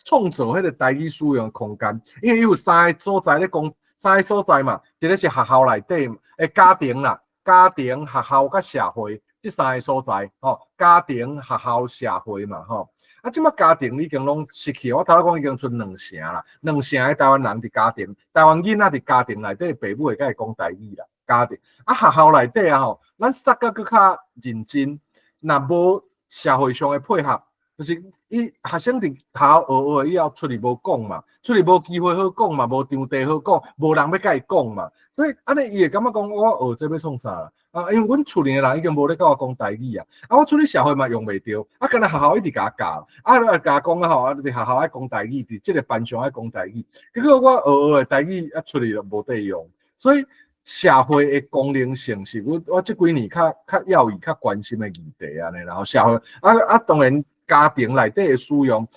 创造迄个台语使用的空间，因为有三个所在咧讲，三个所在嘛，一个是学校内底诶家庭啦，家庭、学校甲社会这三个所在，吼，家庭、学校、社会嘛，吼。啊，即摆家庭已经拢失去，我头讲已经剩2成啦，2成的台湾人伫家庭，台湾囡仔伫家庭内底，爸母会甲伊讲台语啦，家庭。啊，学校内底啊吼，咱杀甲更较认真，若无社会上的配合。就是学生伫学校学以后出去无讲嘛，出去无机会好讲嘛，无场地好讲，无人要甲伊讲嘛，所以安尼伊会感觉讲我学这要创啥啦？啊，因为阮厝里的人已经无咧甲我讲台语啊，啊，我出去社会嘛用袂着，啊，干那学校一直甲我教，啊，甲我讲啊吼，啊，伫学校爱讲台语，伫即个班上爱讲台语，结果我学的台语啊出去就无地用，所以社会的功能性是我即几年较要义、较关心的议题安尼，然后社会当然。家庭内底的使用，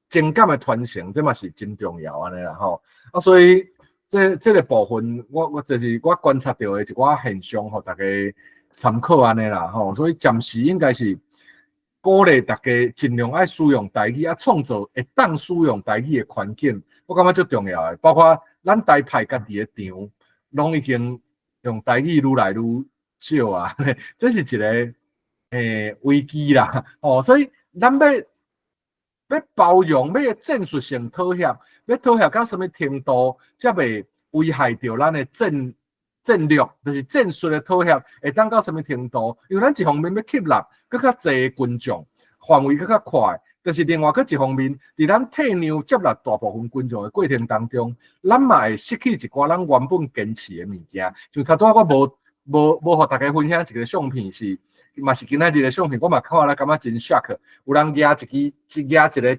情感的传承，这嘛是真重要安尼啦吼。啊，所以这个部分，我就是我观察到的一寡现象，互大家参考安尼啦吼。所以暂时应该是鼓励大家尽量爱使用台语，啊，创造会当使用台语的环境，我感觉最重要的。包括咱台派家己的场，拢已经用台语愈来愈少啊，这是一个危机啦。哦，所以。咱要包容，要战术性妥协，要妥协到什么程度，才袂危害到咱的战略，就是战术的妥协，会当到什么程度？因为咱一方面要吸纳更较侪群众，范围更较快，但是另外一方面，伫咱退让接纳大部分群众的过程当中，咱嘛会失去一寡咱原本坚持的物件。就头拄我无互大家分享一个相片是，嘛是今仔日个相片，我嘛看了感觉真 shock。有人举一个蒋介石的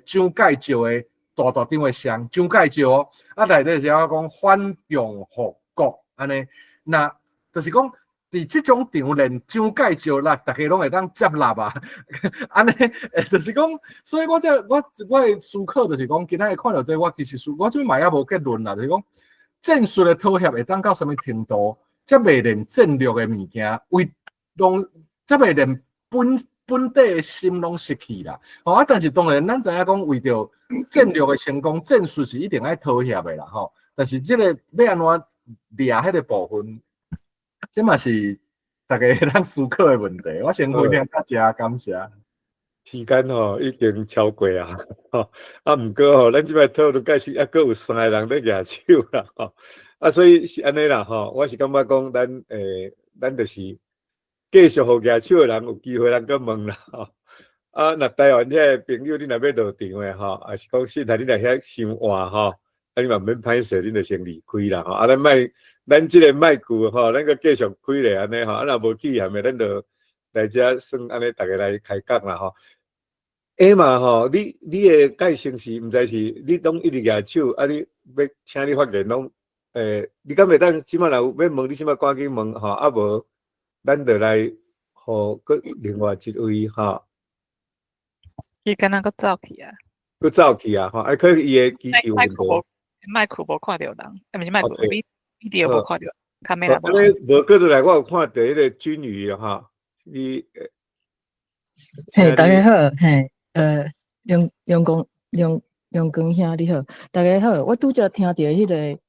大张的像，蒋介石哦，啊内底是讲反共复国安尼，那就是讲伫即种场连蒋介石啦，大家拢会当接纳啊，安尼，就是讲，所以我的思考就是讲，今仔日看到这，我其实我这嘛也无结论啦，就是讲战术的妥协会当到什么程度？则袂连战略的物件，则袂连本地的心拢失去啦。吼啊，但是当然，咱知影讲为着战略的成功，战术是一定爱妥协的啦。吼，但是这个要安怎掠迄个部分，这嘛是大家咱思考的问题。我先分享大家，感谢。时间吼已经超过啊，吼啊，毋过吼，咱即摆讨论解释，还佫有3个人咧举手啦，吼。啊，所以是安尼啦，吼，我是感觉讲咱就是继续互举手的人有机会，咱搁问啦，吼。啊，若台湾这朋友，你若要落场的吼，啊是讲现在你来遐伤晏吼，啊你嘛免歹势，你就先离开啦，吼。啊，咱即个麦克吼，咱搁继续开咧安尼吼，啊若无去下面，咱就来遮算安尼，大家来开讲啦，吼。嘛吼，你的介姓是毋知是你拢一直举手，啊你要请你发言拢。你敢袂当即摆若有要问你即摆赶紧问吼，啊无咱就来互佫另外一位吼。伊敢若佫走去啊？佫走去啊？吼，可能伊的机器有问题。麦克无看到人，毋是麦克，video 无看到，卡梅拉无。安尼无过来，我有看到迄个军语吼，你嘿，大家好，嘿，杨光兄你好，大家好，我拄则听到迄个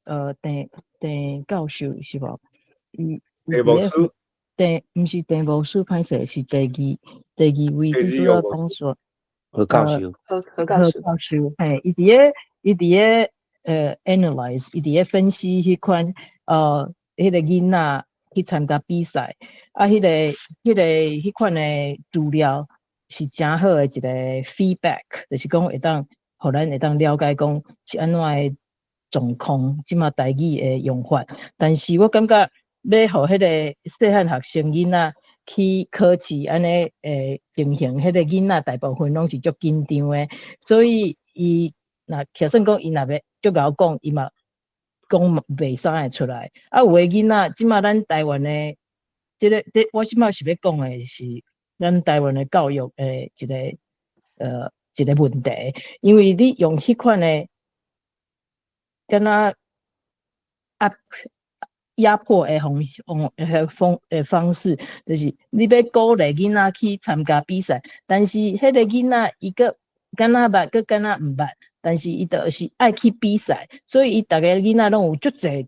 郑教授是无？郑牧师，毋是郑牧师，歹势是第二位，拄则讲说何教授，何教授，嘿，伊伫咧analyze，伊伫咧分析迄款迄个囡仔去参加比赛，啊，迄款的资料是真好的一个 feedback， 就是讲会当。互咱会当了解讲是安怎的状况，即马台语的用法。但是我感觉要互迄个细汉学生囡仔去考试安尼情形，迄个囡仔大部分拢是足紧张的，所以伊若假算讲伊若要足够讲，伊嘛讲袂啥会出来。啊，有的囡仔即马咱台湾的，我即马是要讲的是咱台湾的教育诶一个问题，因为你用迄款的敢若压迫的方式，就是你要鼓励囡仔去参加比赛，但是迄个囡仔伊个敢若捌，佮敢若毋捌，但是伊就是爱去比赛，所以伊逐个囡仔拢有足侪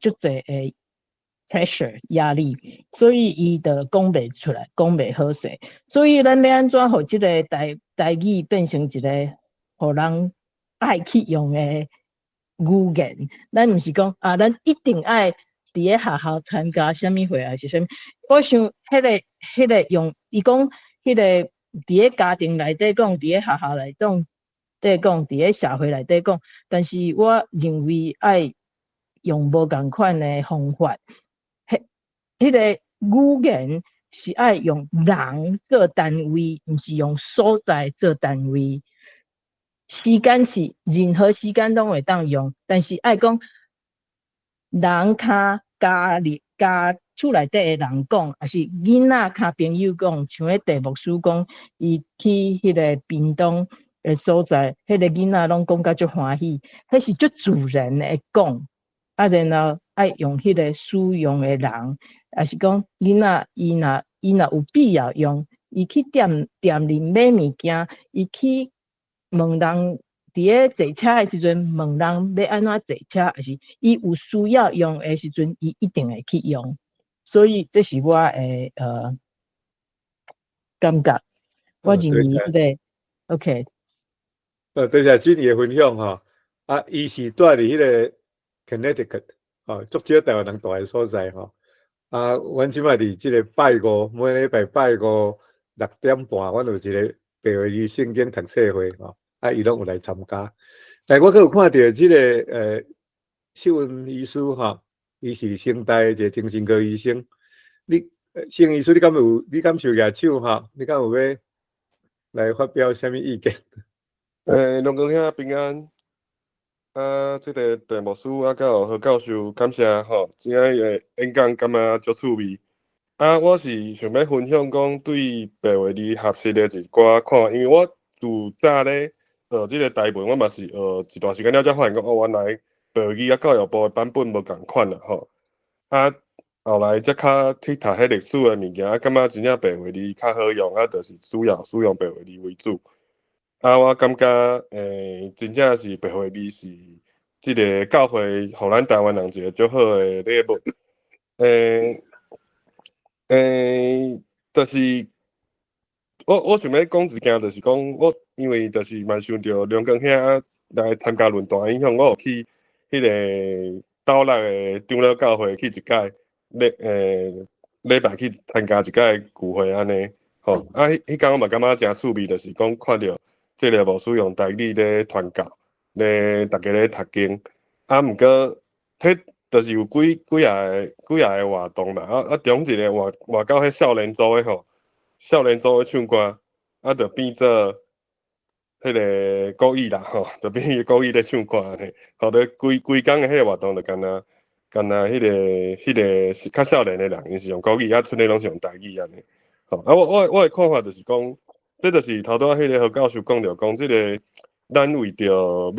诶 pressure 压力，所以伊就讲袂出来，讲袂好势。所以咱要安怎互即个台语变成一个互人爱去用的语言？咱毋是讲啊，咱一定爱伫咧学校参加啥物会还是啥物？我想迄个用伊讲迄个伫咧家庭内底讲，伫咧学校内底讲，伫咧社会内底讲，但是我认为爱用无共款的方法。迄个语言是爱用人做单位，毋是用所在做单位。时间是任何时间拢会当用，但是爱讲人卡家厝内底的人讲，还是囡仔卡朋友讲，像迄地牧师讲，伊去迄个屏东的所在，迄个囡仔拢讲甲足欢喜，迄是足自然的讲，啊，然后爱用迄个使用的人。也是讲囡仔伊若有必要用，伊去店里买物件，伊去问人伫咧坐车的时阵，问人要安怎坐车，还是伊有需要用的时阵，伊一定会去用。所以这是我的感觉。我认为迄个 OK。多谢金爷分享吼。啊，伊是住伫迄个 Connecticut 吼，足少台湾人住的所在吼。啊，阮即摆伫即个拜五，每礼拜拜五6点半，阮有一个白话语圣经读册会吼，啊，伊拢有来参加。但我阁有看到即个秀文医师吼，伊是成大一个精神科医生。盛医师，你敢受举手吼？你敢有要来发表啥物意见？龙哥兄平安。即个题目师甲有何教授，感谢吼，今仔个演讲感觉足趣味。我是想要分享讲对白话字学习的一寡看法，因为我自早咧即个台文，我嘛是一段时间了才发现讲，原来白话字教育部的版本无共款啦吼。后来才较去读迄历史的物件，感觉真正白话字较好用，就是使用白话字为主。我感觉真正是白话字是即个教会，互咱台湾人一个足好的礼物。就是我想要讲一件，就是讲我因为就是蛮想到梁光兄来参加论坛影响，我有去迄个斗六的长老教会去一届礼拜去参加一届聚会安尼。吼，迄天我嘛感觉真趣味，就是讲看到即个牧师用台语咧传教，咧大家咧读经。毋过迄就是有几下个活动啦，中一个活到迄少年组的吼，少年组的唱歌，就变做迄个故意啦吼，就变故意咧唱歌安尼，吼，就规工的迄个活动就干那迄个较少年的人，因是用国语，剩的拢是用台语安尼。吼，我的看法就是讲，这就是头拄仔迄个何教授讲着讲，即个咱为着要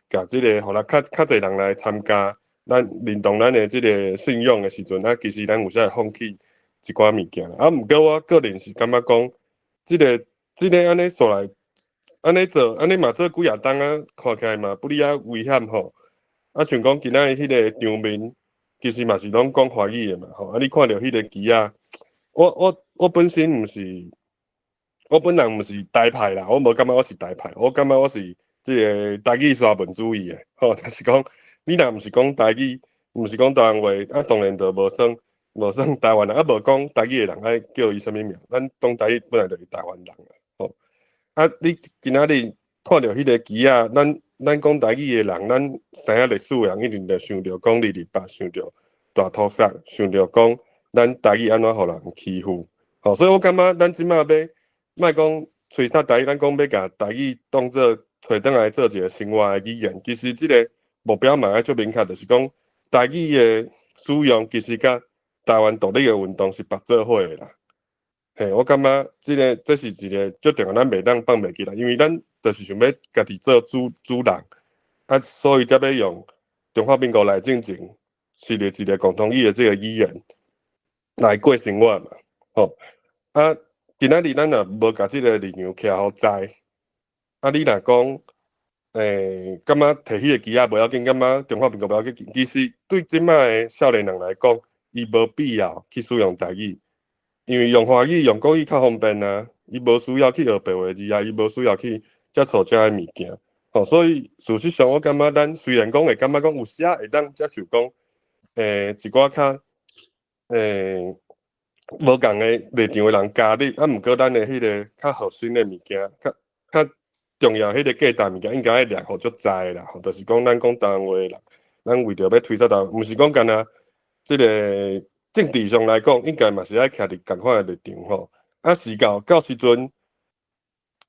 甲即个，互咱较侪人来参加，咱认同咱的即个信仰的时阵，其实咱有时会放弃一寡物件。毋过我个人是感觉讲，即个安尼做来，安尼嘛做几啊冬看起来嘛不哩危险吼。像讲今仔日迄个场面，其实嘛是拢讲华语的嘛吼。你看到迄个旗我本身毋是，我本人毋是台派啦，我无感觉我是台派，我感觉我是即个台语沙文主义的，吼，就是讲你若毋是讲台语，毋是讲台湾话，当然就无算台湾人，无讲台语的人爱叫伊啥物名，咱讲台语本来就是台湾人啊，吼。你今仔日看到迄个旗咱讲台语的人，咱知影历史的人，一定着想着讲228，想着大屠杀，想着讲咱台语安怎互人欺负，吼。所以我感觉咱即马莫讲吹杀台语，咱讲要甲台语当做找转来做一个生活的语言，其实即个目标嘛爱足明确，就是讲台语的使用其实甲台湾独立的运动是绑做伙的啦。嘿，我感觉这是一个最重要，咱袂当放袂记啦，因为咱就是想要家己做主人，啊，所以才要用中华民国内进前是一个共同的这个语言来过生活嘛，吼，啊，今仔日咱若无甲这个力量徛好在，啊，你若讲，感觉摕迄个旗仔无要紧，感觉中华民国无要紧，其实对即摆的少年人来讲，伊无必要去使用台语。因为用华语、用国语较方便啊，伊无需要去学白话字啊，伊无需要去接触遮个物件，吼、所以事实上，我感觉咱虽然讲会感觉讲有时会当接受讲，一寡较无共的立场的人加入，啊，毋过咱的迄个较核心的物件，较重要迄个价值物件，应该爱掠互足知啦，吼，就是讲咱讲台湾话啦，咱为着要推出到，毋是讲干那即个。政治上来讲，应该嘛是爱徛伫共款的立场吼。啊，是到时阵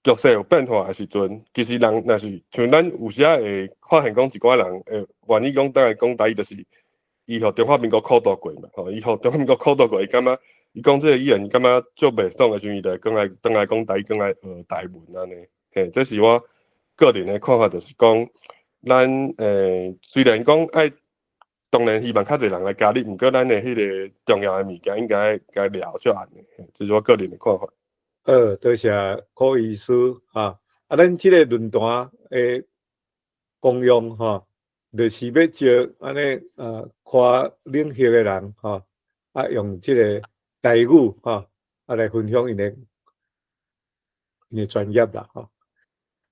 局势有变化的时阵，其实人若是像咱有时会发现讲一寡人会愿意讲当然讲台语，就是伊互中华民国苦渡过嘛，吼，伊互中华民国苦渡过，伊感觉伊讲这个语言，伊感觉足袂爽的时阵，伊就会转来讲台语，转来学台文安尼。嘿，这是我个人的看法，就是讲咱虽然讲爱。当然，希望较侪人来加入，毋过咱的迄个重要的物件应该了就安尼，这是我个人的看法。多谢柯医师哈。啊，咱即个论坛的功用哈，就是要招安尼跨领域的人哈，啊，用即个台语哈，啊来分享因的专业啦哈。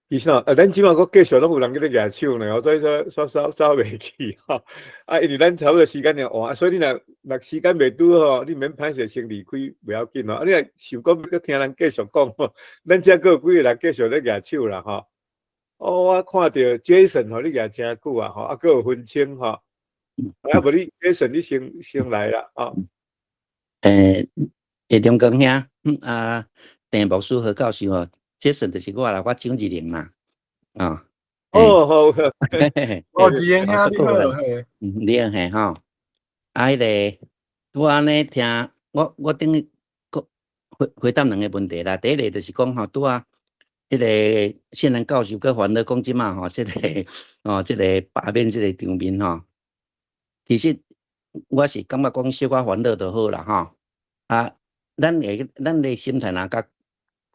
其实咱即马阁继续拢有人伫咧举手呢，所以说走袂去吼。啊，因为咱差不多时间了换，所以你若时间袂拄吼，你免歹势先离开，袂要紧哦。啊，你若想讲要听人继续讲吼，咱遮阁有几个人继续咧举手啦吼。哦，我看到 Jason 吼，你举真久啊吼，啊，阁有分清吼。啊，无你 Jason 你先来啦啊。中光兄啊，陈牧师何教授吼。Jason 就是我啦，我蒋志玲嘛，啊，哦好，哦，志玲兄你好，嘿，你好嘿吼，啊，迄个我安尼听，我等于回答两个问题啦。第一个就是讲吼，拄啊，迄个现任教授佮烦恼讲即嘛吼，即个即个罢免即个场面吼，其实我是感觉讲小可烦恼就好啦吼，啊，咱的心态若甲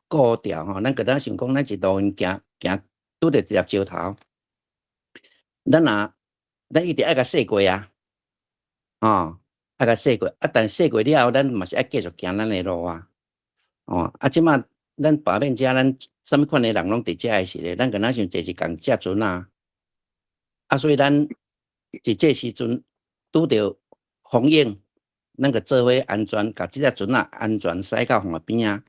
固调吼，咱个咱想讲，咱一路行拄着一粒石头，咱一定爱甲洗过啊，爱甲洗过啊，但洗过了后，咱嘛是爱继续行咱的路啊，啊，即马咱罢免遮，咱啥物款的人拢伫遮的时咧，咱个咱想坐一共遮船啊，啊，所以咱伫这时阵拄着风影，咱个做伙安全，甲即只船啊安全驶到河边啊。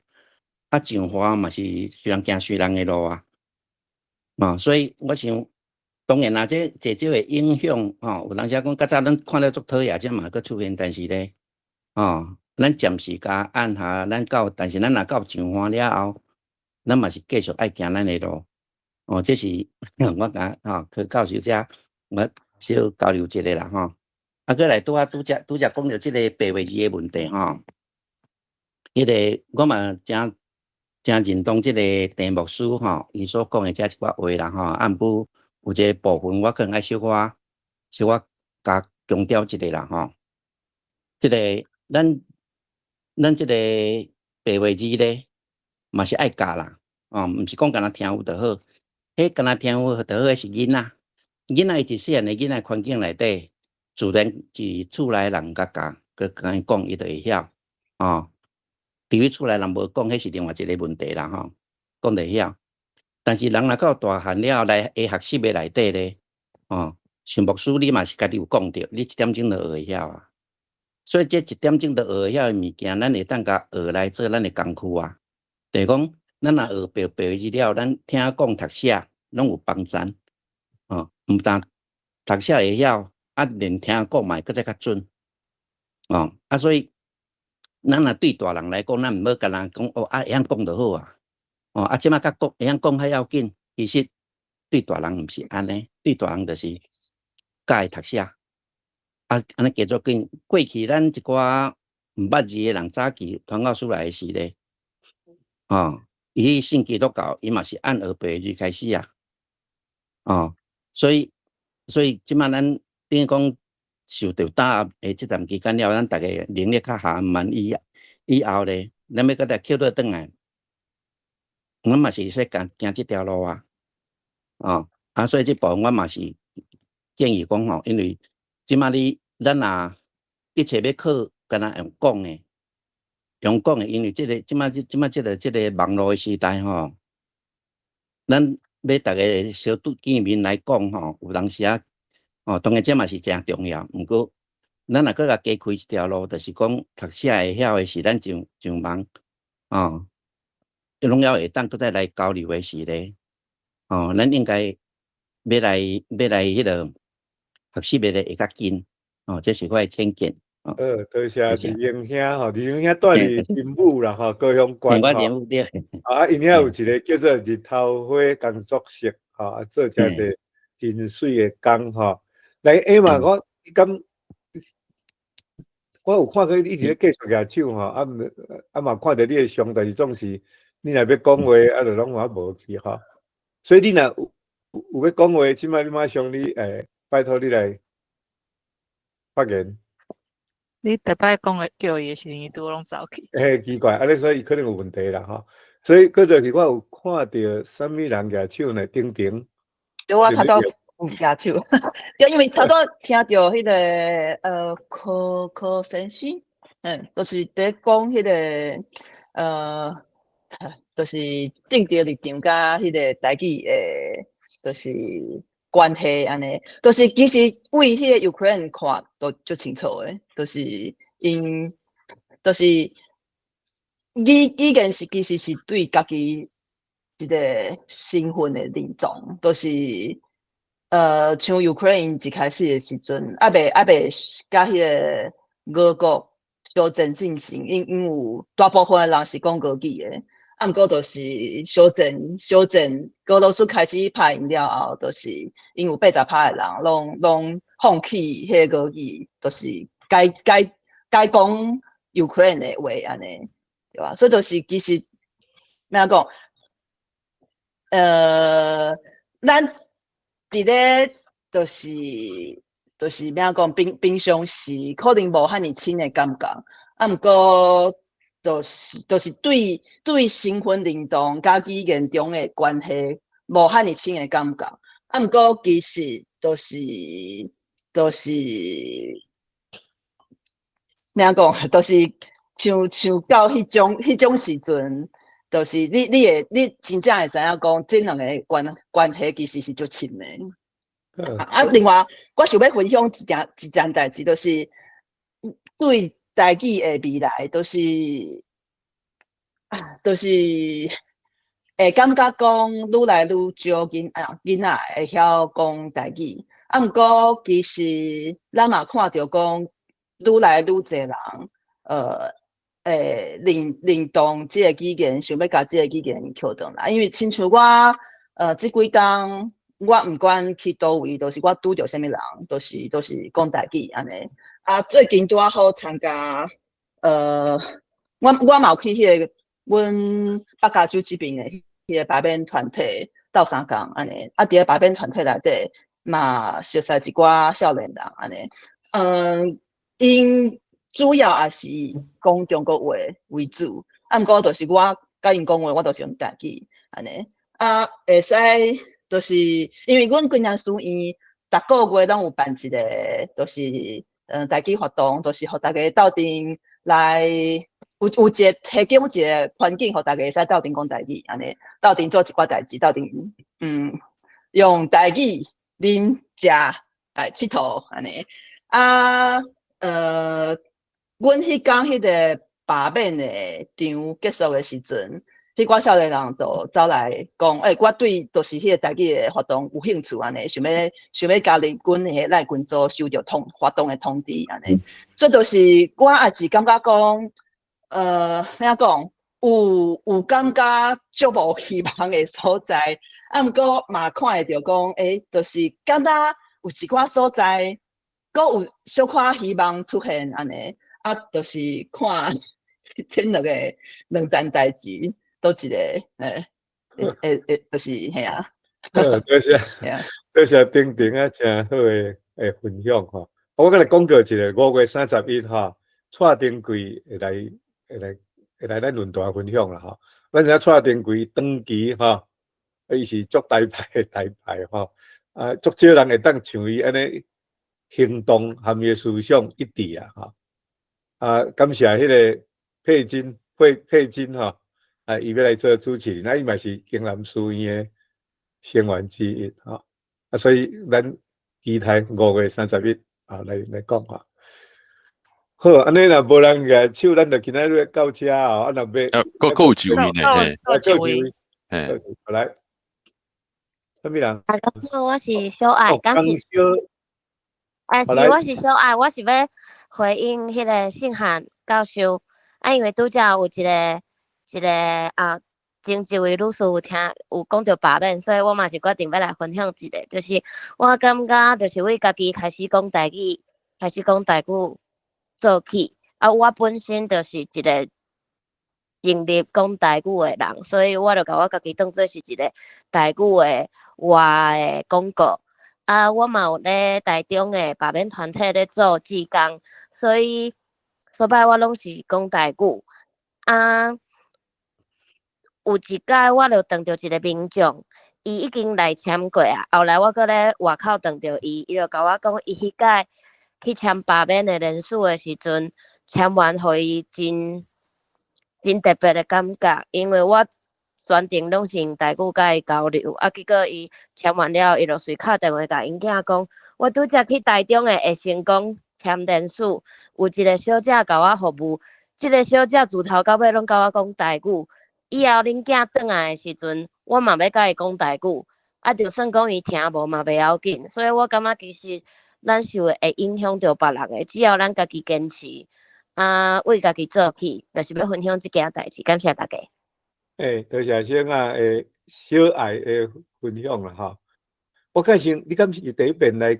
啊，上花嘛是虽然行虽人的路啊，所以我想，当然啦，这会影响有人写讲，较早咱看了足讨厌，这嘛佫出现，但是咧，咱暂时甲按下，但是咱若到上花了后，咱嘛是继续爱行咱的路，这是我甲柯教授遮我小交流一下啦啊，过来拄则讲到即个白话字的问题迄个我嘛真认同即个陈牧师伊所讲的遮一寡话啦按不有一个部分我可能爱小可甲强调一下啦即个咱即个白话字咧嘛是爱教啦毋是讲干那听有就好，迄干那听有就好，迄是囡仔伊一细汉的囡仔环境内底，自然是厝内人甲教，佮伊讲伊就会晓比如厝内人无讲，迄是另外一个问题啦讲得晓。但是人若到大汉了来学习的内底咧，像牧师你嘛是家己有讲着，你1点钟就学会晓啊。所以这1点钟就学会晓的物件，咱会当甲学来做咱的工具啊。就是讲，咱若学白话字了，咱听讲读写拢有帮助毋但读写会晓，连听讲嘛，佫再较准所以。咱若对大人来讲，咱毋好甲人讲会晓讲就好啊。即马甲讲会晓讲较要紧，其实对大人毋是安尼，对大人就是教伊读写安尼继续跟过去咱一寡毋捌字的人早期传教出来的时咧，伊信基督教，伊嘛是按俄白语开始啊，所以即摆咱等于讲受到打压的即段期间了，咱大家能力较下慢以后咧，咱要搁来捡倒转来，阮嘛是说行即条路啊，所以即部分我嘛是建议讲吼，因为即摆咱若一切要靠敢若用讲的，因为即摆即个网络的时代吼，咱要大家小见面来讲吼，有当时啊，当然这嘛是真重要。毋过，咱若搁甲加开一条路，就是讲读写会晓的是咱上网，拢要会当搁再来交流的是咧，咱应该要来迄个学习的会较紧，这是我的浅见。多谢志英兄吼，志英兄住伫金武啦吼，高雄县吼。因遐有一个叫做日头花工作室吼，做遮济真水的工吼。来下嘛，我有看过你一直继续举手吼，嘛看到你的相，但是总是你若要讲话，就拢我无去吼。所以你若有要讲话，即摆你马上拜托你来发言。你逐摆讲的叫伊时，伊拄拢走去。奇怪，安尼所以可能有问题啦吼。所以过去我有看到什么人举手呢？丁丁。对，我头拄有举手，对，因为头拄听到迄个柯先生，就是伫讲迄个就是政治立场甲迄个台语诶，就是关系安尼，就是其实为迄个 Ukraine 看都足清楚诶，就是因就是意见是其实是对家己一个身份的认同，就是像 Ukraine 一开始的时阵，未甲迄个俄国小战进行，因有大部分的人是讲俄语的。毋过就是小战，俄罗斯开始拍赢了后，就是因有80%的人拢放弃迄个俄语，就是改讲 Ukraine 的话安尼，对吧？所以就是其实咩讲，咱伫咧就是咩讲，平常时可能无遐尼深的感觉，毋过。就是对身份认同甲语言中的关系无遐尼深的感觉，毋过其实就是咩讲，就是像到迄种时阵，就是你真正会知影讲，这两个关系其实是足深的。另外，我想要分享一件代志，就是对。台语的未来都是会感觉讲愈来愈少囡仔会晓讲台语，毋过其实咱嘛看到讲愈来愈侪人认同即个语言，想要甲即个语言扣转来，因为亲像我即几工。我毋管去倒位，就是我拄着啥物人，都是讲台语安尼。最近拄好参加，我嘛有去迄个阮北加州这边的迄个排边团体斗相共安尼。伫个排边团体内底嘛熟悉一寡少年人安尼。因主要也是讲中国话为主，毋过就是我甲因讲话，我都是用台语安尼。会使。就是因为阮规年书院逐个月拢有办一个，就是台语活动，就是互大家斗阵来有一个提供一个环境，互大家会使斗阵讲台语安尼，斗阵做一寡代志，斗阵用台语啉食佚佗安尼。阮迄天迄个罢免的场结束的时阵。迄寡少年人就走来讲，我对就是迄个台语的活动有兴趣安尼，想要加入阮迄赖群组收到活动的通知安尼，所以就是我也是感觉讲，咩讲有感觉足无希望的所在，毋过嘛看会着讲，就是敢若有一寡所在，阁有小可希望出现安尼，就是看前两件代志。倒一个就是嘿啊，多谢嘿啊，多谢丁丁啊，真好诶分享吼。我甲你讲过一个5月31吼，蔡丁贵会来咱论坛分享啦吼。咱知蔡丁贵长期吼，伊是足台派诶台派吼，啊，足少人会当像伊安尼行动含伊思想一致啊吼。啊，感谢迄个佩金吼，啊，伊要来做主持人，那伊嘛是江南书院诶成员之一吼。啊，所以咱期待5月31啊来讲啊。好，安尼若无人举手，咱就今仔日到遮哦。啊，若要够有酒味呢，嘿，够一位，嘿，来，什么人？大家好，我是小爱，敢是？我是小爱，我是要回应迄个信函教授。因为拄则有一个啊，前一位律师有讲到罢免，所以我嘛是决定要来分享一个，就是我感觉就是为家己开始讲台语做起。啊，我本身就是一个尽力讲台语的人，所以我就甲我家己当做是一个台语的话的广告。啊，我嘛有咧台中的罢免团体咧做志工，所以所摆我拢是讲台语。啊，有一届我就撞到一个民众，伊已经来签过啊。后来我搁咧外口撞到伊，伊就甲我讲，伊迄届去签罢免的人数的时阵，签完互伊真特别的感觉，因为我全程拢是用台语甲伊交流，啊，结果伊签完了，伊就随敲电话甲因囝讲，我拄则去台中的会成功签人数，有一个小姐甲我服务，即个小姐自头到尾拢甲我讲台语，以后恁囝转来的时阵，我嘛要甲伊讲台语，啊，就算讲伊听无嘛袂要紧，所以我感觉其实咱是会影响到别人的，只要咱家己坚持，啊，为家己做起，就是要分享即件代志，感谢大家。多谢先啊，小爱的分享啦吼。我看先，你敢是第一遍来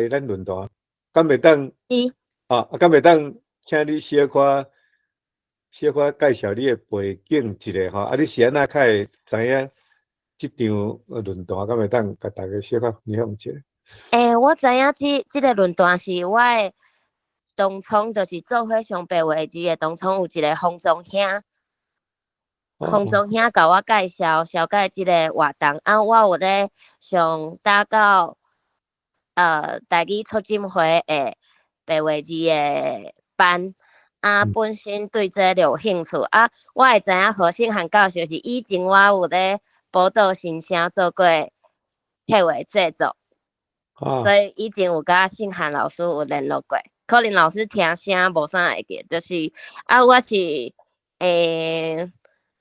咱论坛，敢袂当？敢袂当请你小可介绍你的背景一下吼？啊，你是安怎较会知影即场论坛？敢袂当甲大家小可分享一下？我知影即个论坛是我的东涌，就是做伙上白话字的东涌有一个方中兄。方中兄甲我介绍小解即个活动，啊，我有咧上打到台语促进会的白话字的班，啊，本身对这有兴趣，啊，我会知影何信涵教授是以前我有咧宝岛新声做过迄话制作，所以以前有甲信涵老师有联络过，可能老师听声无啥会记，就是啊，我是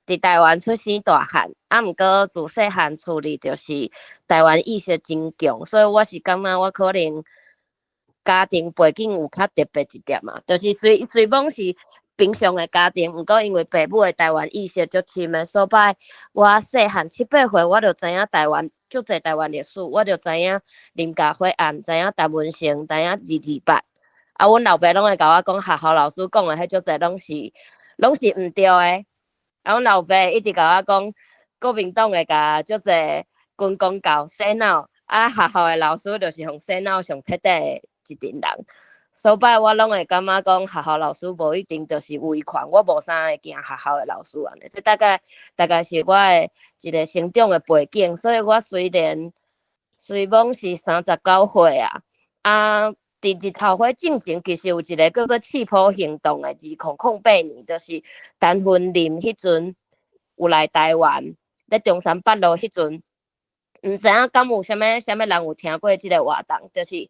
伫台湾出生大汉，啊，毋过自细汉处理就是台湾意识真强，所以我是感觉我可能家庭背景有较特别一点嘛，就是虽讲是平常的家庭，毋过因为爸母的台湾意识足深的，所摆我细汉7、8岁我就知影台湾足侪台湾历史，我就知影林家辉案，知影陈文成，知影228。啊，阮老爸拢会甲我讲，学校老师讲的迄足侪拢是毋对的。啊，阮老爸一直甲我讲，国民党会甲足侪军公教洗脑，啊，学校的老师就是用洗脑上彻底的一群人。所摆我拢会感觉讲，学校老师无一定就是威权，我无啥会惊学校的老师安尼。这大概是我的一个成长的背景，所以我虽讲是39岁啊，伫日头花进前，其实有一个叫做气泡行动的2008年，就是陈云林迄阵有来台湾，咧中山北路迄阵，毋知影敢有啥物人有听过即个活动？就是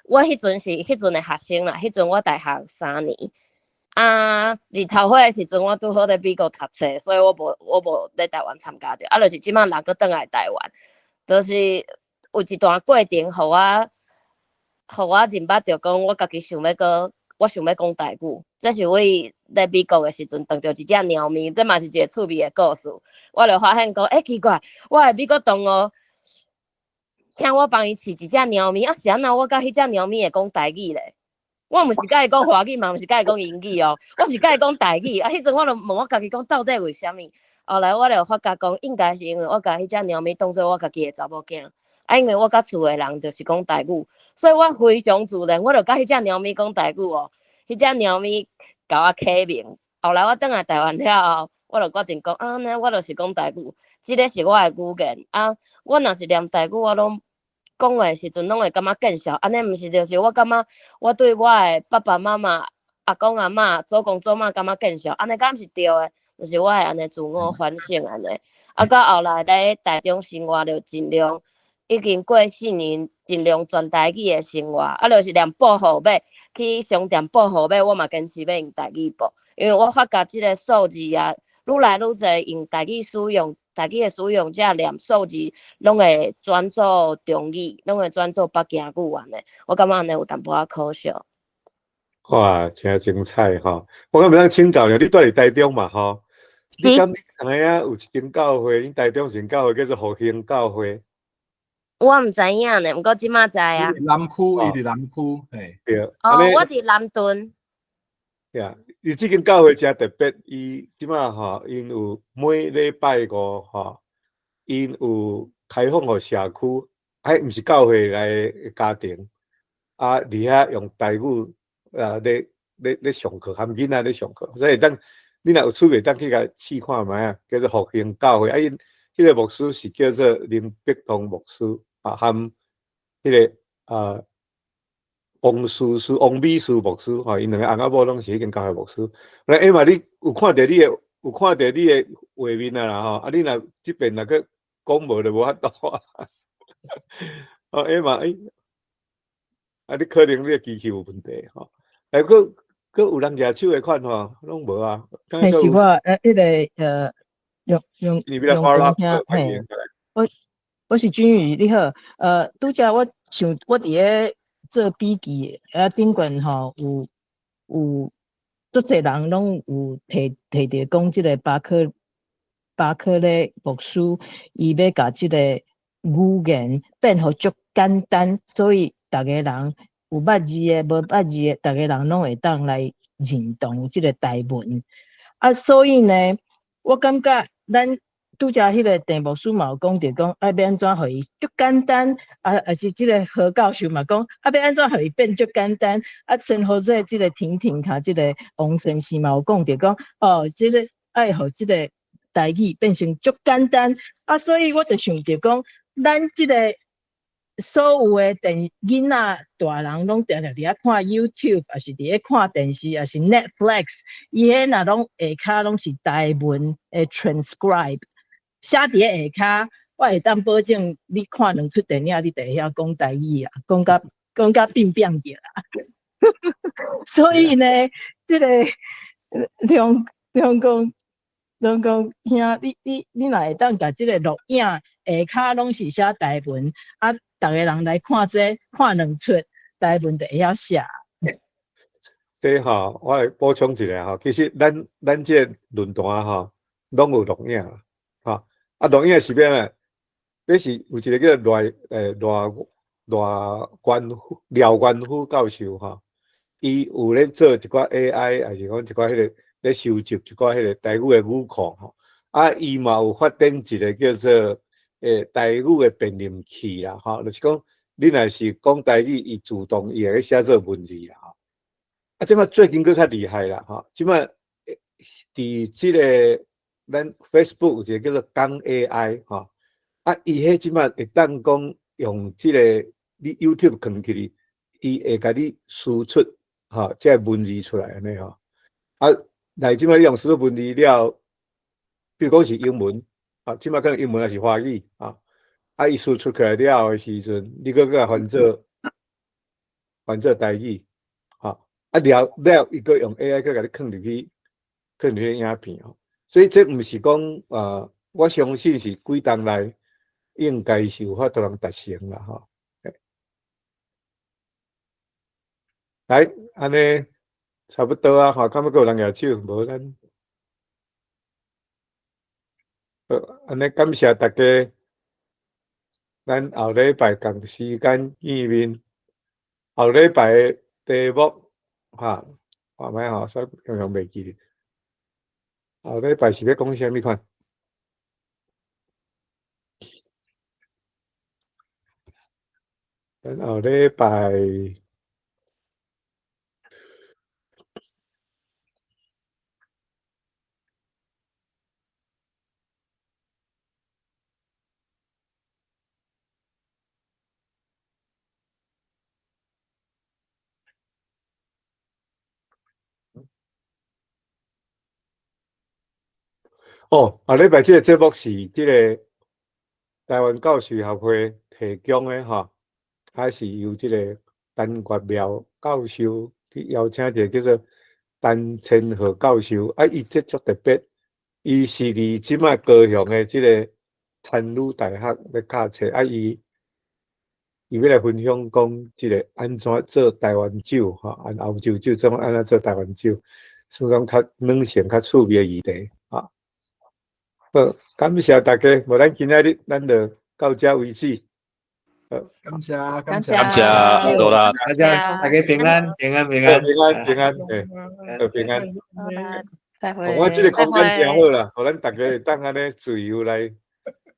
我迄阵是迄阵的学生啦，迄阵我大学3年，啊，日头花的时阵我拄好咧美国读册，所以我无咧台湾参加着，啊，就是即摆人搁转来台湾，就是有一段过程，互我认捌着讲，我家己想要讲台语，这是为咧美国的时阵撞到一只猫咪，这嘛是一个趣味的故事。我就发现讲，奇怪，我的美国同学请我帮伊饲一只猫咪，啊是安那我甲迄只猫咪会讲台语咧？我毋是甲伊讲华语嘛，毋是甲伊讲英语哦，我是甲伊讲台语。啊，迄阵我就问我家己讲，到底为虾米？后来我就发觉讲，应该是因为我甲迄只猫咪当做我家己的查某囝，因为我甲厝的人就是讲台语，所以我非常自然，我就甲迄只猫咪讲台语哦。迄只猫咪甲我起名，后来我转来台湾了后，我就决定讲那我就是讲台语，即个是我的语言啊。我若是念台语，我拢讲的时阵拢会感觉见笑，安尼毋是就是我感觉我对我的爸爸妈妈、阿公阿嬷、祖公祖妈感觉见笑，安尼敢毋是对的？就是我会安尼自我反省安尼。啊，到后来咧台中生活就尽量。已经过4年，尽量全台语的生活，啊，就是连报号码去商店报号码，我嘛坚持要用台语报，因为我发觉即个数字啊，愈来愈侪用台语使用，台语的使用者连数字拢会转做中语，拢会转做北京语安尼，我感觉安尼有淡薄仔可笑。哇，真精彩吼！我敢袂当请教你，你住伫台中嘛吼？你敢知影有一间教会，因台中一间教会叫做复兴教会。我毋知影呢，毋过即马知啊。南区，伊伫南区，嘿。对。我伫南屯。对啊，伊即间教会真特别，伊即马吼，因有每礼拜五吼，因有开放互社区，毋是教会来家庭，啊，伫遐用台语咧上课，含囡仔咧上课，所以你若有趣味，当去甲试看觅啊，叫做复兴教会，因迄个牧师是叫做林碧彤牧师。含迄个王美师牧师吼，因两个翁仔某拢是迄间教会牧师。来，嘛，你有看到你的画面啦吼，你若即边若个讲无就无法度啊。嘛，你可能你的机器有问题吼。佫有人举手的款吼，拢无啊。还是我迄个用嘿。我是君宇，你好。拄则我想，我伫咧做笔记，顶悬吼有足侪人拢有提着讲，即个巴克咧牧师，伊要甲即个语言变互足简单，所以逐个人有捌字诶，无捌字诶，逐个人拢会当来认同即个台文。所以呢，我感觉咱。拄则迄个陈牧师嘛有讲着讲，要安怎互伊足简单，也是即个何教授嘛讲，要安怎互伊变足简单，先好说即个婷甲即个王先生嘛有讲着讲，即个爱互即个台语变成足简单，所以我就想着讲，咱即个所有的囡仔大人拢定定伫遐看 YouTube， 也是伫咧看电视，也是 Netflix， 伊迄若拢下骹拢是台文的 transcribe。写伫咧下骹，我会当保证你看2出电影，你就会晓讲台语啊，讲甲变去啦。所以呢，即个两公兄，你若会当甲即个录影下骹拢是写台文，逐个人来看看2出台文就会晓写。这吼，我来补充一下吼，其实咱这论坛吼，拢有录影啦，吼。录影是变咧，这是有一个叫廖冠夫教授吼，伊有咧做一寡 AI， 还是讲一寡迄个咧收集一寡迄个台语的语库吼。伊嘛有发展一个叫做台语的辨认器啦，吼，就是讲你若是讲台语，伊自动伊会写做文字啦，吼。即摆最近佫较厉害啦，吼，即摆伫即个。咱 Facebook 有一个叫做讲 AI 吼，伊迄即摆会当讲用即个你 YouTube 放起哩，伊会甲你输出吼，即个文字出来安尼吼。来即摆你用输出文字了，比如讲是英文，即摆可能英文还是华语伊输出起来了的时阵，你佫甲翻做台语，了伊佫用 AI 佫甲你放入去影片吼。所以这毋是讲我相信是几冬内应该是有法度通达成啦吼。来，安尼差不多啊，看要阁有人举手，无咱安尼感谢大家，咱后礼拜同时间见面。后礼拜的题目看觅所以常常袂记哩。后礼拜是要讲啥物款？后礼拜礼拜这个节目是这个台湾教授协会提供的哈，还是由这个陈月苗教授去邀请一个叫做陈千和教授，伊这足特别，伊是伫即卖高雄的这个参旅大学咧教册，伊要来分享讲即个安怎做台湾酒哈，按欧洲酒怎安怎做台湾酒，算讲较软性、较趣味的议题啊。好，感谢大家，无咱今仔日咱就到这为止。感谢，感谢多啦，大家平安，平安，平安，平安，平安，平安。再会。我这个空间真好啦，互咱大家会当安尼自由来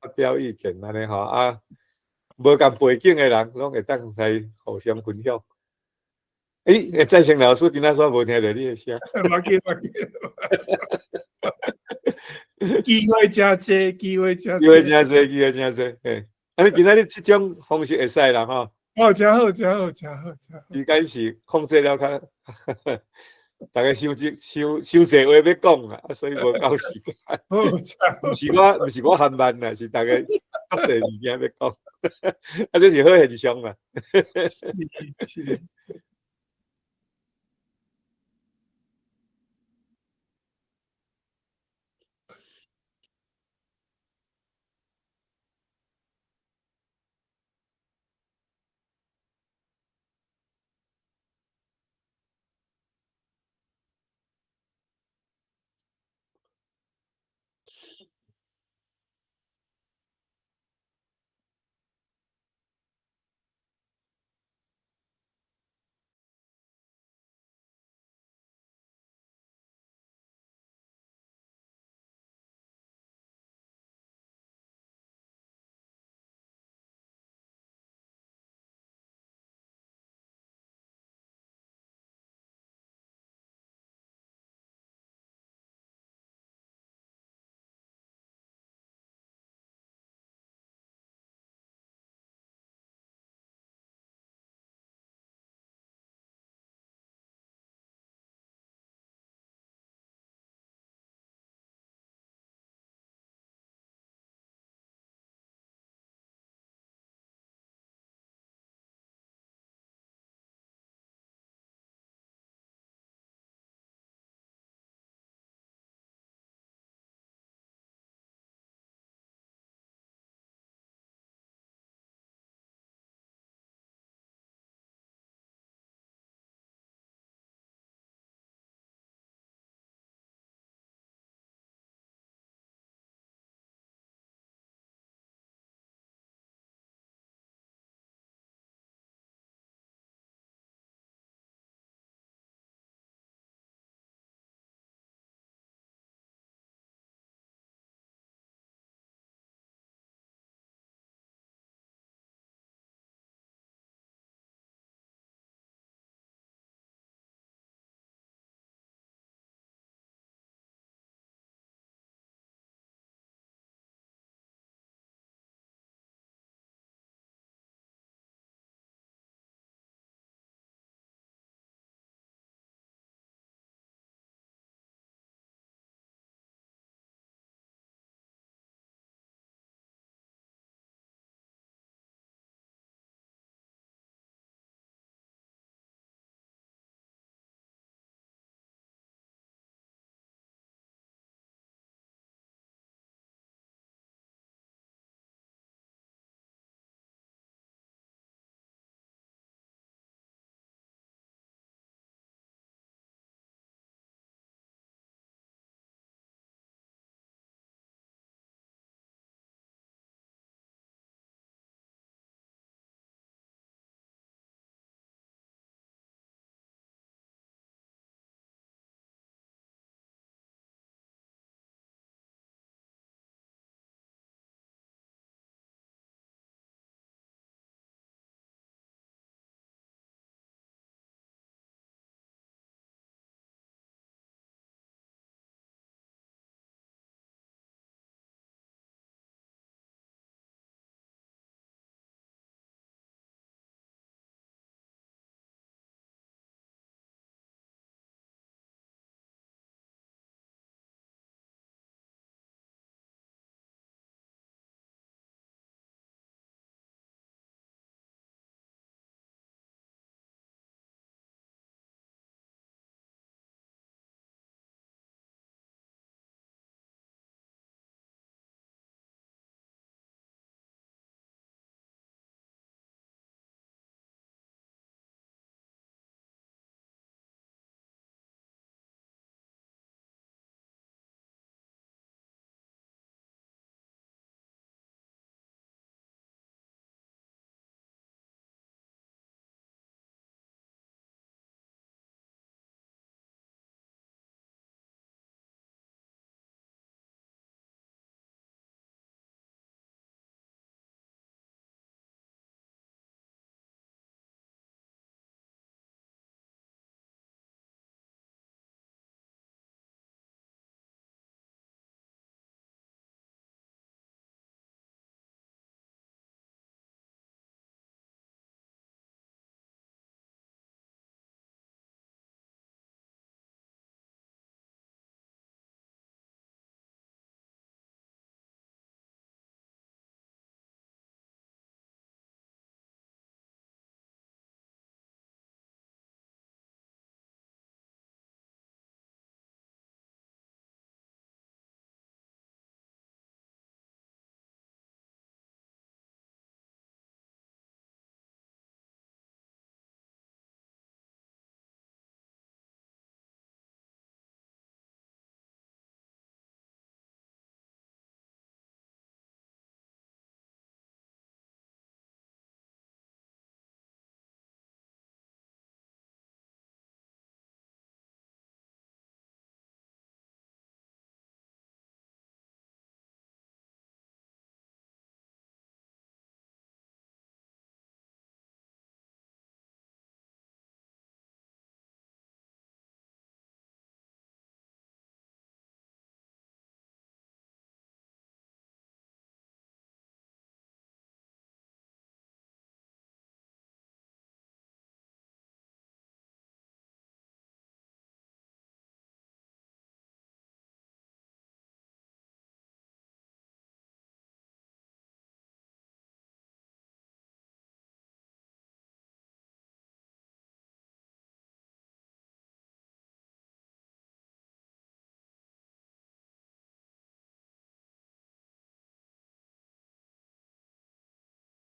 发表意见安尼吼啊，无共背景的人拢会当来互相分享。再生老师今仔煞无听到你的声。冇紧。机会真济，机会真济。安尼今仔日这种方式会使啦吼。真好。时间是控制了较，大家伤济话要讲啊，所以无够时间。毋是我含慢啦，是大家较侪物件要讲，这是好现象嘛。是。